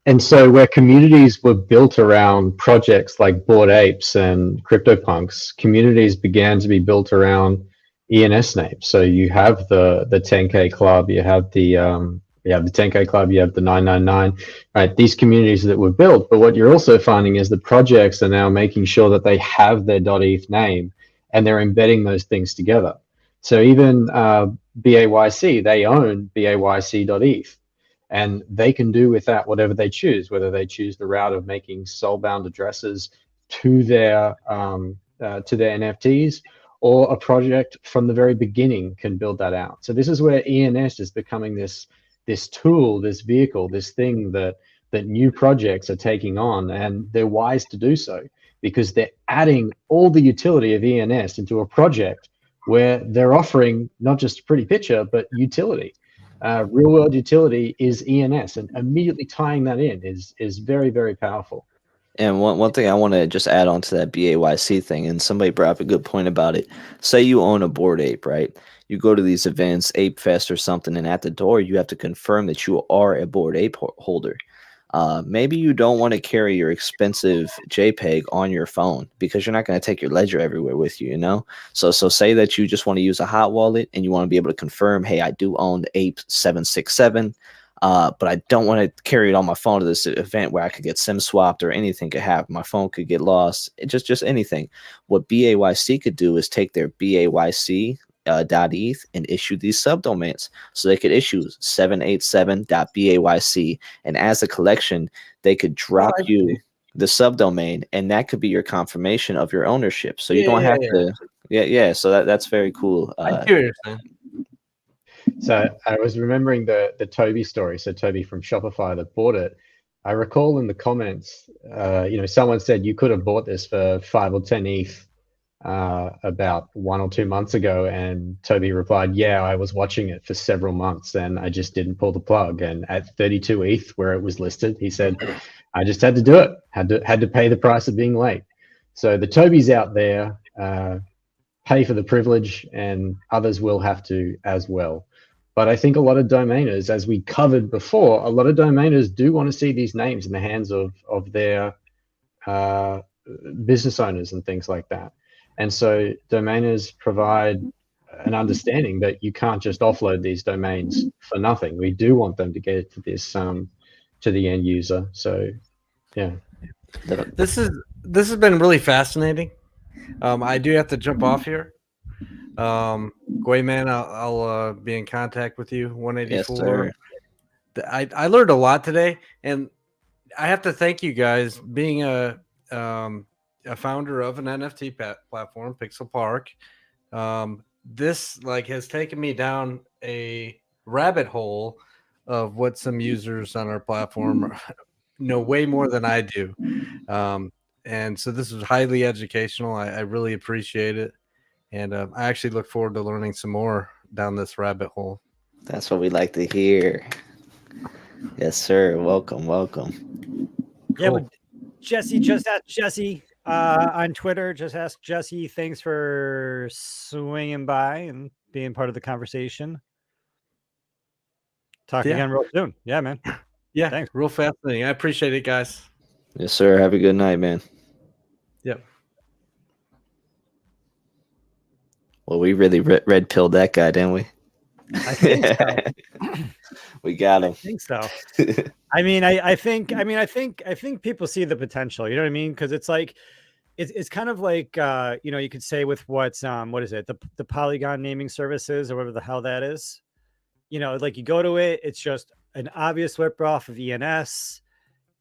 And so, where communities were built around projects like Bored Apes and CryptoPunks, communities began to be built around ENS names. So you have the 10K Club, you have the 10K Club, you have the 999, right? These communities that were built, but what you're also finding is the projects are now making sure that they have their .eth name and they're embedding those things together. So even BAYC, they own BAYC.eth, and they can do with that whatever they choose, whether they choose the route of making soulbound addresses to their NFTs, or a project from the very beginning can build that out. So this is where ENS is becoming this tool, this vehicle, this thing that new projects are taking on, and they're wise to do so because they're adding all the utility of ENS into a project where they're offering not just a pretty picture, but utility. Real world utility is ENS, and immediately tying that in is very, very powerful. And one thing I want to just add on to that BAYC thing, and somebody brought up a good point about it. Say you own a Bored Ape, right? You go to these events, Ape Fest or something, and at the door, you have to confirm that you are a Bored Ape holder. Maybe you don't want to carry your expensive JPEG on your phone because you're not going to take your ledger everywhere with you, So say that you just want to use a hot wallet and you want to be able to confirm, hey, I do own the Ape 767. But I don't want to carry it on my phone to this event where I could get SIM swapped or anything could happen. My phone could get lost. Just anything. What BAYC could do is take their BAYC .eth and issue these subdomains. So they could issue 787.BAYC, and as a collection, they could drop you the subdomain, and that could be your confirmation of your ownership. So you don't have to. Yeah. So that's very cool. I hear you saying. So I was remembering the Toby story. So Toby from Shopify that bought it. I recall in the comments, someone said you could have bought this for 5 or 10 ETH about 1 or 2 months ago, and Toby replied, "Yeah, I was watching it for several months, and I just didn't pull the plug." And at 32 ETH, where it was listed, he said, "I just had to do it. Had to pay the price of being late." So the Tobys out there pay for the privilege, and others will have to as well. But I think a lot of domainers, as we covered before, a lot of domainers do want to see these names in the hands of their business owners and things like that. And so domainers provide an understanding that you can't just offload these domains for nothing. We do want them to get to this to the end user. So yeah. This has been really fascinating. I do have to jump off here. Gwayman, I'll be in contact with you. 184. Yes, sir. I learned a lot today, and I have to thank you guys. Being a founder of an NFT platform, Pixel Park, this has taken me down a rabbit hole of what some users on our platform know way more than I do. And so this was highly educational. I really appreciate it. And I actually look forward to learning some more down this rabbit hole. That's what we like to hear. Yes, sir. Welcome. Yeah, Cool. but Jesse, just ask Jesse on Twitter. Just ask Jesse. Thanks for swinging by and being part of the conversation. Talk again real soon. Yeah, man. Yeah, Thanks. real fascinating. I appreciate it, guys. Yes, sir. Have a good night, man. Yep. Well, we really red pilled that guy, didn't we? I think so. We got him. I think so. I think people see the potential. You know what I mean? Because it's like, it's kind of like you could say with what is it, the Polygon naming services or whatever the hell that is. Like you go to it, it's just an obvious ripoff of ENS.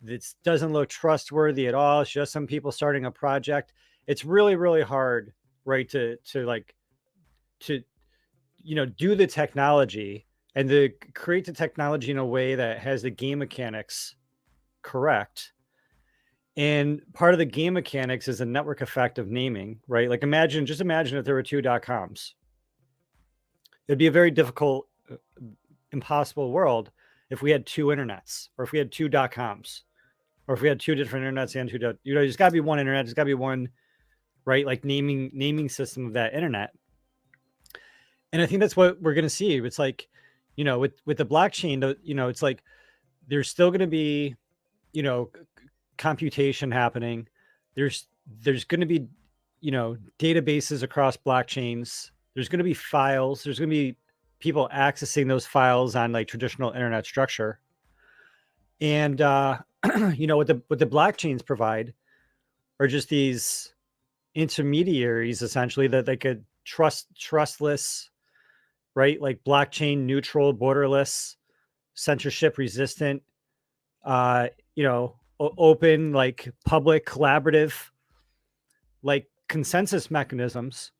It doesn't look trustworthy at all. It's just some people starting a project. It's really, really hard, right, to do the technology and to create the technology in a way that has the game mechanics correct. And part of the game mechanics is the network effect of naming, right? Like just imagine if there were two .coms. It'd be a very difficult, impossible world if we had two internets, or if we had two .coms, or if we had two different internets and there's got to be one internet. There's got to be one, right? Like naming system of that internet. And I think that's what we're going to see. It's like, with the blockchain, it's like there's still going to be, computation happening. There's going to be, databases across blockchains. There's going to be files. There's going to be people accessing those files on like traditional internet structure. And, what the blockchains provide are just these intermediaries, essentially, that they could trustless, right? Like blockchain neutral, borderless, censorship resistant, open, like public, collaborative, like consensus mechanisms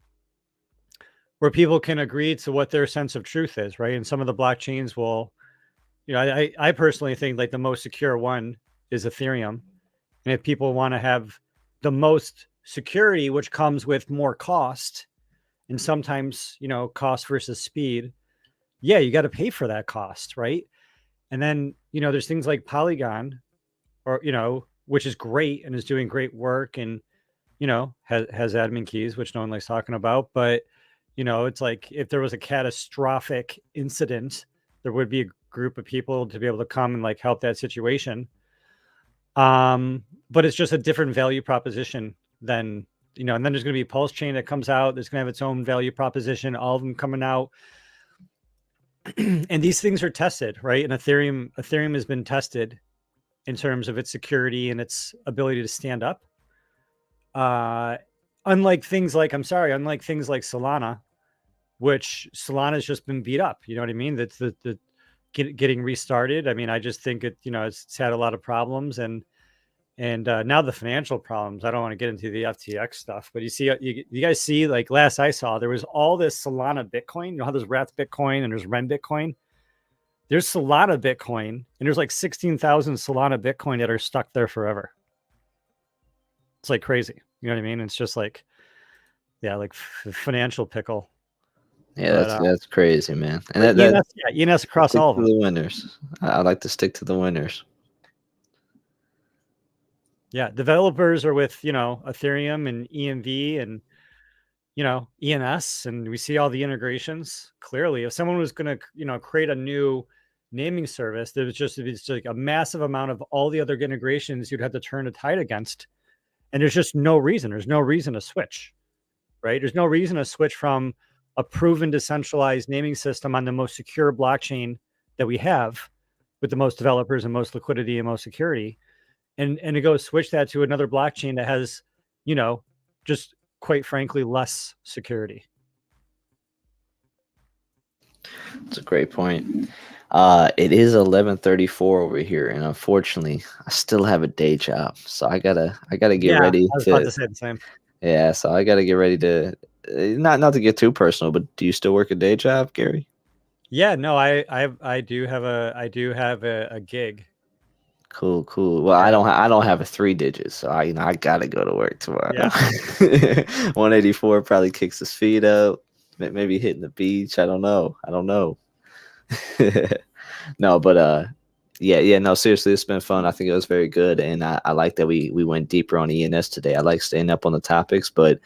where people can agree to what their sense of truth is, right? And some of the blockchains will, I personally think like the most secure one is Ethereum. And if people want to have the most security, which comes with more cost, and sometimes, cost versus speed, yeah, you got to pay for that cost, right? And then, there's things like Polygon, or, which is great and is doing great work, and, has admin keys, which no one likes talking about. But, it's like if there was a catastrophic incident, there would be a group of people to be able to come and like help that situation. But it's just a different value proposition than, and then there's going to be Pulse Chain that comes out. There's going to have its own value proposition, all of them coming out. And these things are tested, right? And Ethereum has been tested in terms of its security and its ability to stand up. Unlike things like Solana, which Solana's just been beat up. You know what I mean? That's the getting restarted. I mean, I just think it's had a lot of problems, and now the financial problems. I don't want to get into the FTX stuff, but you guys see, like last I saw, there was all this Solana Bitcoin. You know how there's Rath Bitcoin and there's Ren Bitcoin? There's Solana Bitcoin, and there's like 16,000 Solana Bitcoin that are stuck there forever. It's like crazy. You know what I mean? It's just like, Yeah, like financial pickle. Yeah, But, that's crazy, man. And but that ENS across stick all of to them. the winners. I like to stick to the winners. Yeah, developers are with, Ethereum and EMV and, ENS, and we see all the integrations. Clearly, if someone was going to, create a new naming service, it's like a massive amount of all the other integrations you'd have to turn a tide against. And there's just no reason. There's no reason to switch, right? There's no reason to switch from a proven decentralized naming system on the most secure blockchain that we have with the most developers and most liquidity and most security and to go switch that to another blockchain that has, just quite frankly, less security. That's a great point. It is 11:34 over here, and unfortunately, I still have a day job, so I gotta get ready I was to. about to say the same. Yeah, so I gotta get ready to. Not to get too personal, but do you still work a day job, Gary? Yeah, no, I do have a gig. Cool, cool. Well, Yeah. I don't have a 3 digits, so I gotta go to work tomorrow. Yeah. 184 probably kicks his feet up, maybe hitting the beach. I don't know. No, but yeah, no, seriously, it's been fun. I think it was very good, and I like that we went deeper on ENS today. I like staying up on the topics, but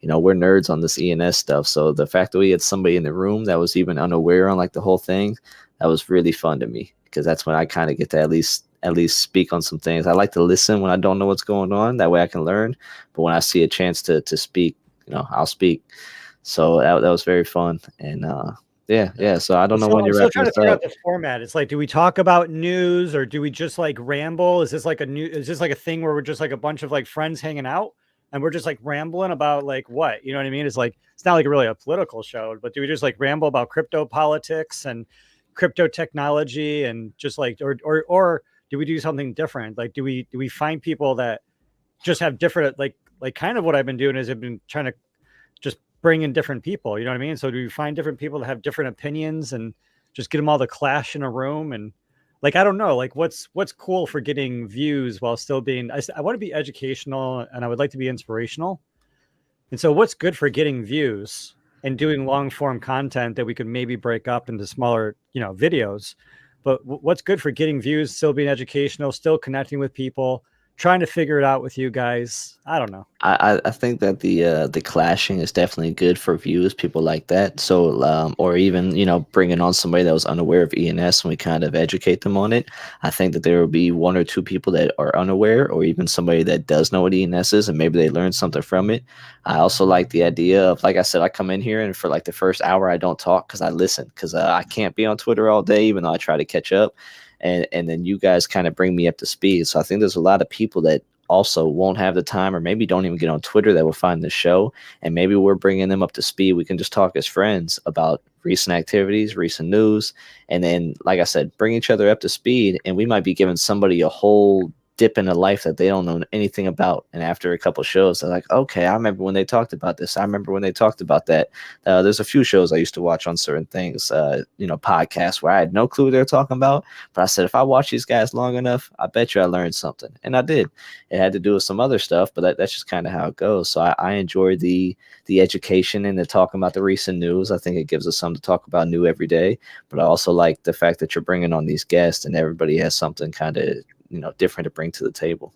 we're nerds on this ENS stuff. So the fact that we had somebody in the room that was even unaware on like the whole thing, that was really fun to me because that's when I kind of get to at least speak on some things. I like to listen when I don't know what's going on. That way I can learn. But when I see a chance to speak, I'll speak. So that was very fun. And yeah. So I don't know when I'm you're still wrapping trying to this figure up. out the format. It's like, do we talk about news or do we just like ramble? Is this like a thing where we're just like a bunch of like friends hanging out and we're just like rambling about like what? You know what I mean? It's like, it's not like really a political show, but do we just like ramble about crypto politics and crypto technology and just like, or do we do something different? Like, do we find people that just have different, like kind of what I've been doing is I've been trying to just bring in different people. You know what I mean? So do you find different people that have different opinions and just get them all to clash in a room? And like, I don't know, like what's cool for getting views while still being, I want to be educational and I would like to be inspirational. And so what's good for getting views and doing long form content that we could maybe break up into smaller, videos, but what's good for getting views, still being educational, still connecting with people, trying to figure it out with you guys. I don't know. I think that the clashing is definitely good for views, people like that. So or even bringing on somebody that was unaware of ENS and we kind of educate them on it. I think that there will be one or two people that are unaware, or even somebody that does know what ENS is and maybe they learned something from it. I also like the idea of, like I said, I come in here and for like the first hour I don't talk because I listen because I can't be on Twitter all day, even though I try to catch up. And then you guys kind of bring me up to speed. So I think there's a lot of people that also won't have the time or maybe don't even get on Twitter that will find the show, and maybe we're bringing them up to speed. We can just talk as friends about recent activities, recent news, and then, like I said, bring each other up to speed, and we might be giving somebody a whole dip into life that they don't know anything about. And after a couple shows, they're like, okay, I remember when they talked about this. I remember when they talked about that. There's a few shows I used to watch on certain things, podcasts where I had no clue what they were talking about. But I said, if I watch these guys long enough, I bet you I learned something. And I did. It had to do with some other stuff, but that's just kind of how it goes. So I enjoy the education and the talking about the recent news. I think it gives us something to talk about new every day. But I also like the fact that you're bringing on these guests and everybody has something kind of different to bring to the table.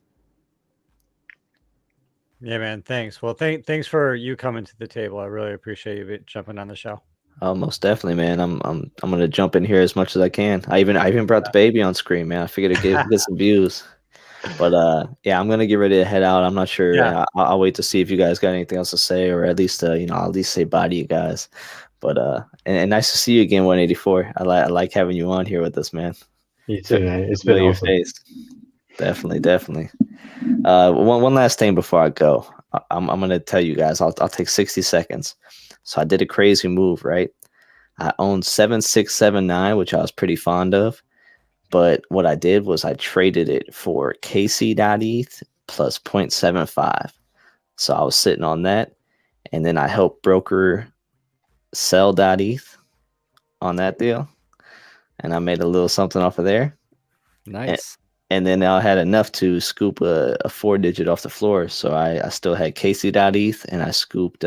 Yeah, man. Thanks. Well, thanks for you coming to the table. I really appreciate you jumping on the show. Oh, most definitely, man. I'm gonna jump in here as much as I can. I even brought the baby on screen, man. I figured to get some views. But yeah, I'm gonna get ready to head out. I'm not sure. Yeah. I'll wait to see if you guys got anything else to say, or at least I'll at least say bye to you guys. But and nice to see you again, 184. I like having you on here with us, man. You too, man. It's been awesome. Your face. Definitely. One last thing before I go. I'm gonna tell you guys. I'll take 60 seconds. So I did a crazy move, right? I owned 7679, which I was pretty fond of. But what I did was I traded it for KYC'ed plus 0.75. So I was sitting on that. And then I helped broker sell.eth on that deal. And I made a little something off of there. Nice. And then I had enough to scoop a 4-digit off the floor. So I still had KYC'ed.eth, and I scooped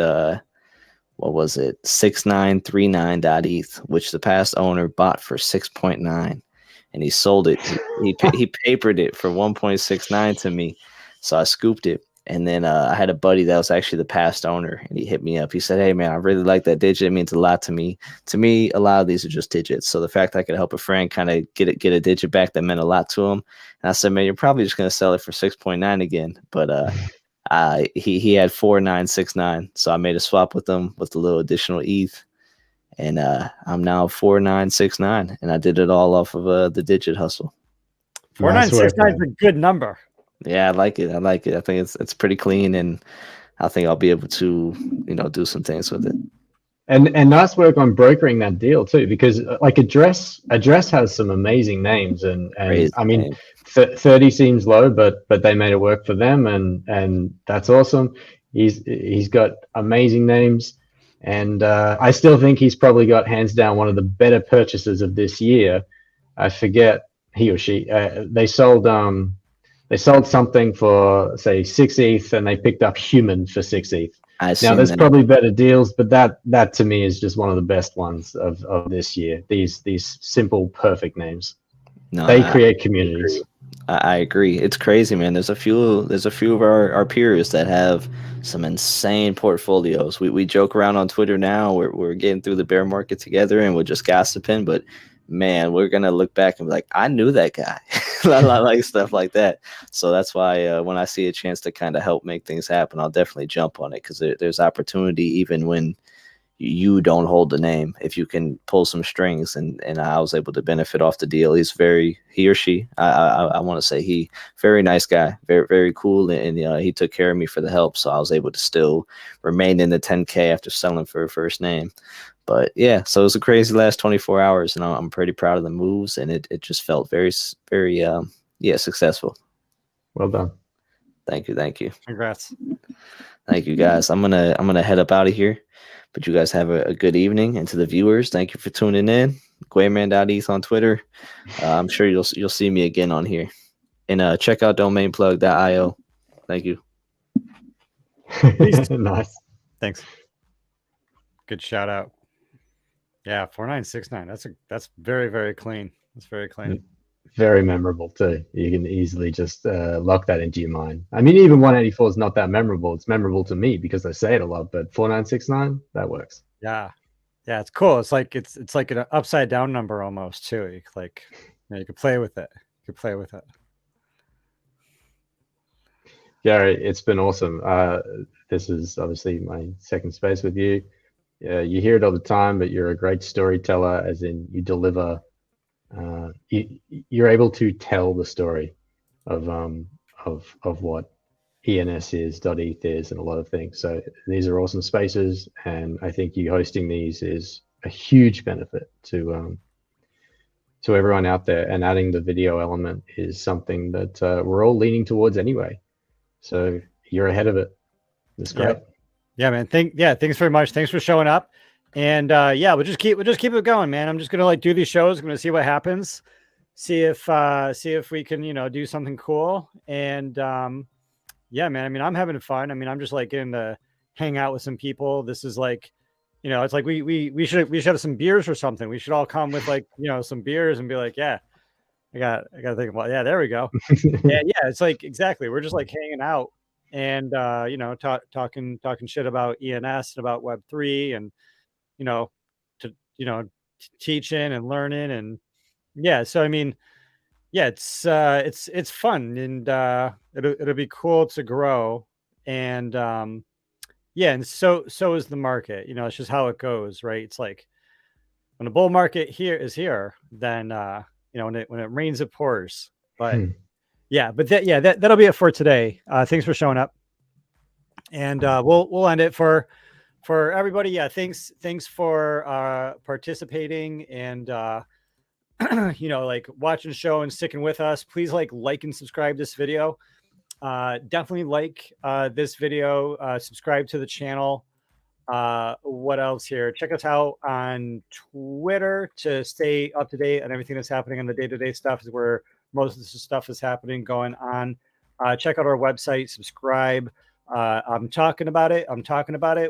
what was it, 6939.eth, which the past owner bought for 6.9, and he sold it. He papered it for 1.69 to me, so I scooped it. And then I had a buddy that was actually the past owner, and he hit me up. He said, "Hey man, I really like that digit. It means a lot to me. To me, a lot of these are just digits. So the fact that I could help a friend kind of get a digit back, that meant a lot to him." And I said, "Man, you're probably just gonna sell it for 6.9 again." But he had 4969, so I made a swap with him with a little additional ETH, and I'm now 4969, and I did it all off of the digit hustle. 4969 is a good number. Yeah, I like it. I think it's pretty clean, and I think I'll be able to do some things with it. And nice work on brokering that deal too, because like address has some amazing names, and Crazy I mean, name. 30 seems low, but they made it work for them, and that's awesome. He's got amazing names, and I still think he's probably got hands down one of the better purchases of this year. I forget, he or she, they sold something for say 6 ETH, and they picked up Human for 6 ETH. Now there's probably better deals, but that to me is just one of the best ones of this year. These simple, perfect names. No, They create communities. I agree. It's crazy, man. There's a few of our peers that have some insane portfolios. We joke around on Twitter now. We're getting through the bear market together, and we're just gossiping. But man, we're gonna look back and be like, I knew that guy. I like stuff like that. So that's why when I see a chance to kind of help make things happen, I'll definitely jump on it, because there's opportunity even when you don't hold the name. If you can pull some strings, and I was able to benefit off the deal. He or she, I want to say he, very nice guy, very, very cool. And he took care of me for the help. So I was able to still remain in the 10K after selling for a first name. But yeah, so it was a crazy last 24 hours, and I'm pretty proud of the moves, and it just felt very, very, successful. Well done. Thank you. Congrats. Thank you, guys. I'm gonna head up out of here, but you guys have a good evening. And to the viewers, thank you for tuning in. Gwayman.eth on Twitter. I'm sure you'll see me again on here. And check out domainplug.io. Thank you. Nice. Thanks. Good shout out. Yeah, 4969. That's very, very clean. That's very clean. Very memorable too. You can easily just lock that into your mind. I mean, even 184 is not that memorable. It's memorable to me because I say it a lot, but 4969, that works. Yeah, it's cool. It's like an upside down number almost too. You could play with it. Gary, it's been awesome. This is obviously my second space with you. You hear it all the time, but you're a great storyteller, as in you deliver. You're able to tell the story of what ENS is, .eth is, and a lot of things. So these are awesome spaces, and I think you hosting these is a huge benefit to everyone out there. And adding the video element is something that we're all leaning towards anyway. So you're ahead of it. It's great. Yeah, man. Thanks very much. Thanks for showing up. And we'll just keep it going, man. I'm just gonna do these shows. I'm gonna see what happens. See if we can, do something cool. And yeah, man. I mean, I'm having fun. I mean, I'm just getting to hang out with some people. This is it's like we should have some beers or something. We should all come with some beers and be like, yeah, I got to think about, yeah, there we go. Yeah, it's exactly. We're just hanging out and talking shit about ENS and about Web3 and teaching and learning. And yeah, so I mean, yeah, it's fun, and it'll be cool to grow. And and so is the market. It's just how it goes, right? It's like when the bull market is here, then when it rains, it pours. But that'll be it for today. Thanks for showing up, and we'll end it for everybody. Yeah, thanks for participating and watching the show and sticking with us. Please like and subscribe this video. Definitely this video. Subscribe to the channel. What else here? Check us out on Twitter to stay up to date on everything that's happening on the day-to-day stuff, as we're most of this stuff is going on. Check out our website, subscribe. I'm talking about it.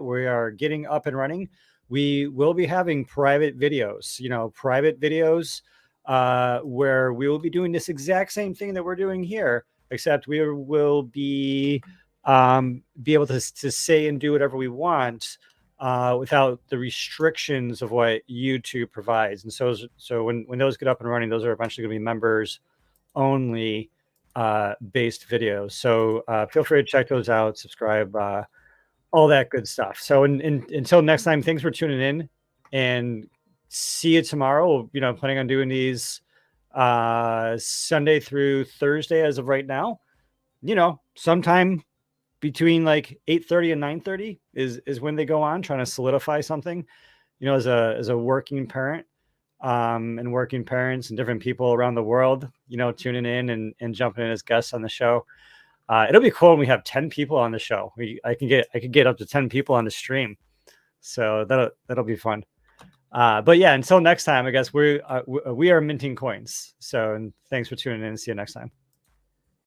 We are getting up and running. We will be having private videos, where we will be doing this exact same thing that we're doing here, except we will be able to say and do whatever we want without the restrictions of what YouTube provides. And so when those get up and running, those are eventually going to be members only based videos. So feel free to check those out, subscribe, all that good stuff. So until next time, thanks for tuning in, and see you tomorrow. Planning on doing these Sunday through Thursday as of right now. Sometime between like 8:30 and 9:30 is when they go on, trying to solidify something. As a working parent, and working parents and different people around the world, tuning in and jumping in as guests on the show. It'll be cool when we have 10 people on the show. I can get up to 10 people on the stream, so that'll be fun. But yeah, until next time, I guess we are minting coins. So, and thanks for tuning in. See you next time.